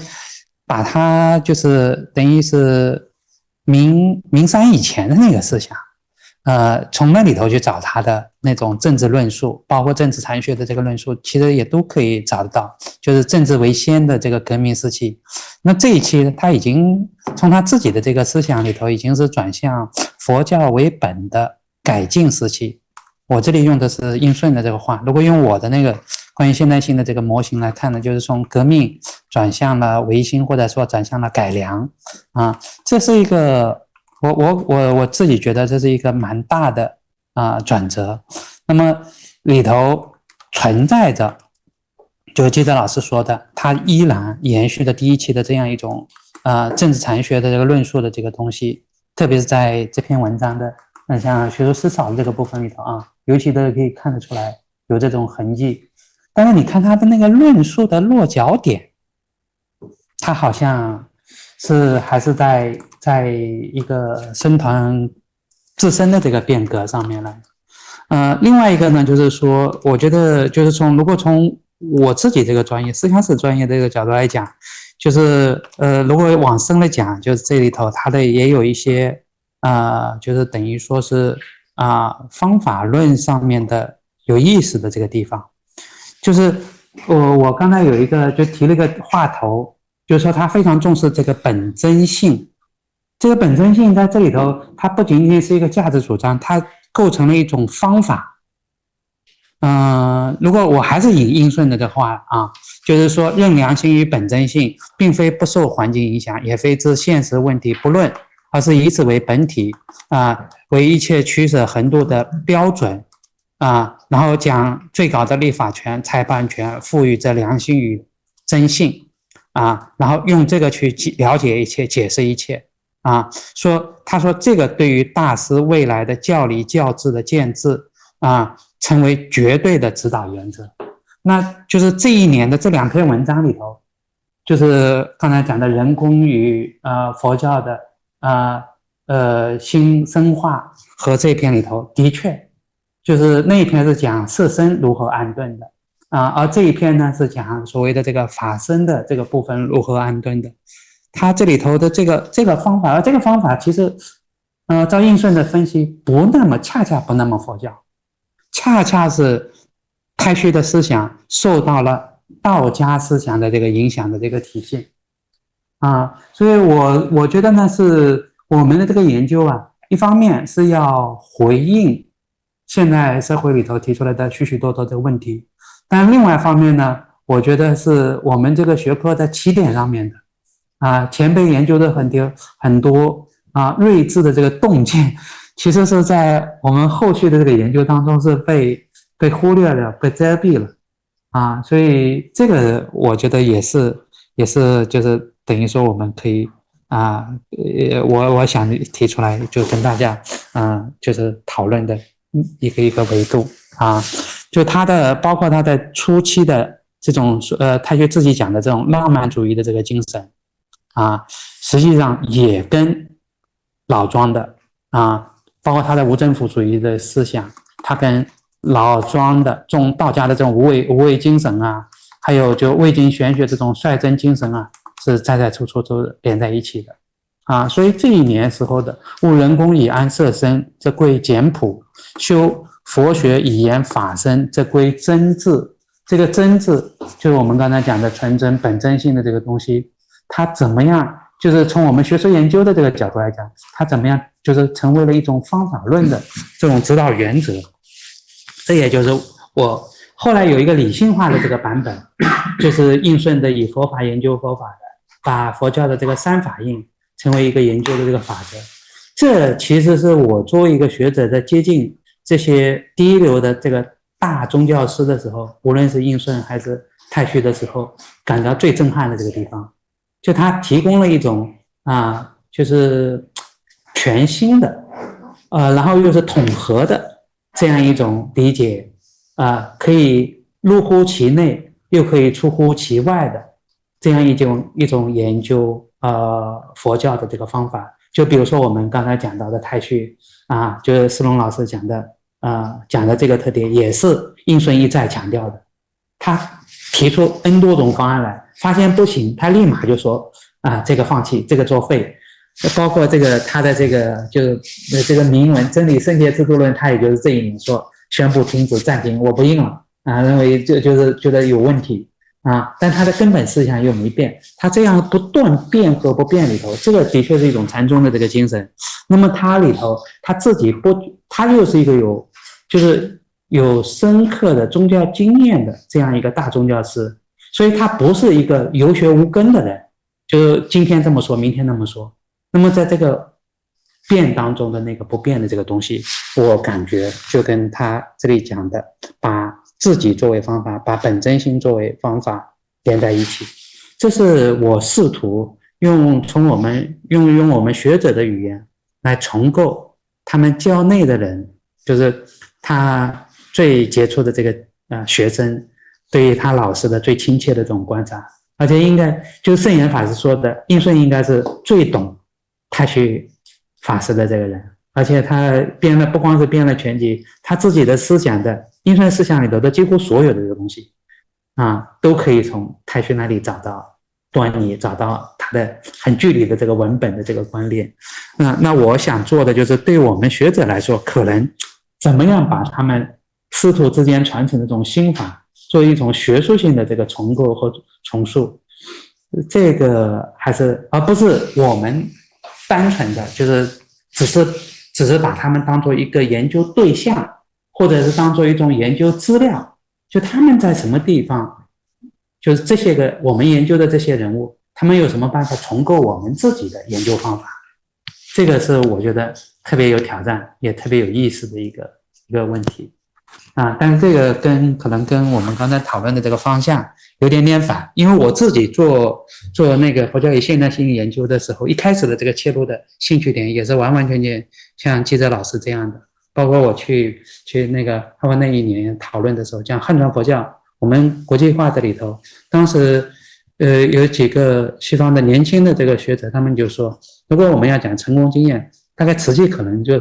把它就是等于是明三以前的那个思想，从那里头去找他的那种政治论述，包括政治禅学的这个论述，其实也都可以找得到，就是政治为先的这个革命时期。那这一期他已经从他自己的这个思想里头，已经是转向佛教为本的改进时期。我这里用的是应顺的这个话，如果用我的那个关于现代性的这个模型来看呢，就是从革命转向了维新，或者说转向了改良这是一个我自己觉得这是一个蛮大的转折。那么里头存在着就记得老师说的，他依然延续的第一期的这样一种政治禅学的这个论述的这个东西，特别是在这篇文章的像学术思潮的这个部分里头尤其的可以看得出来有这种痕迹。但是你看他的那个论述的落脚点，他好像是还是在一个僧团自身的这个变革上面来。另外一个呢，就是说，我觉得就是如果从我自己这个专业思想史专业这个角度来讲，就是如果往深了讲，就是这里头它的也有一些就是等于说是方法论上面的有意思的这个地方。就是我刚才有一个就提了一个话头，就是说他非常重视这个本真性。这个本真性在这里头，它不仅仅是一个价值主张，它构成了一种方法。如果我还是引应顺的这话就是说认良心与本真性，并非不受环境影响，也非置现实问题不论，而是以此为本体为一切取舍横度的标准然后将最高的立法权、裁判权赋予这良心与真性然后用这个去了解一切、解释一切他说这个对于大师未来的教理教治的建制成为绝对的指导原则。那就是这一年的这2篇文章里头，就是刚才讲的人工与佛教的新深化和这篇里头，的确就是那一篇是讲色身如何安顿的而这一篇呢是讲所谓的这个法身的这个部分如何安顿的。它这里头的这个方法，而这个方法其实照应顺的分析恰恰不那么佛教，恰恰是太虚的思想受到了道家思想的这个影响的这个体现所以我觉得呢是我们的这个研究一方面是要回应现在社会里头提出来的许许多多的问题，但另外一方面呢，我觉得是我们这个学科的起点上面的前辈研究的很多睿智的这个洞见，其实是在我们后续的这个研究当中是被忽略了、被遮蔽了所以这个我觉得也是就是等于说我们可以我想提出来就跟大家就是讨论的一个维度就包括他的初期的这种太虚自己讲的这种浪漫主义的这个精神实际上也跟老庄的包括他的无政府主义的思想，他跟老庄的道家的这种无为精神还有就魏晋玄学这种率真精神是在处都连在一起的所以这一年时候的悟人工以安色身，这归简朴；修佛学以言法身，这归真智。这个真智就是我们刚才讲的纯真本真性的这个东西，它怎么样就是从我们学术研究的这个角度来讲，它怎么样就是成为了一种方法论的这种指导原则这也就是我后来有一个理性化的这个版本，就是应顺的以佛法研究佛法的，把佛教的这个三法印成为一个研究的这个法则。这其实是我作为一个学者在接近这些第一流的这个大宗教师的时候，无论是应顺还是太虚的时候，感到最震撼的这个地方，就他提供了一种就是全新的然后又是统合的这样一种理解可以入乎其内又可以出乎其外的这样一种研究佛教的这个方法。就比如说我们刚才讲到的太虚就是思龙老师讲的这个特点，也是应顺一再强调的。他提出 N 多种方案来，发现不行，他立马就说这个放弃，这个作废。包括这个他的这个就是这个铭文《真理圣洁制度论》，他也就是这一年说宣布停止暂停，我不应了认为就是觉得有问题但他的根本思想又没变。他这样不断变和不变里头，这个的确是一种禅宗的这个精神。那么他里头他自己他又是一个就是有深刻的宗教经验的这样一个大宗教师，所以他不是一个有学无根的人，就是今天这么说明天那么说。那么在这个变当中的那个不变的这个东西，我感觉就跟他这里讲的把自己作为方法，把本真心作为方法连在一起。这是我试图用我们学者的语言来重构他们教内的人，就是他最杰出的这个学生对于他老师的最亲切的这种观察。而且应该就圣严法师说的，应顺应该是最懂太虚法师的这个人，而且他不光是编了全集，他自己的思想的应顺思想里头的几乎所有的这个东西都可以从太虚那里找到端倪，找到他的很具体的这个文本的这个关联。那我想做的就是对我们学者来说，可能怎么样把他们师徒之间传承的这种心法做一种学术性的这个重构和重塑，这个还是而不是我们单纯的就是只是把他们当做一个研究对象，或者是当做一种研究资料，就他们在什么地方，就是这些个我们研究的这些人物，他们有什么办法重构我们自己的研究方法。这个是我觉得特别有挑战也特别有意思的一个问题但是这个可能跟我们刚才讨论的这个方向有点反，因为我自己做那个佛教与现代性研究的时候，一开始的这个切入的兴趣点也是完完全全像基哲老师这样的。包括我去那个哈佛那一年讨论的时候，像汉传佛教我们国际化的里头，当时有几个西方的年轻的这个学者，他们就说，如果我们要讲成功经验，大概慈济可能就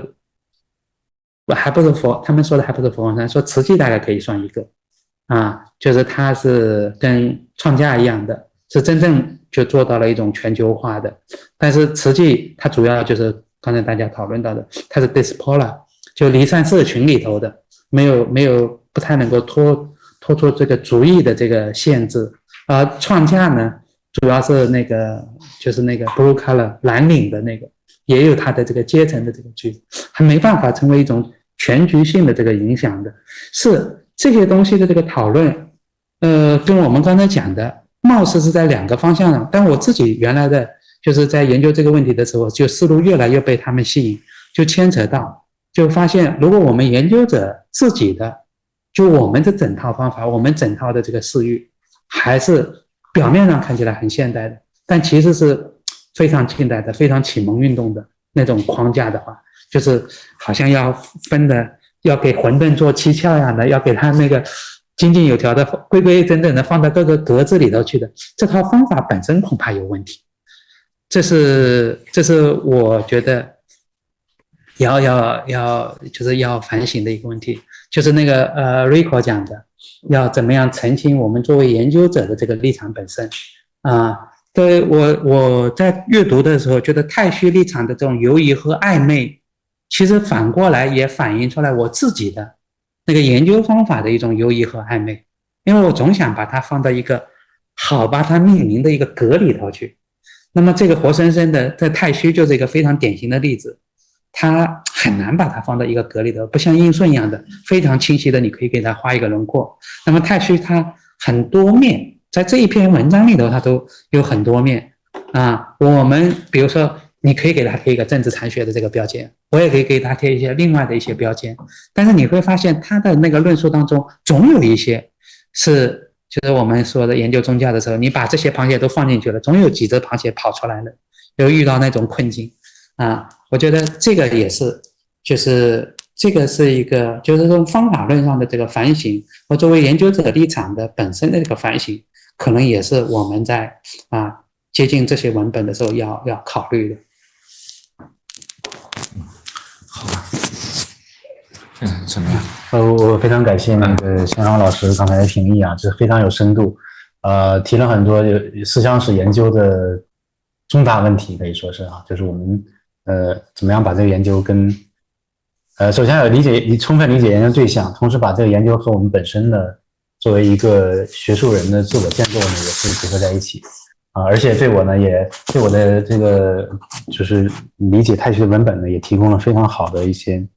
还不是佛，他们说的还不是佛光山，说慈济大概可以算一个就是他是跟创价一样的，是真正就做到了一种全球化的。但是慈济它主要就是刚才大家讨论到的，它是 diaspora， 就离散社群里头的，没有不太能够脱出这个族裔的这个限制。而创价呢，主要是就是那个 blue color 蓝领的那个，也有它的这个阶层的这个距离，还没办法成为一种全局性的这个影响的。是这些东西的这个讨论跟我们刚才讲的貌似是在两个方向上，但我自己原来的就是在研究这个问题的时候，就思路越来越被他们吸引，就牵扯到，就发现如果我们研究者自己的就我们的整套方法，我们整套的这个视域还是表面上看起来很现代的，但其实是非常近代的，非常启蒙运动的那种框架的话，就是好像要分的，要给混沌做七窍一样的，要给它那个井井有条的规规整整的放到各个格子里头去的，这套方法本身恐怕有问题。这是我觉得就是要反省的一个问题，就是那个Rico 讲的，要怎么样澄清我们作为研究者的这个立场本身对，我在阅读的时候觉得太虚立场的这种犹疑和暧昧，其实反过来也反映出来我自己的那个研究方法的一种犹疑和暧昧，因为我总想把它放到一个好把它命名的一个格里头去。那么这个活生生的在太虚就是一个非常典型的例子它很难把它放到一个格里的，不像印顺一样的非常清晰的，你可以给它画一个轮廓。那么太虚它很多面，在这一篇文章里头它都有很多面啊。我们比如说你可以给它贴一个政治禅学的这个标签，我也可以给它贴一些另外的一些标签，但是你会发现它的那个论述当中总有一些是就是我们说的研究宗教的时候，你把这些螃蟹都放进去了，总有几只螃蟹跑出来了，又遇到那种困境啊。我觉得这个也是，就是这个是一个，就是从方法论上的这个反省，或作为研究者立场的本身的这个反省，可能也是我们在接近这些文本的时候要考虑的。好，怎么样？我非常感谢那个向阳老师刚才的评议啊，这非常有深度，提了很多思想史研究的重大问题，可以说是就是我们怎么样把这个研究跟首先要充分理解研究对象，同时把这个研究和我们本身的作为一个学术人的自我建构呢，也是结合在一起而且对我呢，也对我的这个就是理解太虚的文本呢，也提供了非常好的一些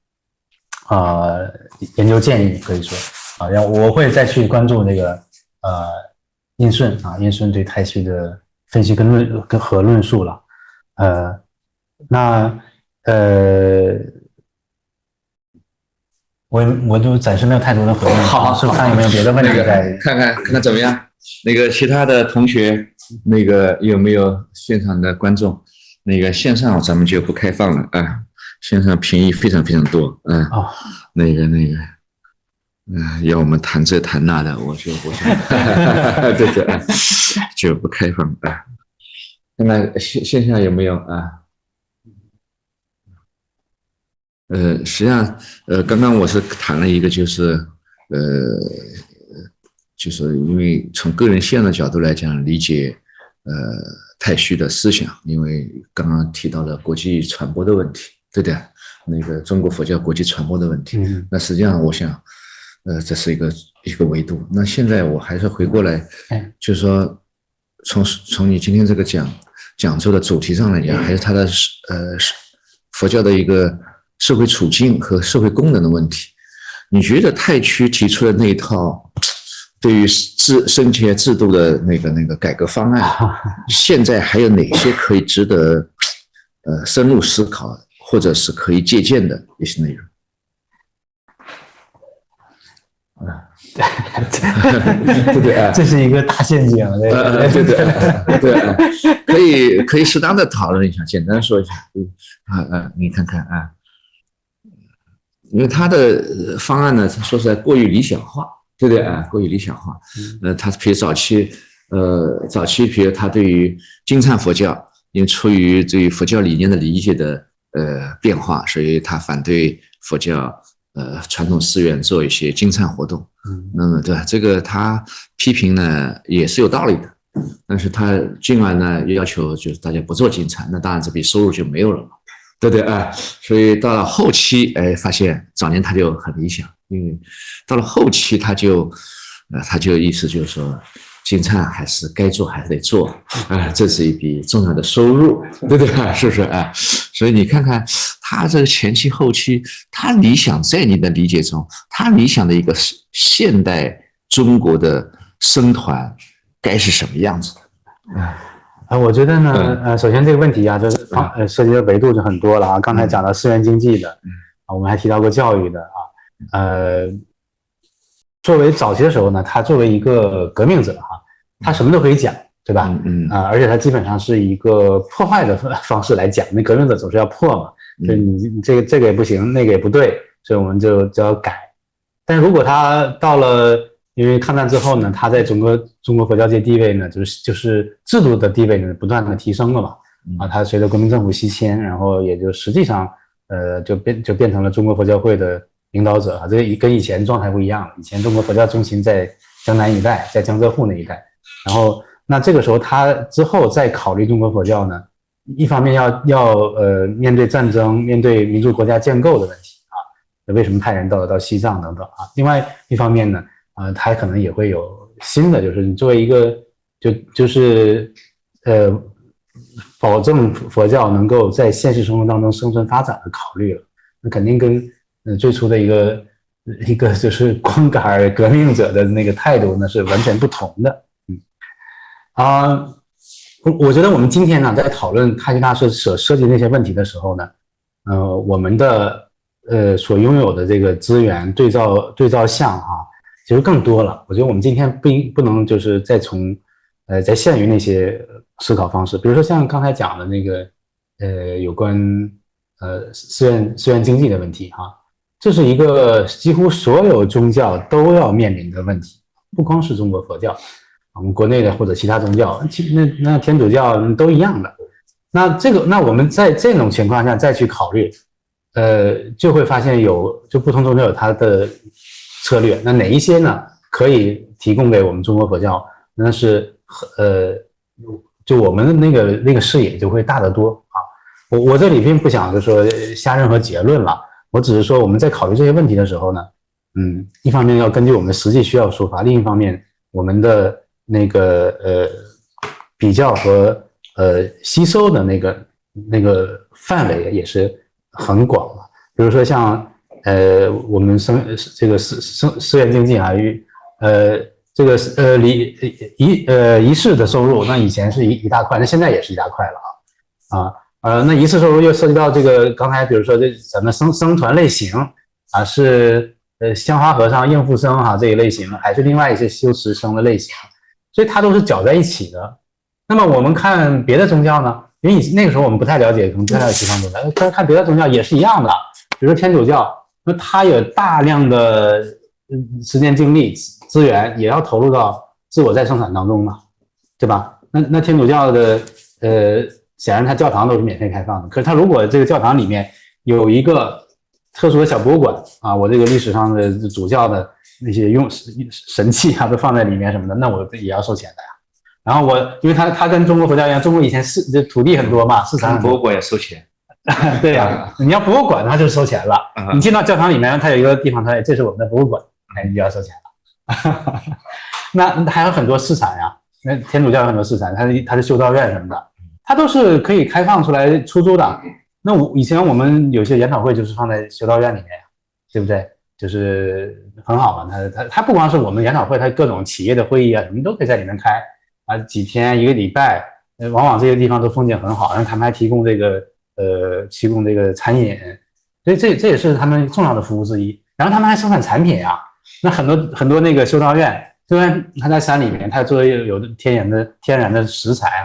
研究建议，可以说然后我会再去关注那个印顺印顺对太虚的分析跟论述了，我就暂时没有太多的回应，好，是看有没有别的问题在看看怎么样？那个其他的同学，那个有没有现场的观众？那个线上咱们就不开放了线上评议非常非常多要我们谈这谈那的，我就对就不开放看看线下有没有实际上刚刚我是谈了一个就是因为从个人现的角度来讲理解太虚的思想，因为刚刚提到了国际传播的问题，对的，那个中国佛教国际传播的问题，那实际上我想这是一个维度。那现在我还是回过来就是说从你今天这个讲座的主题上来讲，还是它的佛教的一个社会处境和社会功能的问题。你觉得太虚提出的那一套对于生前制度的那个改革方案，现在还有哪些可以值得深入思考，或者是可以借鉴的一些内容？对对这是一个大陷阱，对，可以适当的讨论一下，简单说一下，你看看因为他的方案呢，说实在过于理想化，对不对过于理想化。他比如早期比如他对于金灿佛教，因为出于对于佛教理念的理解的变化，所以他反对佛教传统寺院做一些金灿活动。那么对吧？这个他批评呢也是有道理的，但是他进而呢要求就是大家不做金灿，那当然这笔收入就没有了嘛。对不对所以到了后期发现早年他就很理想，因为到了后期他就意思就是说金灿还是该做还是得做这是一笔重要的收入，对不对是不是所以你看看他这个前期后期，他理想在你的理解中，他理想的一个现代中国的僧团该是什么样子的我觉得呢，首先这个问题就是涉及的维度就很多了刚才讲到寺院经济的我们还提到过教育的作为早期的时候呢，他作为一个革命者他什么都可以讲，对吧？而且他基本上是一个破坏的方式来讲，那革命者总是要破嘛，所以你这个也不行，那个也不对，所以我们就要改。但如果他到了因为抗战之后呢，他在中国佛教界地位呢，就是制度的地位呢，不断的提升了嘛。他随着国民政府西迁，然后也就实际上，就变成了中国佛教会的领导者这跟以前状态不一样了。以前中国佛教中心在江南一带，在江浙沪那一带，然后那这个时候他之后再考虑中国佛教呢，一方面要面对战争，面对民族国家建构的问题为什么派人到西藏等等另外一方面呢。他可能也会有新的，就是你作为一个就是保证佛教能够在现实生活当中生存发展的考虑了。那肯定跟最初的一个就是光杆革命者的那个态度呢是完全不同的。我觉得我们今天呢在讨论太虚大师所涉及那些问题的时候呢，我们的所拥有的这个资源对照项其实更多了。我觉得我们今天不能就是再限于那些思考方式，比如说像刚才讲的那个有关寺院经济的问题这是一个几乎所有宗教都要面临的问题，不光是中国佛教，我们国内的或者其他宗教，那天主教都一样的。那我们在这种情况下再去考虑，就会发现就不同宗教有它的策略。那哪一些呢可以提供给我们中国佛教？那是就我们的那个视野就会大得多我这里并不想就说下任何结论了，我只是说我们在考虑这些问题的时候呢，一方面要根据我们的实际需要出发，另一方面我们的那个比较和吸收的那个范围也是很广的。比如说像我们这个寺院经济这个仪式的收入，那以前是一大块，那现在也是一大块了那仪式收入又涉及到这个刚才比如说咱们僧团类型是香花和尚、应付僧这一类型，还是另外一些修持僧的类型，所以它都是搅在一起的。那么我们看别的宗教呢，因为那个时候我们不太了解，可能不太了解西方宗教，但是看别的宗教也是一样的。比如说天主教，那它有大量的时间、精力、资源也要投入到自我再生产当中嘛，对吧？那天主教的显然它教堂都是免费开放的，可是它如果这个教堂里面有一个特殊的小博物馆我这个历史上的主教的那些神器都放在里面什么的，那我也要收钱的呀。然后因为它跟中国佛教一样，中国以前土地很多嘛，市场博物馆也收钱。对呀，你要博物馆的话就收钱了。你进到教堂里面，它有一个地方，它这是我们的博物馆，你就要收钱了。那还有很多市场呀，那天主教有很多市场，它的修道院什么的，它都是可以开放出来出租的。那以前我们有些研讨会就是放在修道院里面，对不对？就是很好嘛。它不光是我们研讨会，它各种企业的会议什么都可以在里面开几天一个礼拜，往往这些地方都风景很好，然后他们还提供这个餐饮，所以这也是他们重要的服务之一。然后他们还生产产品那很多那个修道院，虽然他在山里面，他做有天然的食材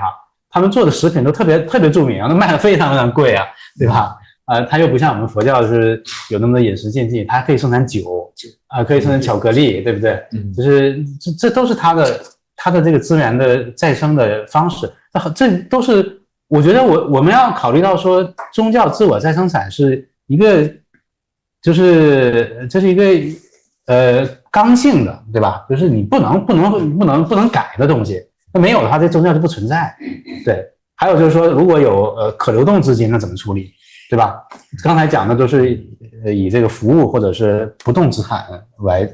他们做的食品都特别著名那卖的非常非常贵对吧？它又不像我们佛教是有那么多饮食禁忌，它可以生产酒可以生产巧克力，对不对？就是这都是它的这个资源的再生的方式，这都是我觉得我们要考虑到说宗教自我再生产是一个这是一个刚性的，对吧？就是你不能改的东西，那没有的话这宗教就不存在。对，还有就是说如果有可流动资金那怎么处理，对吧？刚才讲的都是以这个服务或者是不动资产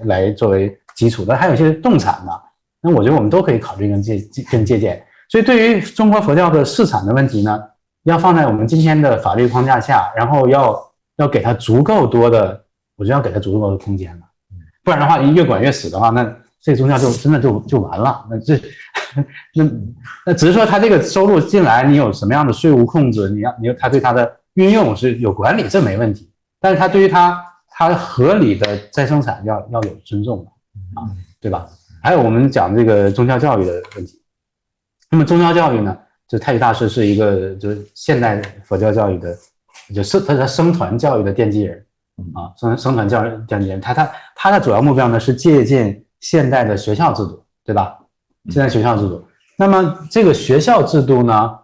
来作为基础的，还有一些动产的，那我觉得我们都可以考虑跟借鉴。所以对于中国佛教的市场的问题呢，要放在我们今天的法律框架下，然后要给它足够多的，我觉得要给它足够多的空间了，不然的话越管越死的话，那这个宗教就真的就完了。那只是说它这个收入进来，你有什么样的税务控制，它对它的运用是有管理，这没问题。但是它对于它合理的再生产要有尊重的对吧？还有我们讲这个宗教教育的问题。那么宗教教育呢，就太虚大师是一个就是现代佛教教育的，就是他是僧团教育的奠基人僧团教育奠基人。他的主要目标呢是借鉴现代的学校制度，对吧？现代学校制度。那么这个学校制度呢，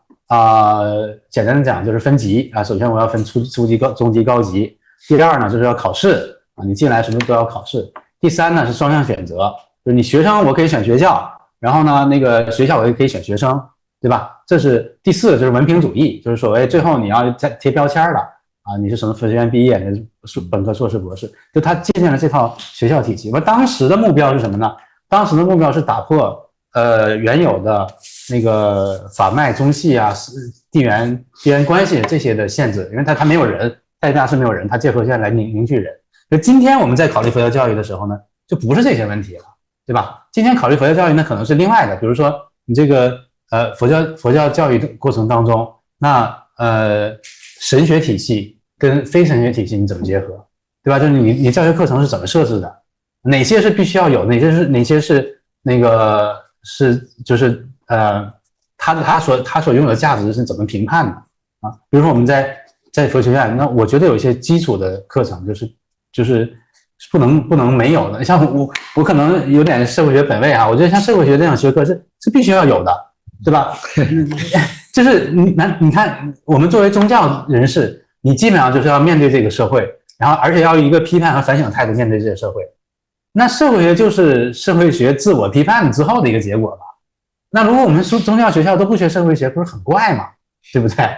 简单的讲就是分级首先我要分初级、中级、高级。第二呢就是要考试你进来什么都要考试。第三呢是双向选择，就是你学生我可以选学校。然后呢，那个学校我也可以选学生，对吧？这是第四个，就是文凭主义，就是所谓最后你要再贴标签了你是什么佛学院毕业，你是本科、硕士、博士，就他借鉴了这套学校体系。而当时的目标是什么呢？当时的目标是打破原有的那个法脉宗系地缘关系这些的限制，因为它没有人，太学大师没有人，它借佛学院来凝聚人。所以今天我们在考虑佛教教育的时候呢，就不是这些问题了，对吧？今天考虑佛教教育呢，可能是另外的，比如说你这个佛教教育的过程当中，那神学体系跟非神学体系你怎么结合，对吧？就是你教学课程是怎么设置的，哪些是必须要有，哪些是那个就是他所拥有的价值是怎么评判的啊？比如说我们在佛学院，那我觉得有一些基础的课程就是不能没有的。像我可能有点社会学本位啊，我觉得像社会学这样学科是必须要有的，对吧？就是你看，我们作为宗教人士，你基本上就是要面对这个社会，然后而且要以一个批判和反省态度面对这个社会。那社会学就是社会学自我批判之后的一个结果吧？那如果我们宗教学校都不学社会学，不是很怪吗？对不对？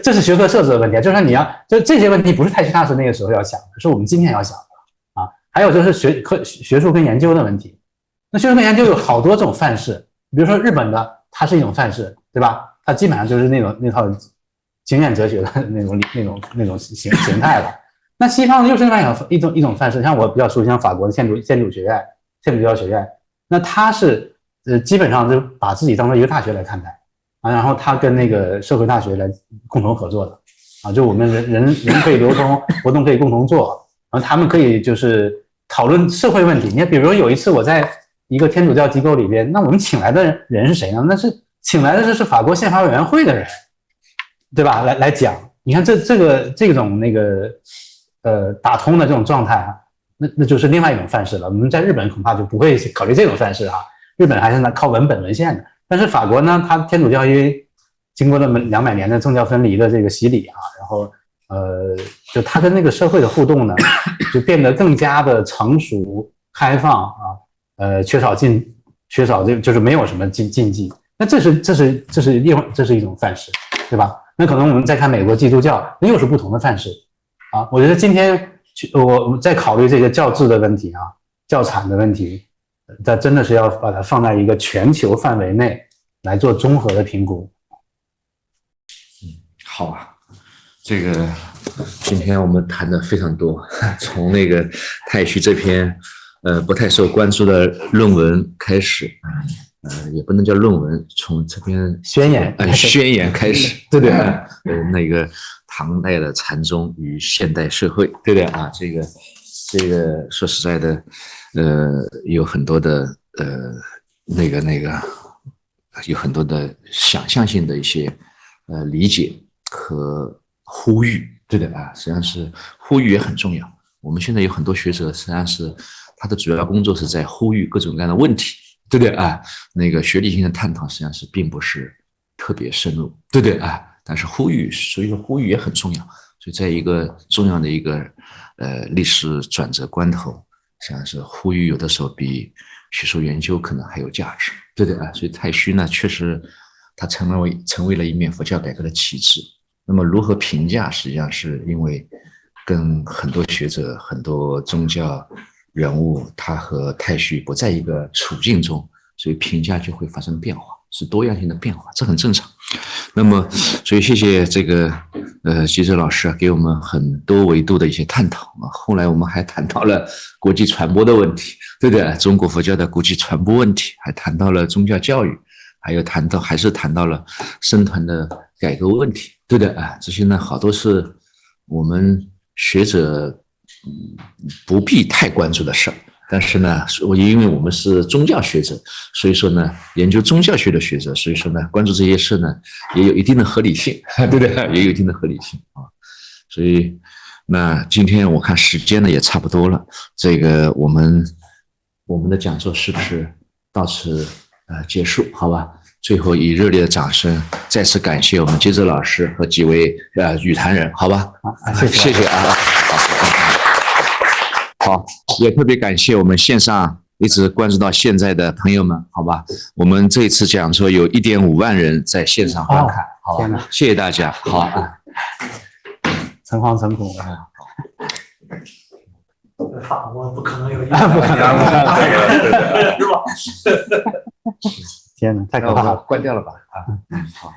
这是学科设置的问题，就是说就这些问题不是太虚大师那个时候要想的，是我们今天要想的啊。还有就是学术跟研究的问题。那学术跟研究有好多种范式，比如说日本的，它是一种范式，对吧？它基本上就是那套经验哲学的那种形态了。那西方又是另外一种范式，像我比较熟悉，像法国的建筑学院、建筑教学院，那它是基本上就把自己当成一个大学来看待啊，然后它跟那个社会大学来共同合作的啊，就我们人可以流通，活动可以共同做，然后他们可以就是讨论社会问题。你看，比如有一次我在一个天主教机构里边，那我们请来的人是谁呢？那是请来的是法国宪法委员会的人，对吧？来讲，你看这种那个打通的这种状态啊，那就是另外一种范式了。我们在日本恐怕就不会考虑这种范式啊，日本还是靠文本文献的。但是法国呢，它天主教因为经过了200年的政教分离的这个洗礼啊，然后就它跟那个社会的互动呢，就变得更加的成熟、开放啊，缺少就是没有什么禁忌。那这是一种范式，对吧？那可能我们再看美国基督教，那又是不同的范式啊。我觉得今天我们在考虑这个教制的问题啊，教产的问题。它真的是要把它放在一个全球范围内来做综合的评估。好啊，这个今天我们谈的非常多，从那个太虚这篇不太受关注的论文开始，也不能叫论文，从这篇宣言开始，对不对？那个唐代的禅宗与现代社会，对不对啊？这个说实在的。有很多的有很多的想象性的一些理解和呼吁，对的啊，实际上是呼吁也很重要。我们现在有很多学者，实际上是他的主要工作是在呼吁各种各样的问题，对不对啊？那个学理性的探讨实际上是并不是特别深入，对不对啊？但是呼吁，所以说呼吁也很重要。所以在一个重要的一个历史转折关头。像是呼吁有的时候比学术研究可能还有价值，对的啊，所以太虚呢，确实它成为了一面佛教改革的旗帜。那么如何评价，实际上是因为跟很多学者、很多宗教人物，他和太虚不在一个处境中，所以评价就会发生变化，是多样性的变化，这很正常。那么，所以谢谢这个吉哲老师给我们很多维度的一些探讨啊。后来我们还谈到了国际传播的问题，对不对？中国佛教的国际传播问题，还谈到了宗教教育，还是谈到了僧团的改革问题，对不对啊？这些呢，好多是我们学者不必太关注的事儿。但是呢，因为我们是宗教学者，所以说呢，研究宗教学的学者，所以说呢，关注这些事呢，也有一定的合理性，对不对？也有一定的合理性啊。所以，那今天我看时间呢也差不多了，这个我们的讲座是不是到此结束？好吧。最后以热烈的掌声再次感谢我们吉哲老师和几位语坛人，好吧？谢谢啊。好，也特别感谢我们线上一直关注到现在的朋友们，好吧？我们这一次讲座有1.5万人在线上观看，好吧？谢谢大家，好啊。诚惶诚恐啊！法国不可能有100万人，是吧？天哪，太可怕了！关掉了吧？好。